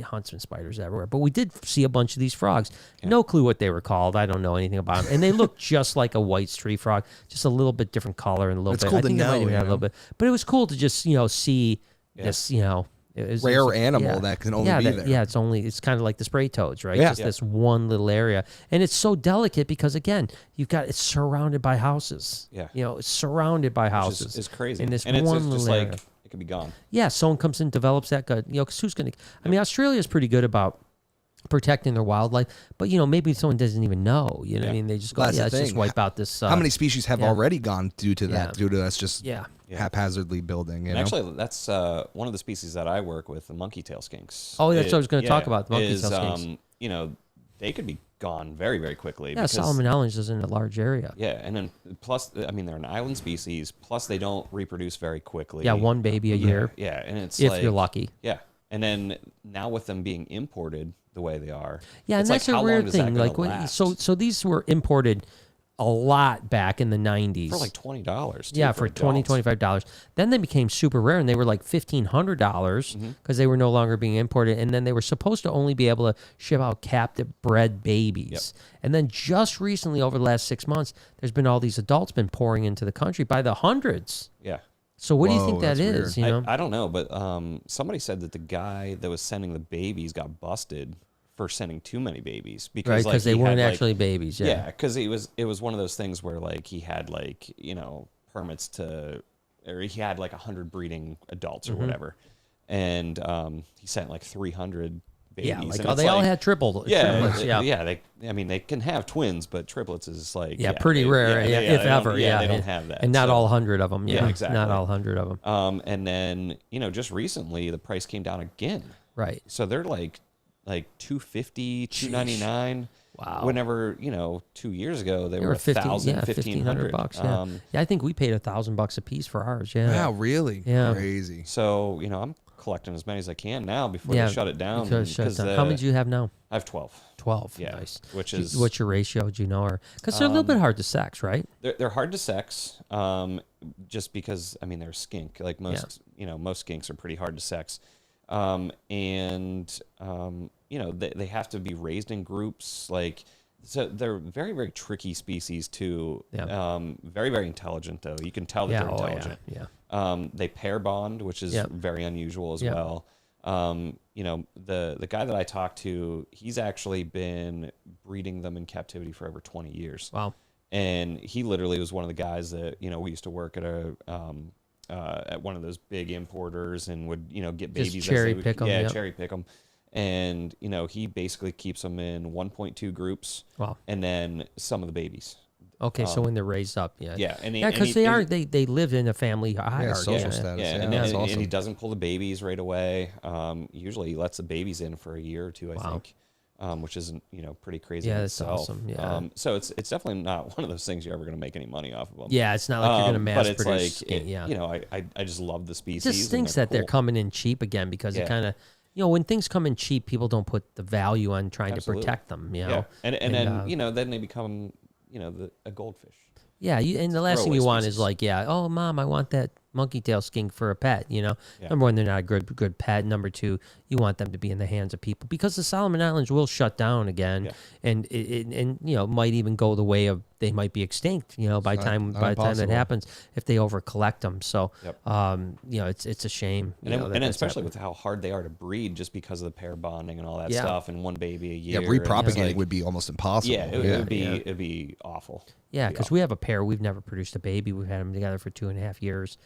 huntsman spiders everywhere. But we did see a bunch of these frogs. Yeah. No clue what they were called. I don't know anything about them. And they look just like a White's tree frog, just a little bit different color and a little It's bit. cool I to think it might know, even have a little bit. But it was cool to just see this Rare animal that can only be there. Yeah, it's kind of like the spray toads, right? Yeah. Just this one little area. And it's so delicate because, again, it's surrounded by houses. Yeah. It's surrounded by houses. Which is crazy. In this and one it's little just area. like, it could be gone. Yeah, someone comes in, develops that gut, because who's going to... I mean, Australia's pretty good about protecting their wildlife, but, maybe someone doesn't even know. You know what I mean? They just go, That's the let's just thing. wipe out this... How many species have yeah. already gone due to that, Yeah. due to us just Yeah. haphazardly building? And actually, that's one of the species that I work with, the monkey tail skinks. Oh, that's what I was going to talk about, the monkey tail skinks. They could be gone very, very quickly. Yeah, because, Solomon Islands is in a large area. Yeah, and then plus, I mean, they're an island species, plus they don't reproduce very quickly. Yeah, one baby a year. Yeah, and it's if like, you're lucky. Yeah, and then now with them being imported the way they are. Yeah, and it's that's like, a how weird long is that thing. gonna Like, last? so these were imported a lot back in the 90s. For like $20. Yeah, for $20, $25. Then they became super rare, and they were like $1,500 because they were no longer being imported. And then they were supposed to only be able to ship out captive bred babies. Yep. And then just recently, over the last 6 months, there's been all these adults been pouring into the country by the hundreds. Yeah. So what do you think that is? You know? I don't know, but somebody said that the guy that was sending the babies got busted for sending too many babies because because they weren't actually babies. Yeah, because it was one of those things where like he had like permits to, or he had like 100 breeding adults or whatever, and he sent like 300 babies. Yeah, like they all had triplets. They can have twins, but triplets is like pretty rare. If ever. They don't have that, and not all 100 of them. Yeah, exactly. Not all 100 of them. And then just recently the price came down again. Right. So they're like $250, $299. Wow. Whenever 2 years ago they were $1,000, $1,500. I think we paid $1,000 a piece for ours. Yeah. Wow, really? Yeah. Crazy. So I'm collecting as many as I can now before they shut it down. How many do you have now? I have 12. 12. Yeah. Nice. What's your ratio? Do you know? Or because they're a little bit hard to sex, right? They're hard to sex. Just because they're skink. Like most most skinks are pretty hard to sex. They have to be raised in groups. Like, so they're very, very tricky species too. Yeah. Very, very intelligent though. You can tell that they're intelligent. Yeah. They pair bond, which is very unusual as well. The guy that I talked to, he's actually been breeding them in captivity for over 20 years. Wow. And he literally was one of the guys that, we used to work at at one of those big importers and would, get babies. Just cherry pick them. Yeah, cherry pick them. And, he basically keeps them in 1.2 groups. Wow. And then some of the babies. Okay, so when they're raised up, Yeah. Because they live in a family hierarchy. Social status. And he doesn't pull the babies right away. Usually he lets the babies in for a year or two, I think. Which is pretty crazy. Yeah, in that's itself. awesome. Yeah. So it's definitely not one of those things you're ever going to make any money off of them. Yeah, it's not like you're going to mass but it's produce. I just love the species. It just stinks that they're coming in cheap again because it kind of when things come in cheap, people don't put the value on trying to protect them. And then they become a goldfish. Yeah, and the last thing you want is like, oh, Mom, I want that monkey tail skink for a pet, Number one, they're not a good pet. Number two, you want them to be in the hands of people because the Solomon Islands will shut down again, and might even go the way of they might be extinct, by the time that happens if they over collect them. So, it's a shame. And especially with how hard they are to breed just because of the pair bonding and all that stuff, and one baby a year. Yeah, repropagating would be almost impossible. Yeah, it'd be awful. Yeah, because we have a pair. We've never produced a baby. We've had them together for 2.5 years.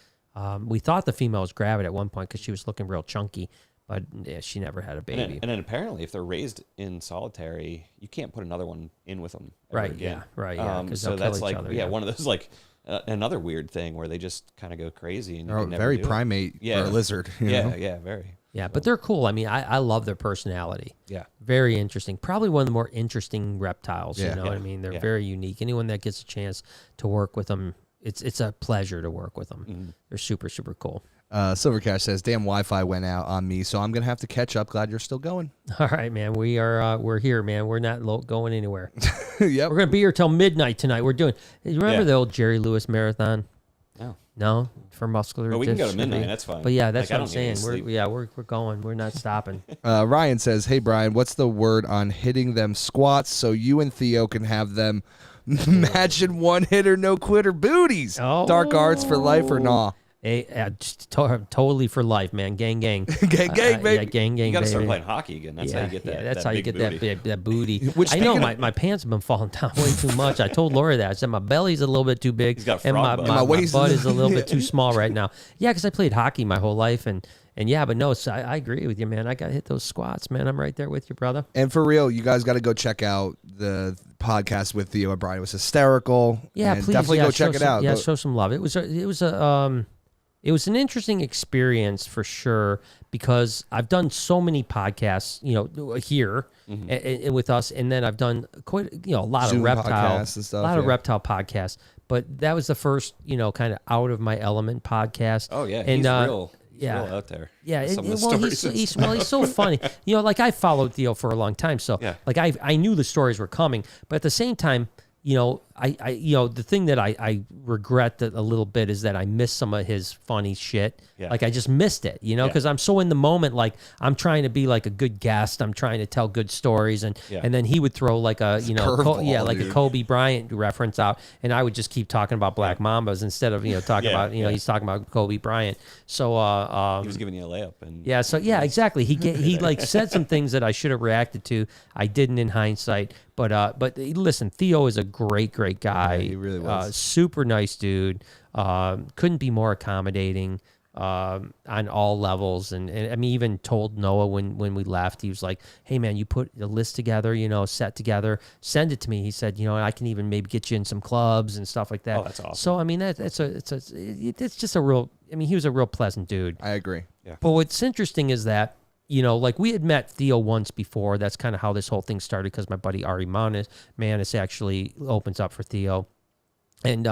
We thought the female was gravid at one point because she was looking real chunky, but she never had a baby. And then apparently, if they're raised in solitary, you can't put another one in with them again. So that's like one of those like another weird thing where they just kind of go crazy and they're very primate for a lizard. Very. Yeah, but they're cool. I love their personality. Yeah. Very interesting. Probably one of the more interesting reptiles. Yeah. You know what I mean? They're very unique. Anyone that gets a chance to work with them, it's a pleasure to work with them. Mm-hmm. They're super, super cool. Silver Cash says, damn, Wi-Fi went out on me, so I'm going to have to catch up. Glad you're still going. All right, man. We're here, man. We're not going anywhere. Yep. We're going to be here till midnight tonight. You remember the old Jerry Lewis marathon? No, for muscular. But we can go to midnight. That's fine. But yeah, that's what I'm saying. We're going. We're not stopping. Ryan says, "Hey Brian, what's the word on hitting them squats so you and Theo can have them matching one hitter, no quitter booties? Oh. Dark arts for life or nah?" Totally for life, man. Gang, gang, baby. Yeah, gang, You got to start baby. playing hockey again. That's how you get that. That's that how you big get booty. that booty. Which I know my pants have been falling down way too much. I told Laura that. I said my belly's a little bit too big, He's got and my frog butt. My butt waist is a little bit too small right now. Yeah, because I played hockey my whole life, and but no, so I agree with you, man. I got to hit those squats, man. I'm right there with you, brother. And for real, you guys got to go check out the podcast with Theo and Brian. It was hysterical. Yeah, and please. definitely go check it out. Yeah, show some love. It was an interesting experience for sure because I've done so many podcasts, here and with us, and then I've done quite, a lot Zoom of reptile podcasts and stuff, a lot of reptile podcasts. But that was the first, kind of out of my element podcast. Oh yeah, and he's real. He's real out there. Yeah, Some of the stories. he's so funny. Like I followed Theo for a long time, so like I knew the stories were coming, but at the same time, the thing that I regret a little bit is that I missed some of his funny shit. Yeah. Like I just missed it, because I'm so in the moment. Like I'm trying to be like a good guest. I'm trying to tell good stories, and then he would throw like a a Kobe Bryant reference out, and I would just keep talking about Black Mambas instead of talking about he's talking about Kobe Bryant. So he was giving you a layup, and exactly. He like said some things that I should have reacted to. I didn't in hindsight. But listen, Theo is a great guy. Yeah, he really was. Super nice dude. Couldn't be more accommodating on all levels. And I mean, even told Noah when we left, he was like, "Hey man, you put a list together, set together, send it to me." He said, I can even maybe get you in some clubs and stuff like that. Oh, that's awesome. So I mean, it's just a real. I mean, he was a real pleasant dude. I agree. Yeah. But what's interesting is that. Like we had met Theo once before. That's kind of how this whole thing started because my buddy Ari Manis actually opens up for Theo. And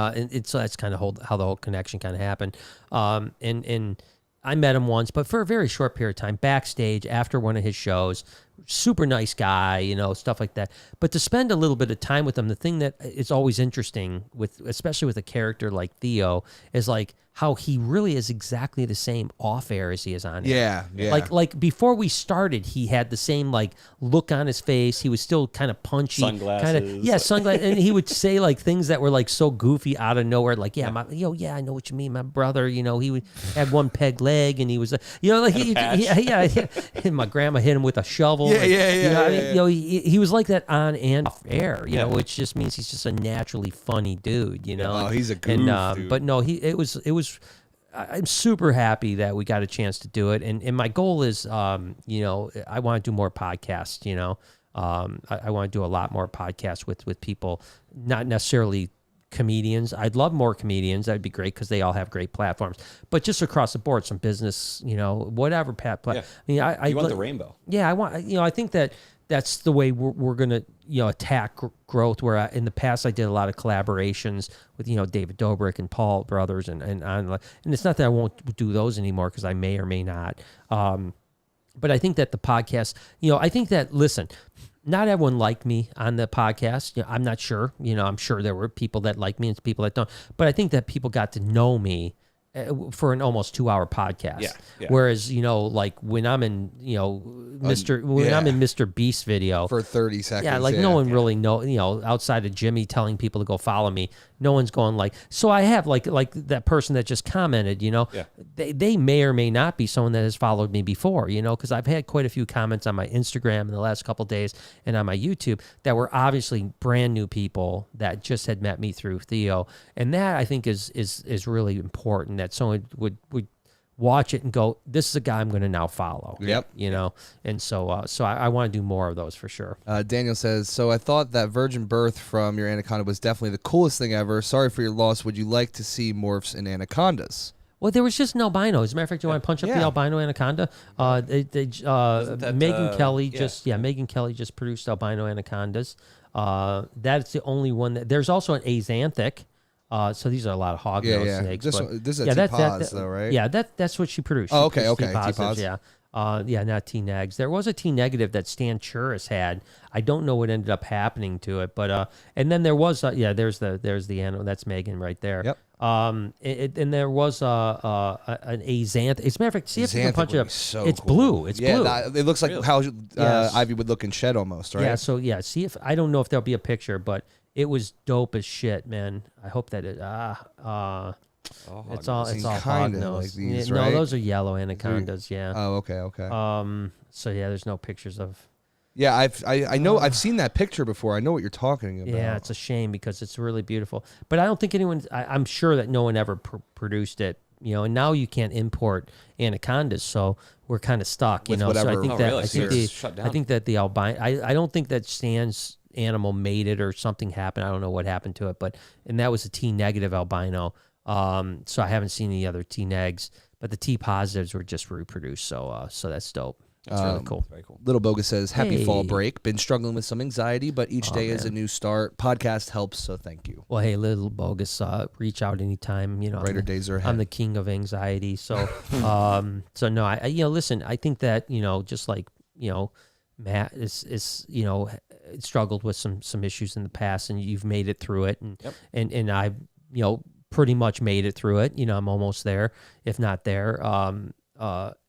so that's kind of how the whole connection kind of happened. And I met him once, but for a very short period of time, backstage after one of his shows. Super nice guy, stuff like that. But to spend a little bit of time with him, the thing that is always interesting especially with a character like Theo, is like how he really is exactly the same off air as he is on air. Yeah. Like before we started, he had the same like look on his face. He was still kind of punchy, sunglasses. Sunglasses, and he would say like things that were like so goofy out of nowhere. Like, I know what you mean, my brother. He would have one peg leg, and he was, and my grandma hit him with a shovel. He was like that on and off air, which just means he's just a naturally funny dude, Oh, he's a goof, dude. But no, it was. I'm super happy that we got a chance to do it, and my goal is, I want to do more podcasts. I want to do a lot more podcasts with people, not necessarily comedians. I'd love more comedians. That'd be great because they all have great platforms. But just across the board, some business, whatever. I mean, you want the rainbow. Yeah, I want. I think that's the way we're gonna attack growth. Where in the past I did a lot of collaborations with David Dobrik and Paul Brothers and it's not that I won't do those anymore because I may or may not. But I think that the podcast, I think that listen. Not everyone liked me on the podcast. I'm not sure. I'm sure there were people that like me and people that don't. But I think that people got to know me for an almost 2-hour podcast. Yeah. Whereas, like when I'm in, I'm in Mr. Beast video for 30 seconds. Yeah, like no one really know, outside of Jimmy telling people to go follow me, no one's going like, so I have like that person that just commented, they may or may not be someone that has followed me before, because I've had quite a few comments on my Instagram in the last couple of days and on my YouTube that were obviously brand new people that just had met me through Theo. And that I think is really important, that someone would watch it and go, this is a guy I'm going to now follow. Yep. And so I want to do more of those for sure. Daniel says, so I thought that virgin birth from your anaconda was definitely the coolest thing ever. Sorry for your loss. Would you like to see morphs in anacondas? Well, there was just an albino. As a matter of fact, you want to punch up the albino anaconda? Megan Kelly just produced albino anacondas. That's the only one. There's also an axanthic. So these are a lot of hognose snakes. This is a T-Paz, though, right? Yeah, that's what she produced. Oh, okay. T-Paz, yeah. Not T-Negs. There was a T-negative that Stan Churis had. I don't know what ended up happening to it, but and then there was there's the animal. That's Megan right there. Yep. And there was an axanthic. As a matter of fact, see if you can punch it up. It's cool. blue. It's blue. It looks like how Ivy would look in shed almost, right? Yeah. So see if I don't know if there'll be a picture, but it was dope as shit, man. I hope that it. It's all hog nose. Like these, No, right? those are yellow anacondas. Yeah. Oh, okay. So yeah, there's no pictures of. Yeah, I know I've seen that picture before. I know what you're talking about. Yeah, it's a shame because it's really beautiful. But I don't think anyone. I'm sure that no one ever produced it. And now you can't import anacondas, so we're kind of stuck. With So I think I think that the albino. I don't think that Stan's animal made it or something happened. I don't know what happened to it, and that was a T-negative albino. So I haven't seen any other T-negs, but the T-positives were just reproduced. So that's dope. That's really cool. Very cool. Little Bogus says, happy fall Hey. break. Been struggling with some anxiety, but each day is a new start. Podcast helps, so thank you. Well, hey, Little Bogus, reach out anytime. Brighter days are ahead. I'm the king of anxiety. So, so no, listen, I think that, just like, Matt is struggled with some issues in the past, and you've made it through it, and I've pretty much made it through it. I'm almost there, if not there.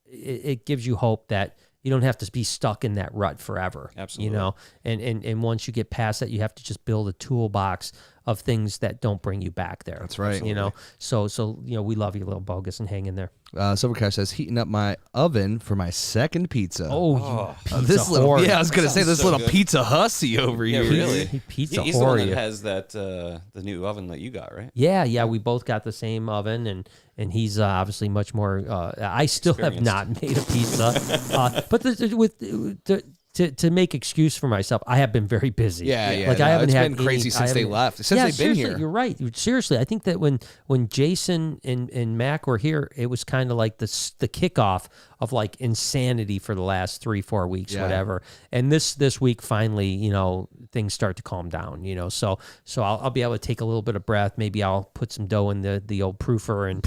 It gives you hope that you don't have to be stuck in that rut forever. Absolutely. And once you get past that, you have to just build a toolbox of things that don't bring you back there. That's right. So we love you, little bogus, and hang in there. Silvercash says, heating up my oven for my second pizza. Oh, you pizza this little, whore. I was going to say, this so little good. pizza hussy over here. Really? Pizza He's the one whore. that has that the new oven that you got, right? Yeah, we both got the same oven, and he's obviously much more. I still have not made a pizza, but to make excuse for myself, I have been very busy. Yeah. Like I haven't it's had been crazy since they left. Since yeah, they've been seriously, here. you're right. Seriously, I think that when Jason and Mac were here, it was kind of like the kickoff of like insanity for the last 3-4 weeks, whatever. And this week, finally, things start to calm down. So I'll be able to take a little bit of breath. Maybe I'll put some dough in the old proofer and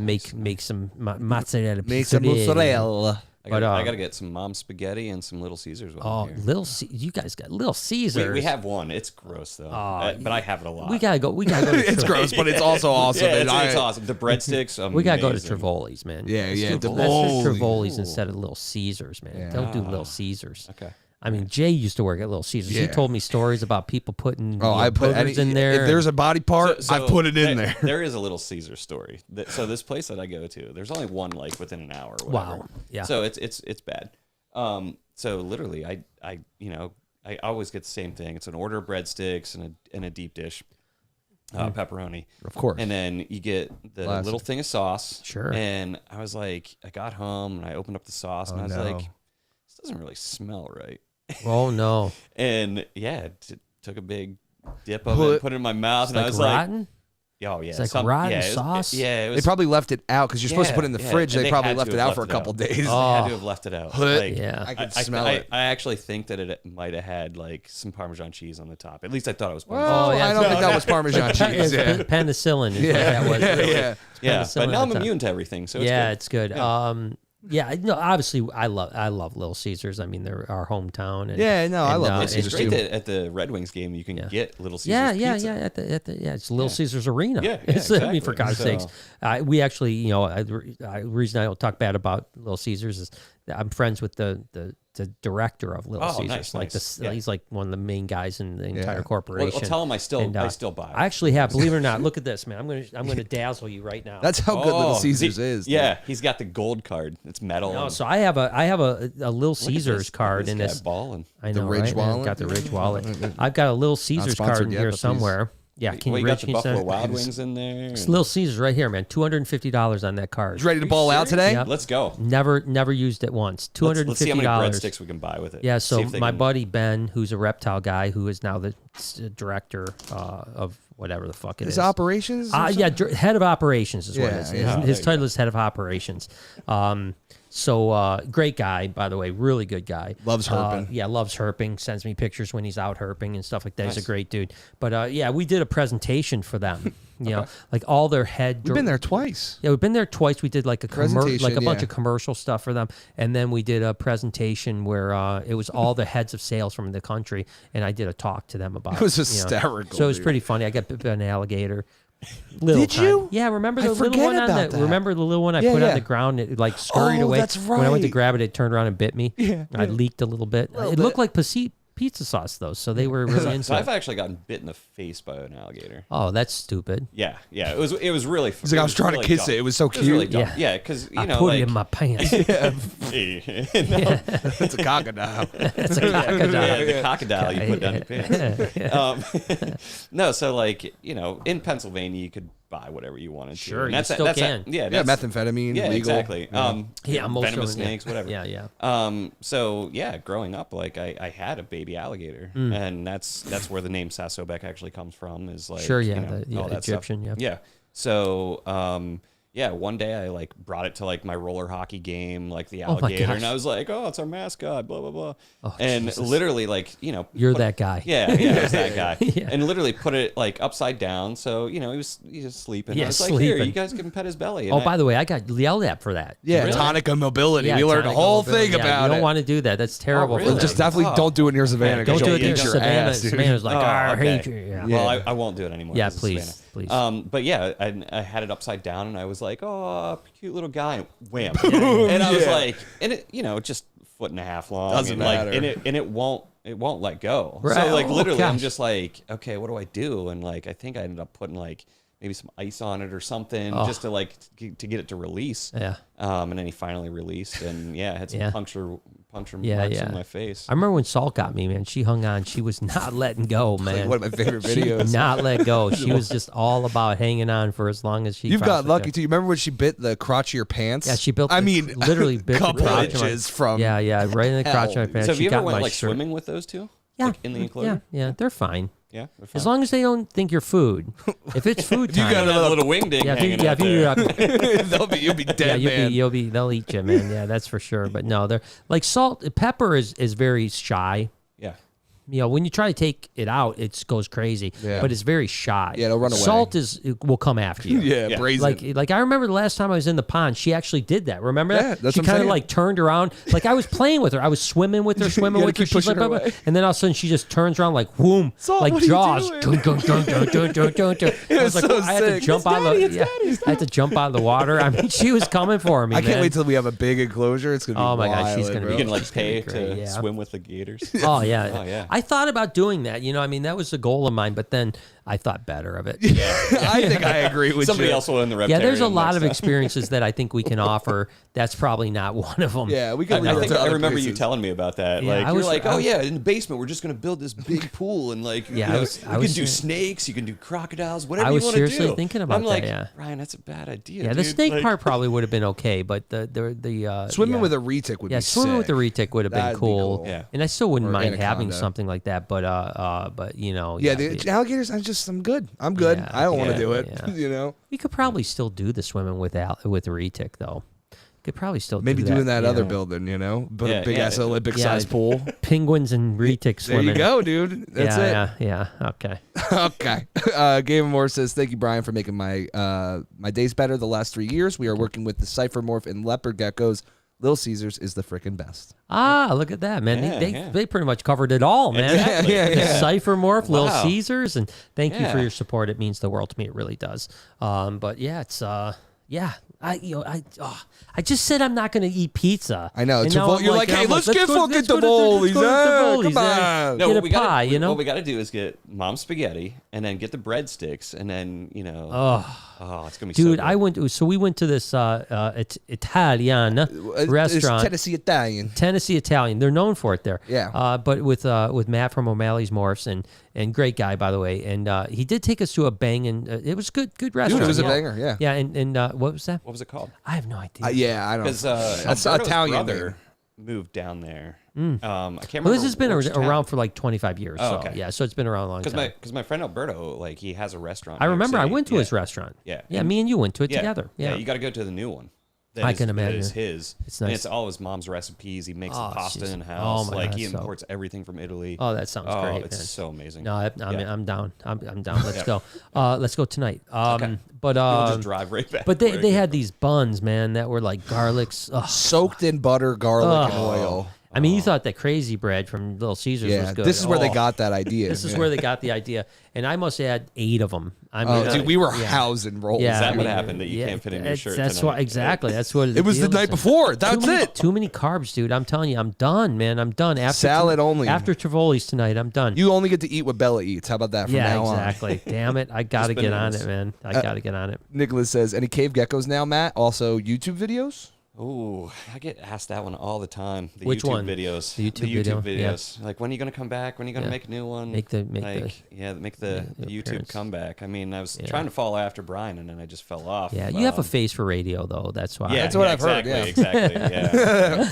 make some mozzarella. Make some mozzarella. I gotta get some Mom spaghetti and some Little Caesars. You guys got Little Caesars. We have one. It's gross though, but I have it a lot. We gotta go. It's gross, but it's also awesome. Yeah, it's awesome. The breadsticks. We gotta go to Trivoli's, man. Yeah. Let's do Trivoli's instead of Little Caesars, man. Yeah. Don't do Little Caesars. Okay. I mean, Jay used to work at Little Caesars. He told me stories about people putting I put burgers in there. If there's a body part, I put it in there. There is a Little Caesar story. So this place that I go to, there's only one like within an hour. Or whatever. Wow. Yeah. So it's bad. So literally, I always get the same thing. It's an order of breadsticks and a deep dish. Pepperoni, Of course. and then you get the little thing of sauce. Sure. And I was like, I got home and I opened up the sauce and I was like, this doesn't really smell right. Oh no! And took a big dip of it, put it in my mouth, and I was rotten? like, "Oh yeah, it's like rotten sauce." It was. They probably left it out because you're supposed to put it in the fridge. and They probably left it out for a couple days. They had to have left it out. Yeah. I could smell it. I actually think that it might have had like some Parmesan cheese on the top. At least I thought it was Parmesan. Well, yeah, I don't think that was Parmesan cheese. Yeah. Penicillin is what that was. Really. Yeah. Yeah, Penicillin but now I'm on top. immune to everything, so It's good. Yeah, no, obviously I love Little Caesars. I mean, they're our hometown. And, I love Little It's Caesars great too. that at the Red Wings game you can get Little Caesars pizza. At the it's Little Caesars Arena. Yeah, I mean, for exactly. God's sakes, we actually, the reason I don't talk bad about Little Caesars is that I'm friends with the director of Little Caesars. Nice. He's like one of the main guys in the entire corporation. Well, tell him I still buy it. I actually have, believe it or not. Look at this, man. I'm gonna dazzle you right now. That's how good Little Caesars is. Yeah, he's got the gold card. It's metal. No, so I have a Little Caesars card in this. Balling. I know, Ridge right? wallet? I've got the Ridge wallet. I've got a Little Caesars sponsored card in yet, here but please. somewhere. Yeah, can You you got reach the me? Buffalo Wild Wings in there. It's Little Caesars right here, man. $250 on that card. You ready to ball out today? Yep. Let's go. Never used it once. $250. Let's see how many breadsticks we can buy with it. Yeah, See so if they my can- buddy Ben, who's a reptile guy, who is now the director of whatever the fuck it is. His operations? or something? Head of operations is what it is. Yeah, His title is head of operations. So great guy, by the way, really good guy. Loves herping. Loves herping. Sends me pictures when he's out herping and stuff like that. He's a great dude. But we did a presentation for them. You know, like all their head. We've been there twice. Yeah, we've been there twice. We did like a Presentation, bunch of commercial stuff for them, and then we did a presentation where it was all the heads of sales from the country, and I did a talk to them about. It was hysterical, So it was dude. pretty funny. I got bit by an alligator. Little Did you? Yeah, remember I the little forget one on about that. Remember the little one I Yeah, put yeah. on the ground? It like scurried Oh, away. that's When I went to right. grab it, it turned around and bit me. Yeah, I leaked a little bit. Little It bit. looked like pizza sauce though, so they were really So into I've it. actually gotten bit in the face by an alligator. Oh, that's stupid. Yeah. It was really. He's like, I was trying to kiss it. It was so cute. really dumb. Yeah. Yeah, because I put it in my pants. It's a crocodile. It's a crocodile. Yeah, the crocodile you put down your pants. No, so like in Pennsylvania you could buy whatever you wanted to. Sure, And you still can. Yeah, Yeah, that's- methamphetamine, Yeah, legal. exactly. Most venomous of them, snakes, whatever. Yeah. So yeah, growing up, like I had a baby alligator, and that's where the name Sasobek actually comes from. Is like Sure, yeah, all that Egyptian, stuff. yeah. Yeah. So yeah, one day I like brought it to like my roller hockey game, like the alligator, and I was like, "Oh, it's our mascot," blah blah blah. Oh, and Jesus. literally, like, You're that guy. Yeah, it was that guy. Yeah. And literally put it like upside down, so he was sleeping. Yeah, I was like, sleeping. "Here, you guys can pet his belly." Oh, by the way, I got yelled at for that. Yeah, Really? tonica mobility. Yeah, we learned a tonic whole mobility. thing Yeah, about You it. don't want to do that. That's terrible. really? For Just them. definitely don't do it near Savannah. Don't 'cause do you'll it near eat your Savannah. ass, dude. Savannah's like, I okay. hate you. Yeah. Well, I won't do it anymore. Yeah, 'cause it's please, Savannah. please. But yeah, I had it upside down, and I was like, "Oh, cute little guy." Wham! And I was like, and it, just 1.5 feet long, Doesn't and matter. like, and it won't let go. Right. So like Oh, literally, I'm gosh. just like, okay, what do I do? And like, I think I ended up putting like maybe some ice on it or something, just to like to get it to release. Yeah. And then he finally released, and yeah, it had some puncture Yeah, marks yeah. on my face. I remember when Salt got me, man. She hung on. She was not letting go, man. One of my favorite She videos. did not let go. She was just all about hanging on for as long as she. You've got possibly lucky could. too. You remember when she bit the crotch of your pants? Yeah, she built. I mean, literally bit the couple crotch of my- inches from. Yeah, right in the crotch of my hell. pants. So have She you got ever went my like shirt. swimming with those two? Yeah, Like, in the enclosure? Yeah, they're fine. Yeah, they're fine. As long as they don't think you're food. If it's food you time, got a little wingding yeah, hanging out there. You'll be dead, man. you'll be, they'll eat you, man. Yeah, that's for sure. But no, they're like pepper is very shy. Yeah. When you try to take it out, it goes crazy. Yeah. But it's very shy. Yeah, it'll run away. Salt will come after you. Yeah, Yeah. brazen. Like I remember the last time I was in the pond, she actually did that. Remember that? Yeah, that's she what I'm kind of saying. like turned around. Like I was playing with her. I was swimming with her, swimming gotta with her. keep She's like, pushing her blah, blah. away. And then all of a sudden she just turns around like, whoom, Salt, like what are you Jaws. doing? Dun, dun, dun, dun, dun, dun, dun, dun. I was like, so I had to sick. jump out of the I had to jump out of the water. I mean, she was coming for me. I can't man. wait till we have a big enclosure. It's gonna be Oh my gosh, she's wild, gonna bro. You can like It's gonna pay be great, to yeah. swim with the gators. Oh yeah. Oh, yeah. I thought about doing that. I mean, that was a goal of mine, but then I thought better of it. I think I agree with Somebody you. else will in the Yeah, reptarium. there's a lot next of time. experiences that I think we can offer. That's probably not one of them. Yeah, we I, can leave I it think to I other remember you places. telling me about that. Yeah, Like I you're was- like, I oh was- yeah, in the basement we're just gonna build this big pool and like, Yeah, you know, I you was can do ser- snakes, you can do crocodiles, whatever I was you want to do. seriously thinking about I'm like, that, yeah. Ryan, that's a bad idea. Yeah, the dude. snake Like, part probably would have been okay, but the Swimming yeah. with a retic would Yeah, be swimming with sick. the retic would have been That'd be cool. cool. Yeah. And I still wouldn't Or mind having anaconda. something like that, but Yeah, the alligators. I'm good. I'm good. Yeah, I don't want to yeah, do it. yeah. You know, we could probably still do the swimming with retic though. Could probably still maybe do doing that yeah. other building. You know, but Yeah, a big yeah. ass Olympic Yeah. size pool. Penguins and retic There swimming. you go, dude. That's Yeah. Okay. it. Okay. Game of More says, "Thank you, Brian, for making my my days better the last 3 years. We are working with the Cyphermorph and leopard geckos. Little Caesars is the frickin' best." Ah, look at that, man. Yeah, They pretty much covered it all, man. Exactly. Yeah. Cyphermorph, Little Wow. Caesars, and thank you for Yeah. your support. It means the world to me. It really does. But yeah, it's I just said I'm not going to eat pizza. I know. And now I'm You're like, hey, let's get fucking Tivoli's. Tivoli's, Come eh? on. Get a we gotta- pie, you know? What we got to do is get mom's spaghetti and then get the breadsticks and then it's gonna be Dude, so good. we went to this Italian It's restaurant. Tennessee Italian. Tennessee Italian. They're known for it there. Yeah. But with Matt from O'Malley's Morphs and great guy, by the way. And he did take us to a banging. It was good restaurant. Dude, it was a yeah. banger, yeah. Yeah, and what was that? What was it called? I have no idea. Yeah, I don't know. Because That's Alberto's Italian brother there. moved down there. I can't remember. Well, this has been which town. around for like 25 years. Oh, so okay. yeah, so it's been around a long time. Because my friend Alberto, like he has a restaurant. I in New York remember I City. went to his restaurant. Yeah. Yeah, me and you went to it Yeah. together. Yeah. You got to go to the new one. That I is- can imagine. That is his. It's And nice. it's all his mom's recipes. He makes Oh, the pasta jeez. in house. Oh, my like God, he so- imports everything from Italy. Oh, that sounds great, It's man. so amazing. No, Yeah. I'm down. I'm down. Let's go. Let's go tonight. But We'll just drive right back. but they had these buns, man, that were like garlics. Ugh. Soaked in butter, garlic, and Oh. oil. I mean, you thought that Crazy Bread from Little Caesars was Yeah, good. this is where they Oh. got that idea. This is yeah. where they got the idea, and I must have had 8 of them. I mean, Oh, dude, we were yeah. housing rolls. Yeah, Is that I what mean, happened, that you can't fit in your shirt That's tonight? why exactly. That's what It was the deal night is. before. That's it. Too many carbs, dude. I'm telling you, I'm done, man. I'm done. After Salad only. After Tivoli's tonight, I'm done. You only get to eat what Bella eats. How about that from yeah, now exactly. Damn it, I gotta Just get on bananas. it, man. I gotta get on it. on? Nicholas says, any cave geckos now, Matt? Also YouTube videos? Oh, I get asked that one all the time. The Which YouTube one? videos. The YouTube video? videos. Like, when are you going to come back? When are you going to make a new one? Make the YouTube appearance. comeback. I mean, I was trying to follow after Brian, and then I just fell off. Yeah, you have a face for radio, though. That's why. Yeah, That's what I've heard, Exactly. Yeah.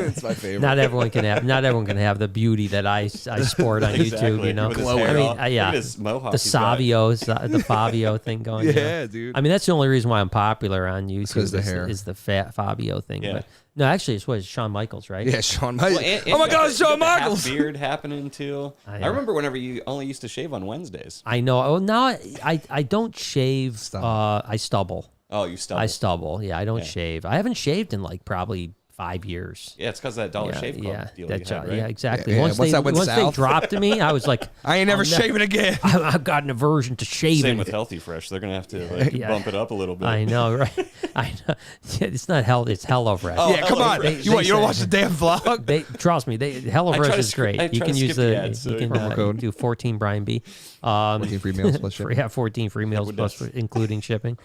It's my favorite. Not everyone can have the beauty that I sport on YouTube. You know, With his hair I mean, all- yeah, look at his mohawk the he's got. the Fabio thing going. Yeah, dude. I mean, that's the only reason why I'm popular on YouTube. 'cause the hair. is the Fabio thing. Yeah. But no, actually, it's Shawn Michaels, right? Yeah, Shawn Michaels. Well, and oh my you God, got it's the- Shawn you got the half Michaels. beard happening too. I remember whenever you only used to shave on Wednesdays. I know. Well, now I don't shave. I stubble. Oh, you stubble. I stubble. Yeah, I don't shave. I haven't shaved in like probably 5 years. Yeah, it's because that Dollar Shave Club deal you had, right? Yeah, exactly. Yeah, once once that went once they south. dropped me, I was like, I ain't never shaving again. I've got an aversion to shaving. Same with Healthy Fresh. They're gonna have to Yeah. bump it up a little bit. I know, right? I know. Yeah, it's not hell. It's HelloFresh. Oh, Yeah, come on. They- You don't say- watch the damn vlog? Trust me, HelloFresh try to is great. I You try can to use skip the ads, so you can promo code. do 14 Brian B. 14 free meals plus shipping. Yeah, 14 free meals Liquid plus Death. including shipping.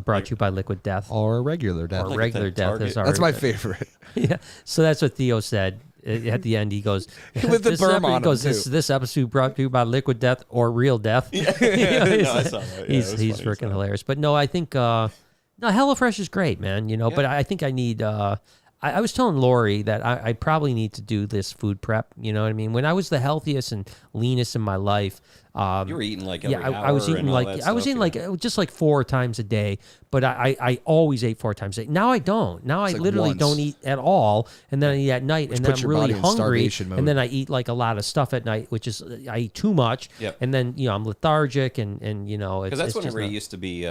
Brought to you by Liquid Death. Or regular death. Or Like regular at death Target. is our. That's my favorite. Yeah. So that's what Theo said at the end. He goes With the this berm epi- on he him, goes, too. this episode brought to you by Liquid Death or Real Death. No, I saw that. Yeah, he's it was he's funny as freaking hell. hilarious. But no, I think no, HelloFresh is great, man. You know, but I think I need. I was telling Lori that I probably need to do this food prep. You know what I mean? When I was the healthiest and leanest in my life, You were eating like every hour. I was eating and all like that I was stuff, eating yeah. like just like 4 times a day. But I always ate 4 times a day. Now I don't. Now I like literally once. don't eat at all, and then I eat at night, and then puts I'm your really body in hungry, starvation mode. and then I eat like a lot of stuff at night, which is I eat too much, Yep. and then I'm lethargic, and it's Because that's it's just whenever not- he used to be,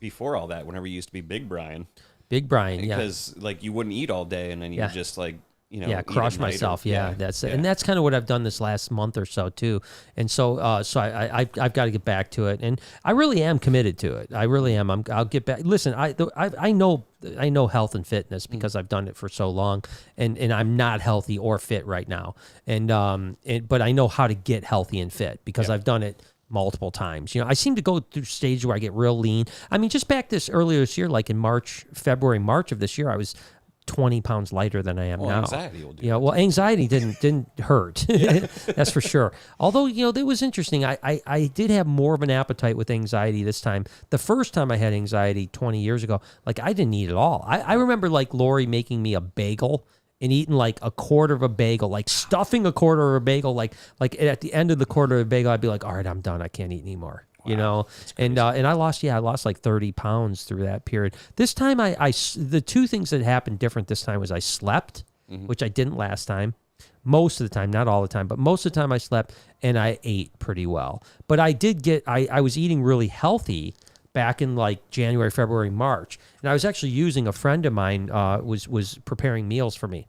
before all that, whenever he used to be Big Brian. Big Brian, yeah. Because like you wouldn't eat all day, and then you would just like eat at crush night or- myself. And yeah. that's kind of what I've done this last month or so too. And so I've got to get back to it, and I really am committed to it. I really am. I'll get back. Listen, I know health and fitness because I've done it for so long, and I'm not healthy or fit right now, but I know how to get healthy and fit because I've done it multiple times. I seem to go through stages where I get real lean. I mean, just back earlier this year, like in February, March of this year, I was 20 pounds lighter than I am now. Anxiety will do Well, anxiety didn't hurt. That's for sure. Although, it was interesting. I did have more of an appetite with anxiety this time. The first time I had anxiety 20 years ago, like I didn't eat at all. I remember like Lori making me a bagel and eating like a quarter of a bagel, like stuffing a quarter of a bagel, like at the end of the quarter of a bagel, I'd be like, all right, I'm done. I can't eat anymore. And I lost like 30 pounds through that period. This time the 2 things that happened different this time was I slept, which I didn't last time. Most of the time, not all the time, but most of the time I slept, and I ate pretty well. But I was eating really healthy back in like January, February, March. And I was actually using a friend of mine was preparing meals for me.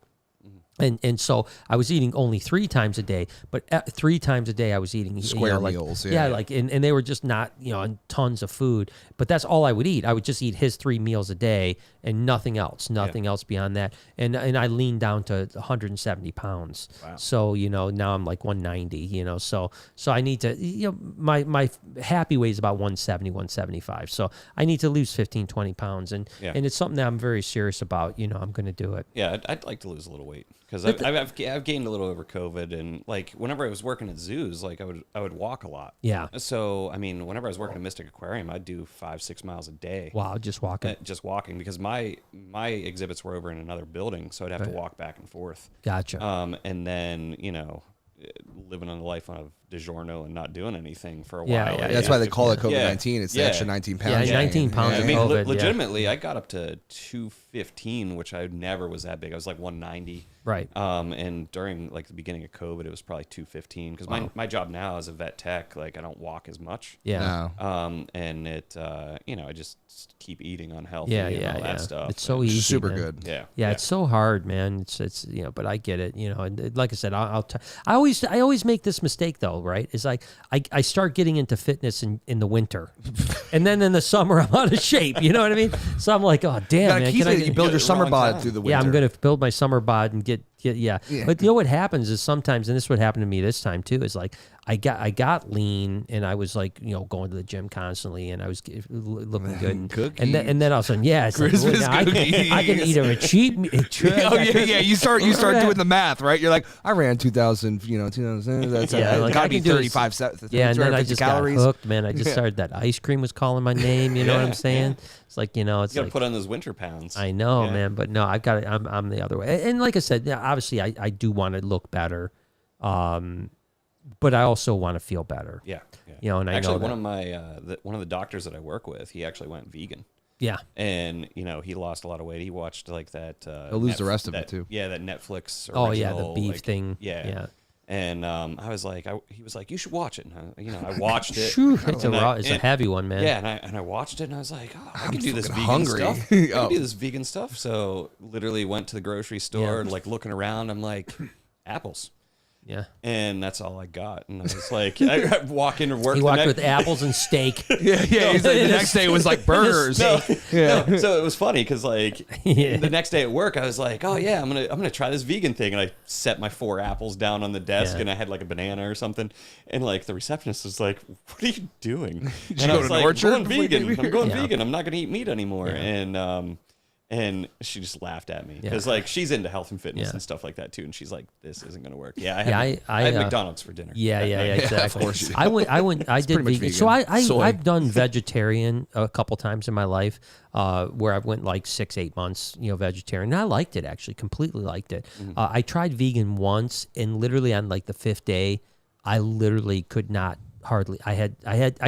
And so I was eating only 3 times a day, but 3 times a day I was eating Square like, meals, yeah, yeah. like and they were just not tons of food, but that's all I would eat. I would just eat his 3 meals a day and nothing else beyond that. And I leaned down to 170 pounds. Wow. So now I'm like 190. So I need to my happy weight is about 170, 175. So I need to lose 15, 20 pounds, and it's something that I'm very serious about. I'm going to do it. Yeah, I'd like to lose a little weight because I've gained a little over COVID, and like whenever I was working at zoos, like I would walk a lot. Yeah. So I mean, whenever I was working at Mystic Aquarium, I'd do 5-6 miles a day. Wow, just walking. Just walking because my exhibits were over in another building, so I'd have to walk back and forth. Gotcha. And then living on a life of DiGiorno and not doing anything for a Yeah, while. yeah, That's why they call it Yeah. COVID-19. It's the Yeah. extra 19 pounds. Yeah, 19 pounds I of mean, COVID, legitimately, I got up to 215, which I never was that big. I was like 190. Right. And during like the beginning of COVID, it was probably 215 because my job now as a vet tech, like I don't walk as much. Yeah. No. And it, I just keep eating unhealthy Yeah, and yeah, all yeah. that stuff. It's so And- easy. Super man. good. Yeah. Yeah, it's so hard, man. It's but I get it, And like I said, I always make this mistake though, right? It's like I start getting into fitness in the winter, and then in the summer I'm out of shape. You know what I mean? So I'm like, oh damn, man. You Can I build your the summer wrong bod time. through the winter. Yeah, I'm gonna build my summer bod and get Yeah. But you know what happens is sometimes, and this would happen to me this time too, is like I got lean and I was like, going to the gym constantly and I was looking good. And then all of a sudden, it's Christmas like, I can eat a cheap meat. You start doing the math, right? You're like, I ran 2,000, 2,000. That's gotta be 35. Yeah, and then I just calories. got hooked, man. I just started that ice cream was calling my name. You know what I'm saying? It's like, it's you like gotta put on those winter pounds. I know, man, but no, I've got it. I'm the other way. And like I said, obviously I do want to look better. But I also want to feel better. Yeah. And I actually, know one of my one of the doctors that I work with, he actually went vegan. Yeah. And he lost a lot of weight. He watched like that. He'll lose the rest of it too. Yeah, that Netflix. The beef thing. Yeah. And I was like, he was like, you should watch it. And I watched it. It's a heavy one, man. Yeah, and I watched it, and I was like, I can do this vegan hungry. stuff. I can do this vegan stuff. So literally went to the grocery store, like looking around. I'm like, apples. Yeah. And that's all I got. And I was like, I walk into work. He walked with apples and steak. Yeah. He's like, the next day it was like burgers. No, so it was funny because the next day at work, I was like, oh yeah, I'm gonna try this vegan thing. And I set my 4 apples down on the desk, and I had like a banana or something. And like the receptionist was like, what are you doing? And I was like, I'm going vegan. I'm going vegan. I'm not gonna eat meat anymore. And she just laughed at me because like she's into health and fitness and stuff like that too, and she's like, "This isn't going to work." Yeah, I had McDonald's for dinner. Yeah, exactly. Of course you do. I did vegan. So Soy. I've done vegetarian a couple times in my life, where I went like 6-8 months, vegetarian. And I liked it actually, completely liked it. I tried vegan once, and literally on like the 5th day, I literally could not hardly. I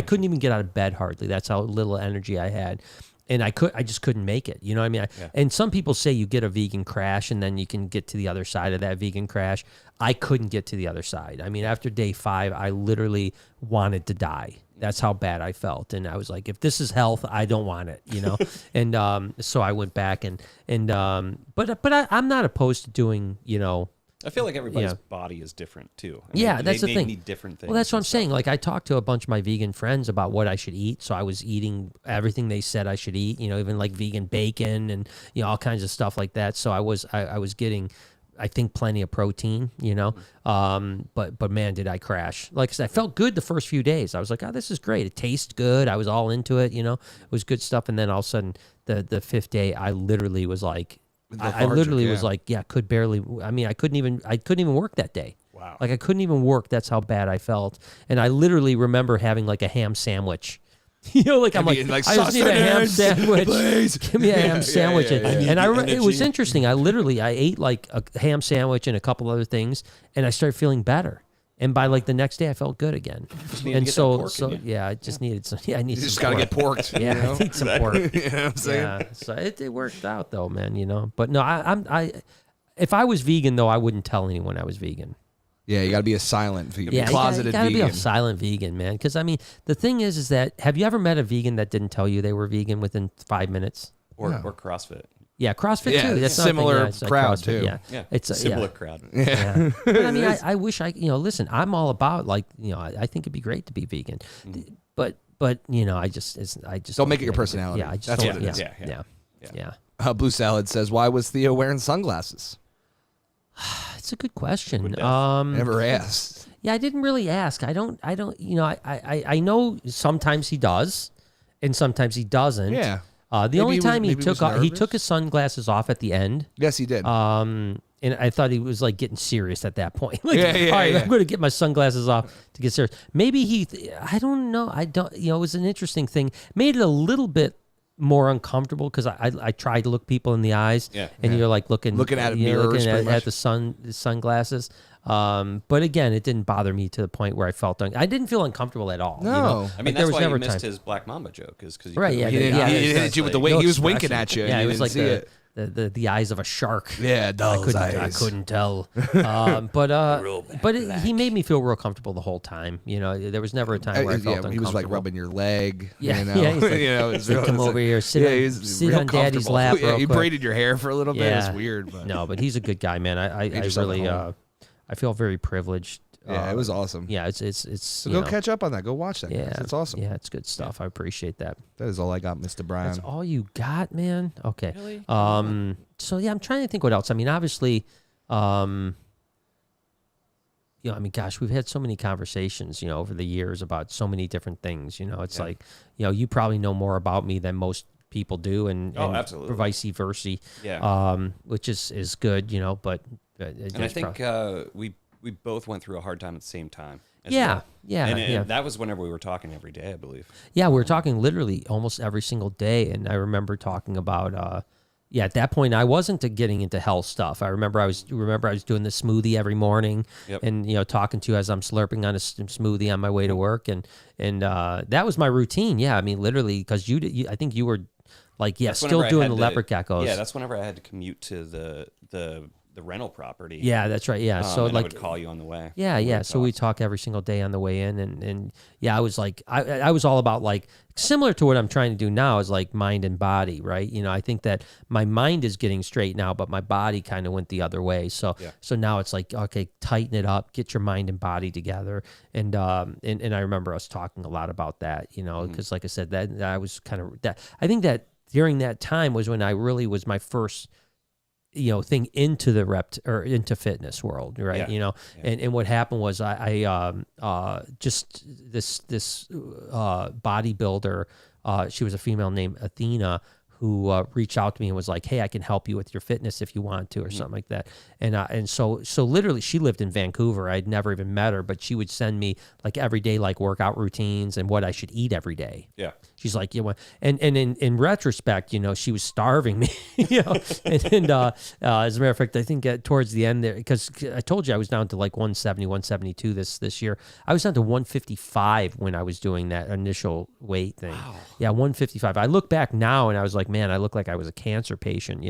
couldn't even get out of bed hardly. That's how little energy I had. And I just couldn't make it. You know what I mean? And some people say you get a vegan crash and then you can get to the other side of that vegan crash. I couldn't get to the other side. I mean, after day 5, I literally wanted to die. That's how bad I felt. And I was like, if this is health, I don't want it, And so I went back but I'm not opposed to doing, I feel like everybody's body is different too. That's the thing. They need different things. Well, that's what I'm saying. Like I talked to a bunch of my vegan friends about what I should eat, so I was eating everything they said I should eat. Even like vegan bacon and all kinds of stuff like that. So I was getting, I think, plenty of protein. But man, did I crash! Like I said, I felt good the first few days. I was like, oh, this is great. It tastes good. I was all into it. It was good stuff. And then all of a sudden, the 5th day, I literally was like. I literally was like, could barely. I mean, I couldn't even work that day. Wow. Like I couldn't even work. That's how bad I felt. And I literally remember having like a ham sandwich. I just need a ham sandwich. Please. Give me a ham sandwich. And I remember it was interesting. I ate like a ham sandwich and a couple other things, and I started feeling better. And by like the next day, I felt good again. And I just needed some. Yeah, I need. You just got to get porked. Yeah, I need some pork. You know what I'm saying? Yeah, so it worked out though, man. But no, I if I was vegan though, I wouldn't tell anyone I was vegan. Yeah, you got to be a silent vegan, closeted vegan. You got to be a silent vegan, man. Because I mean, the thing is that have you ever met a vegan that didn't tell you they were vegan within 5 minutes? Or CrossFit. Yeah, CrossFit too. That's similar crowd too. Yeah, it's a similar crowd. Yeah. But I mean, I wish listen, I'm all about like, I think it'd be great to be vegan, but I just don't make it your personality. Yeah, I just that's don't, what it is. Yeah. Blue Salad says, why was Theo wearing sunglasses? It's a good question. Never asked. Yeah, I didn't really ask. I don't. I know sometimes he does, and sometimes he doesn't. Yeah. The only time he took his sunglasses off at the end. Yes, he did. And I thought he was like getting serious at that point. Like, all right, yeah. I'm going to get my sunglasses off to get serious. Maybe I don't know. It was an interesting thing. Made it a little bit more uncomfortable because I tried to look people in the eyes, and you're like looking at mirrors, at the sunglasses. But again, it didn't bother me to the point where I felt I didn't feel uncomfortable at all. No, I mean that's why you missed his Black Mamba joke, because he hit you with the way he was winking at you. Yeah, it was like the eyes of a shark. Yeah, those eyes. I couldn't tell. But he made me feel real comfortable the whole time. There was never a time where I felt uncomfortable. He was like rubbing your leg. Yeah, he's like, come over here, sit on Daddy's lap. Yeah, he braided your hair for a little bit. It's weird, but no, but he's a good guy, man. I really I feel very privileged. Yeah, it was awesome. Yeah, it's. So go catch up on that. Go watch that. Yeah, it's awesome. Yeah, it's good stuff. I appreciate that. That is all I got, Mr. Brian. That's all you got, man. Okay. Really? So yeah, I'm trying to think what else. I mean, obviously, I mean, gosh, we've had so many conversations, over the years about so many different things. It's like, you probably know more about me than most people do, and absolutely, vice versa. Yeah. Which is good, but. And I think we both went through a hard time at the same time. Yeah, well. And that was whenever we were talking every day, I believe. Yeah, we were talking literally almost every single day, and I remember talking about. At that point, I wasn't getting into health stuff. I remember I was doing the smoothie every morning, and talking to you as I'm slurping on a smoothie on my way to work, and that was my routine. Yeah, I mean, literally, because I think you were like, still doing the leopard geckos. Yeah, that's whenever I had to commute to the rental property. Yeah, that's right. Yeah, so I would call you on the way. Yeah. So we talk every single day on the way in, and I was like, I was all about like similar to what I'm trying to do now is like mind and body, right? I think that my mind is getting straight now, but my body kind of went the other way. So now it's like, okay, tighten it up, get your mind and body together, and I remember us talking a lot about that, because like I said, that I was kind of that. I think that during that time was when I really was my first thing into the into fitness world, right? And what happened was I just this bodybuilder, she was a female named Athena, who reached out to me and was like, hey, I can help you with your fitness if you want to, or something like that. And so literally she lived in Vancouver. I'd never even met her, but she would send me like every day, like workout routines and what I should eat every day. Yeah. She's like, and in retrospect, she was starving me, as a matter of fact, I think towards the end there, because I told you I was down to like 170, 172 this year. I was down to 155 when I was doing that initial weight thing. Wow. Yeah, 155. I look back now and I was like, man, I look like I was a cancer patient,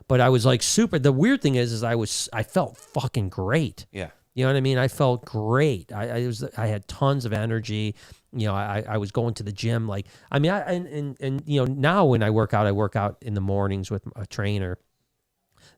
but I was like super. The weird thing is I felt fucking great. Yeah. You know what I mean? I felt great. I had tons of energy. I was going to the gym. Like, I mean, now when I work out in the mornings with a trainer.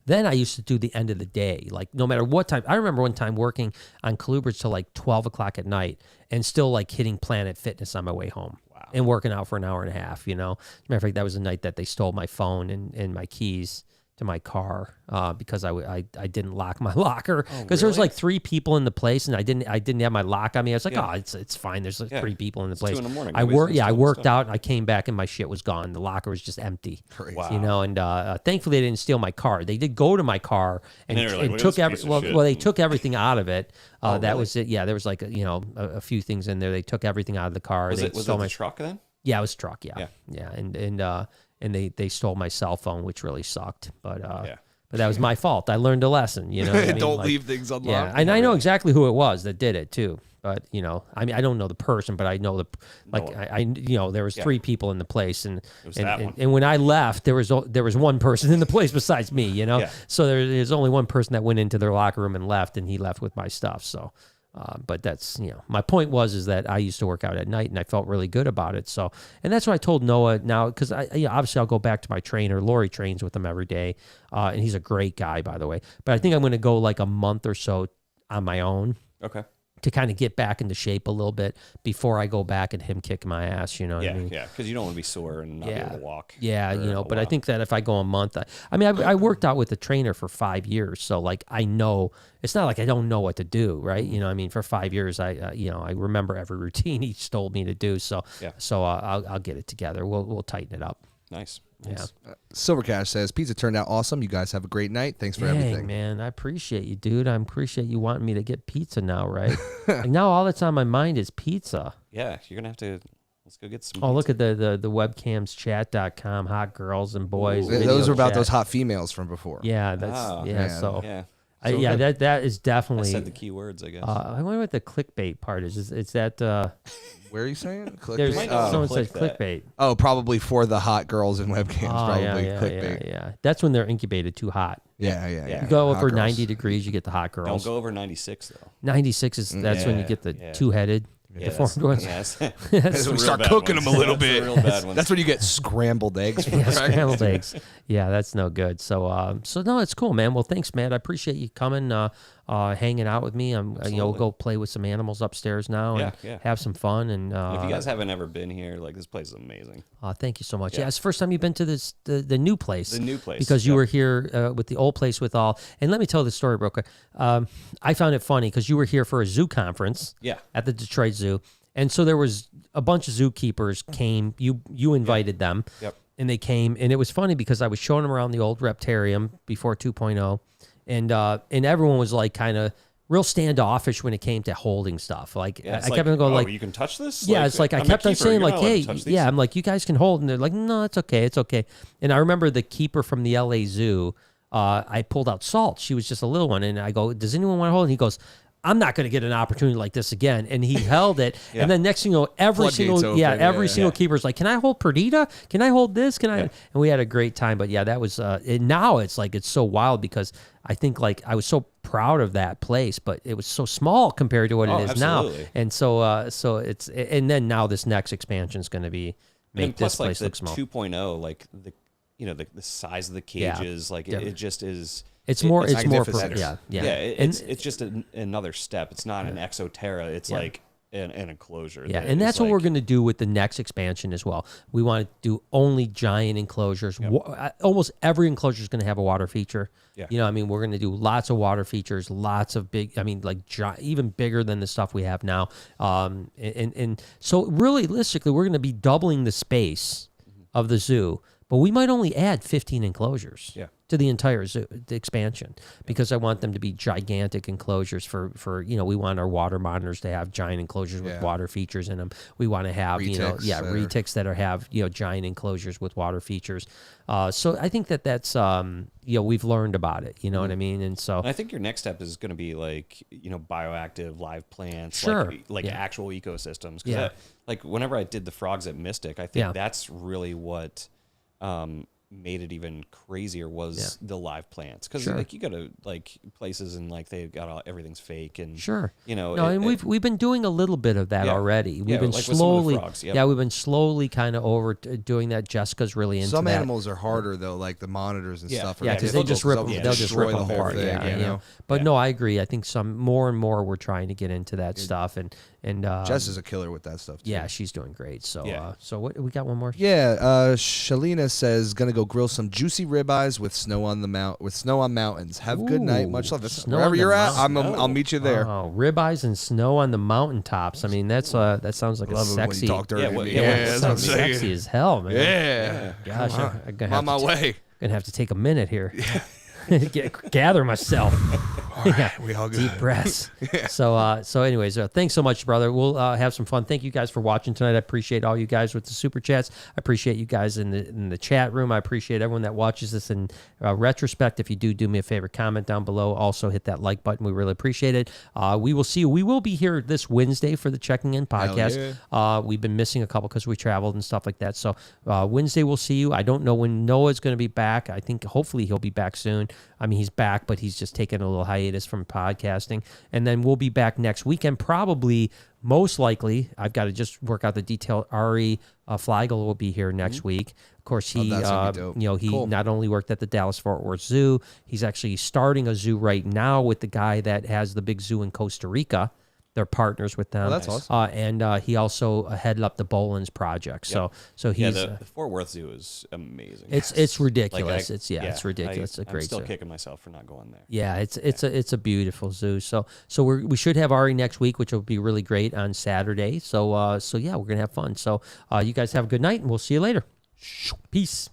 Then I used to do the end of the day, like no matter what time. I remember one time working on Colubrids till like 12 o'clock at night and still like hitting Planet Fitness on my way home. Wow. And working out for an hour and a half, As a matter of fact, that was the night that they stole my phone and my keys to my car because I didn't lock my locker because there was like 3 people in the place and I didn't have my lock on me. I was like, it's fine. There's like 3 people in the place. 2 a.m. I worked out and I came back and my shit was gone. The locker was just empty. Wow. And thankfully they didn't steal my car. They did go to my car and took they took everything out of it. That was it. Yeah, there was like a few things in there. They took everything out of the car. Was it the truck then? Yeah, it was a truck. Yeah. And they stole my cell phone, which really sucked. But that was my fault. I learned a lesson. What I mean? Don't leave things unlocked. Yeah, and I know exactly who it was that did it too. But I mean, I don't know the person, but I know there was 3 people in the place, and when I left, there was one person in the place besides me. So there's only one person that went into their locker room and left, and he left with my stuff. So. But that's, my point is that I used to work out at night and I felt really good about it. So, and that's what I told Noah now, because obviously I'll go back to my trainer. Lori trains with him every day. And he's a great guy, by the way. But I think I'm going to go like a month or so on my own. Okay. To kind of get back into shape a little bit before I go back and him kick my ass, what I mean? Yeah, because you don't want to be sore and not be able to walk. Yeah, but I think that if I go a month, I worked out with a trainer for 5 years, so like I know, it's not like I don't know what to do, right? For 5 years, I remember every routine he told me to do, so I'll get it together. We'll tighten it up. Nice. Yeah. Silver Cash says, pizza turned out awesome. You guys have a great night. Thanks for everything. Man, I appreciate you, dude. I appreciate you wanting me to get pizza now, right? Like now all that's on my mind is pizza. Yeah, you're going to have to, let's go get some pizza. Look at the webcamschat.com, hot girls and boys. Those are about those hot females from before. Yeah, that is definitely. I said the key words, I guess. I wonder what the clickbait part is. Is that... Where are you saying? Clickbait. Someone says clickbait. Oh, probably for the hot girls in webcams. Probably clickbait. Yeah. That's when they're incubated too hot. Yeah. You go over 90 degrees, you get the hot girls. Don't go over 96 though. 96 is that's when you get the two-headed. Deformed ones. That's when we start cooking them a little bit. That's when you get scrambled eggs. Scrambled eggs. Yeah, that's no good. So no, it's cool, man. Well, thanks, man. I appreciate you coming. hanging out with me. We'll go play with some animals upstairs now and have some fun. And if you guys haven't ever been here, like, this place is amazing. Thank you so much. Yeah, it's the first time you've been to the new place. The new place. Because you were here with the old place with all. And let me tell the story real quick. I found it funny because you were here for a zoo conference at the Detroit Zoo. And so there was a bunch of zookeepers came. You invited them. Yep. And they came. And it was funny because I was showing them around the old Reptarium before 2.0. And everyone was like kind of real standoffish when it came to holding stuff. Like I kept on going like, you can touch this? Yeah, it's like I kept on saying like, hey, yeah, I'm like, you guys can hold. And they're like, no, it's okay. It's okay. And I remember the keeper from the LA Zoo, I pulled out Salt. She was just a little one. And I go, does anyone want to hold? And he goes, I'm not going to get an opportunity like this again. And he held it. And then next thing you know, every single keeper's like, can I hold Perdita? Can I hold this? Can I? And we had a great time. But yeah, that was, now it's like, it's so wild because I think like I was so proud of that place, but it was so small compared to what it is now. And so it's, and then now this next expansion is going to be make this place look small. 2.0, like the size of the cages, like it just is. It's more, it's it's just another step. It's not an Exoterra. It's like an enclosure. Yeah, and that's what we're going to do with the next expansion as well. We want to do only giant enclosures. Yep. Almost every enclosure is going to have a water feature. Yeah. We're going to do lots of water features, lots of big, even bigger than the stuff we have now. And so realistically, we're going to be doubling the space of the zoo, but we might only add 15 enclosures. Yeah. To the entire zoo, the expansion, because I want them to be gigantic enclosures for we want our water monitors to have giant enclosures with water features in them. We want to have retics that have giant enclosures with water features. So I think that's we've learned about it. You know what I mean? And so I think your next step is going to be like bioactive live plants, like actual ecosystems. Because like whenever I did the frogs at Mystic, I think that's really what. Made it even crazier was the live plants, because like you go to like places and like they've got everything's fake and and we've been doing a little bit of that already. We've been slowly we've been slowly kind of over doing that. Jessica's really into some that. animals are harder though, like the monitors and stuff. Because they just rip they'll just rip them apart. But no, I agree. I think some more and more we're trying to get into that stuff, and Jess is a killer with that stuff too. Yeah, she's doing great. So so what we got one more? Shalina says gonna go grill some juicy ribeyes with snow on mountains. Have a good night. Much love. Wherever you're at, I'll meet you there. Oh, ribeyes and snow on the mountaintops. I mean, that sounds like a sexy. That's what I'm saying. Sexy as hell, man. Yeah. Gosh, I'm on my way. Gonna have to take a minute here. Gather myself. We all deep breaths. So anyways, thanks so much, brother. We'll have some fun. Thank you guys for watching tonight. I appreciate all you guys with the super chats. I appreciate you guys in the chat room. I appreciate everyone that watches this in retrospect. If you do me a favor, comment down below. Also hit that like button. We really appreciate it. We will see you. We will be here this Wednesday for the Checking In podcast. We've been missing a couple because we traveled and stuff like that. So Wednesday we'll see you. I don't know when Noah's going to be back. I think hopefully he'll be back soon. I mean, he's back, but he's just taking a little hiatus from podcasting. And then we'll be back next weekend, probably, most likely. I've got to just work out the detail. Ari Fleigel will be here next week. Of course, he not only worked at the Dallas-Fort Worth Zoo, he's actually starting a zoo right now with the guy that has the big zoo in Costa Rica. They're partners with them. Oh, that's awesome. And he also headed up the Boland's project. Yep. So he's the Fort Worth Zoo is amazing. It's ridiculous. It's ridiculous. It's a great zoo. I'm still kicking myself for not going there. Yeah, it's a beautiful zoo. So we should have Ari next week, which will be really great on Saturday. So we're gonna have fun. So you guys have a good night, and we'll see you later. Peace.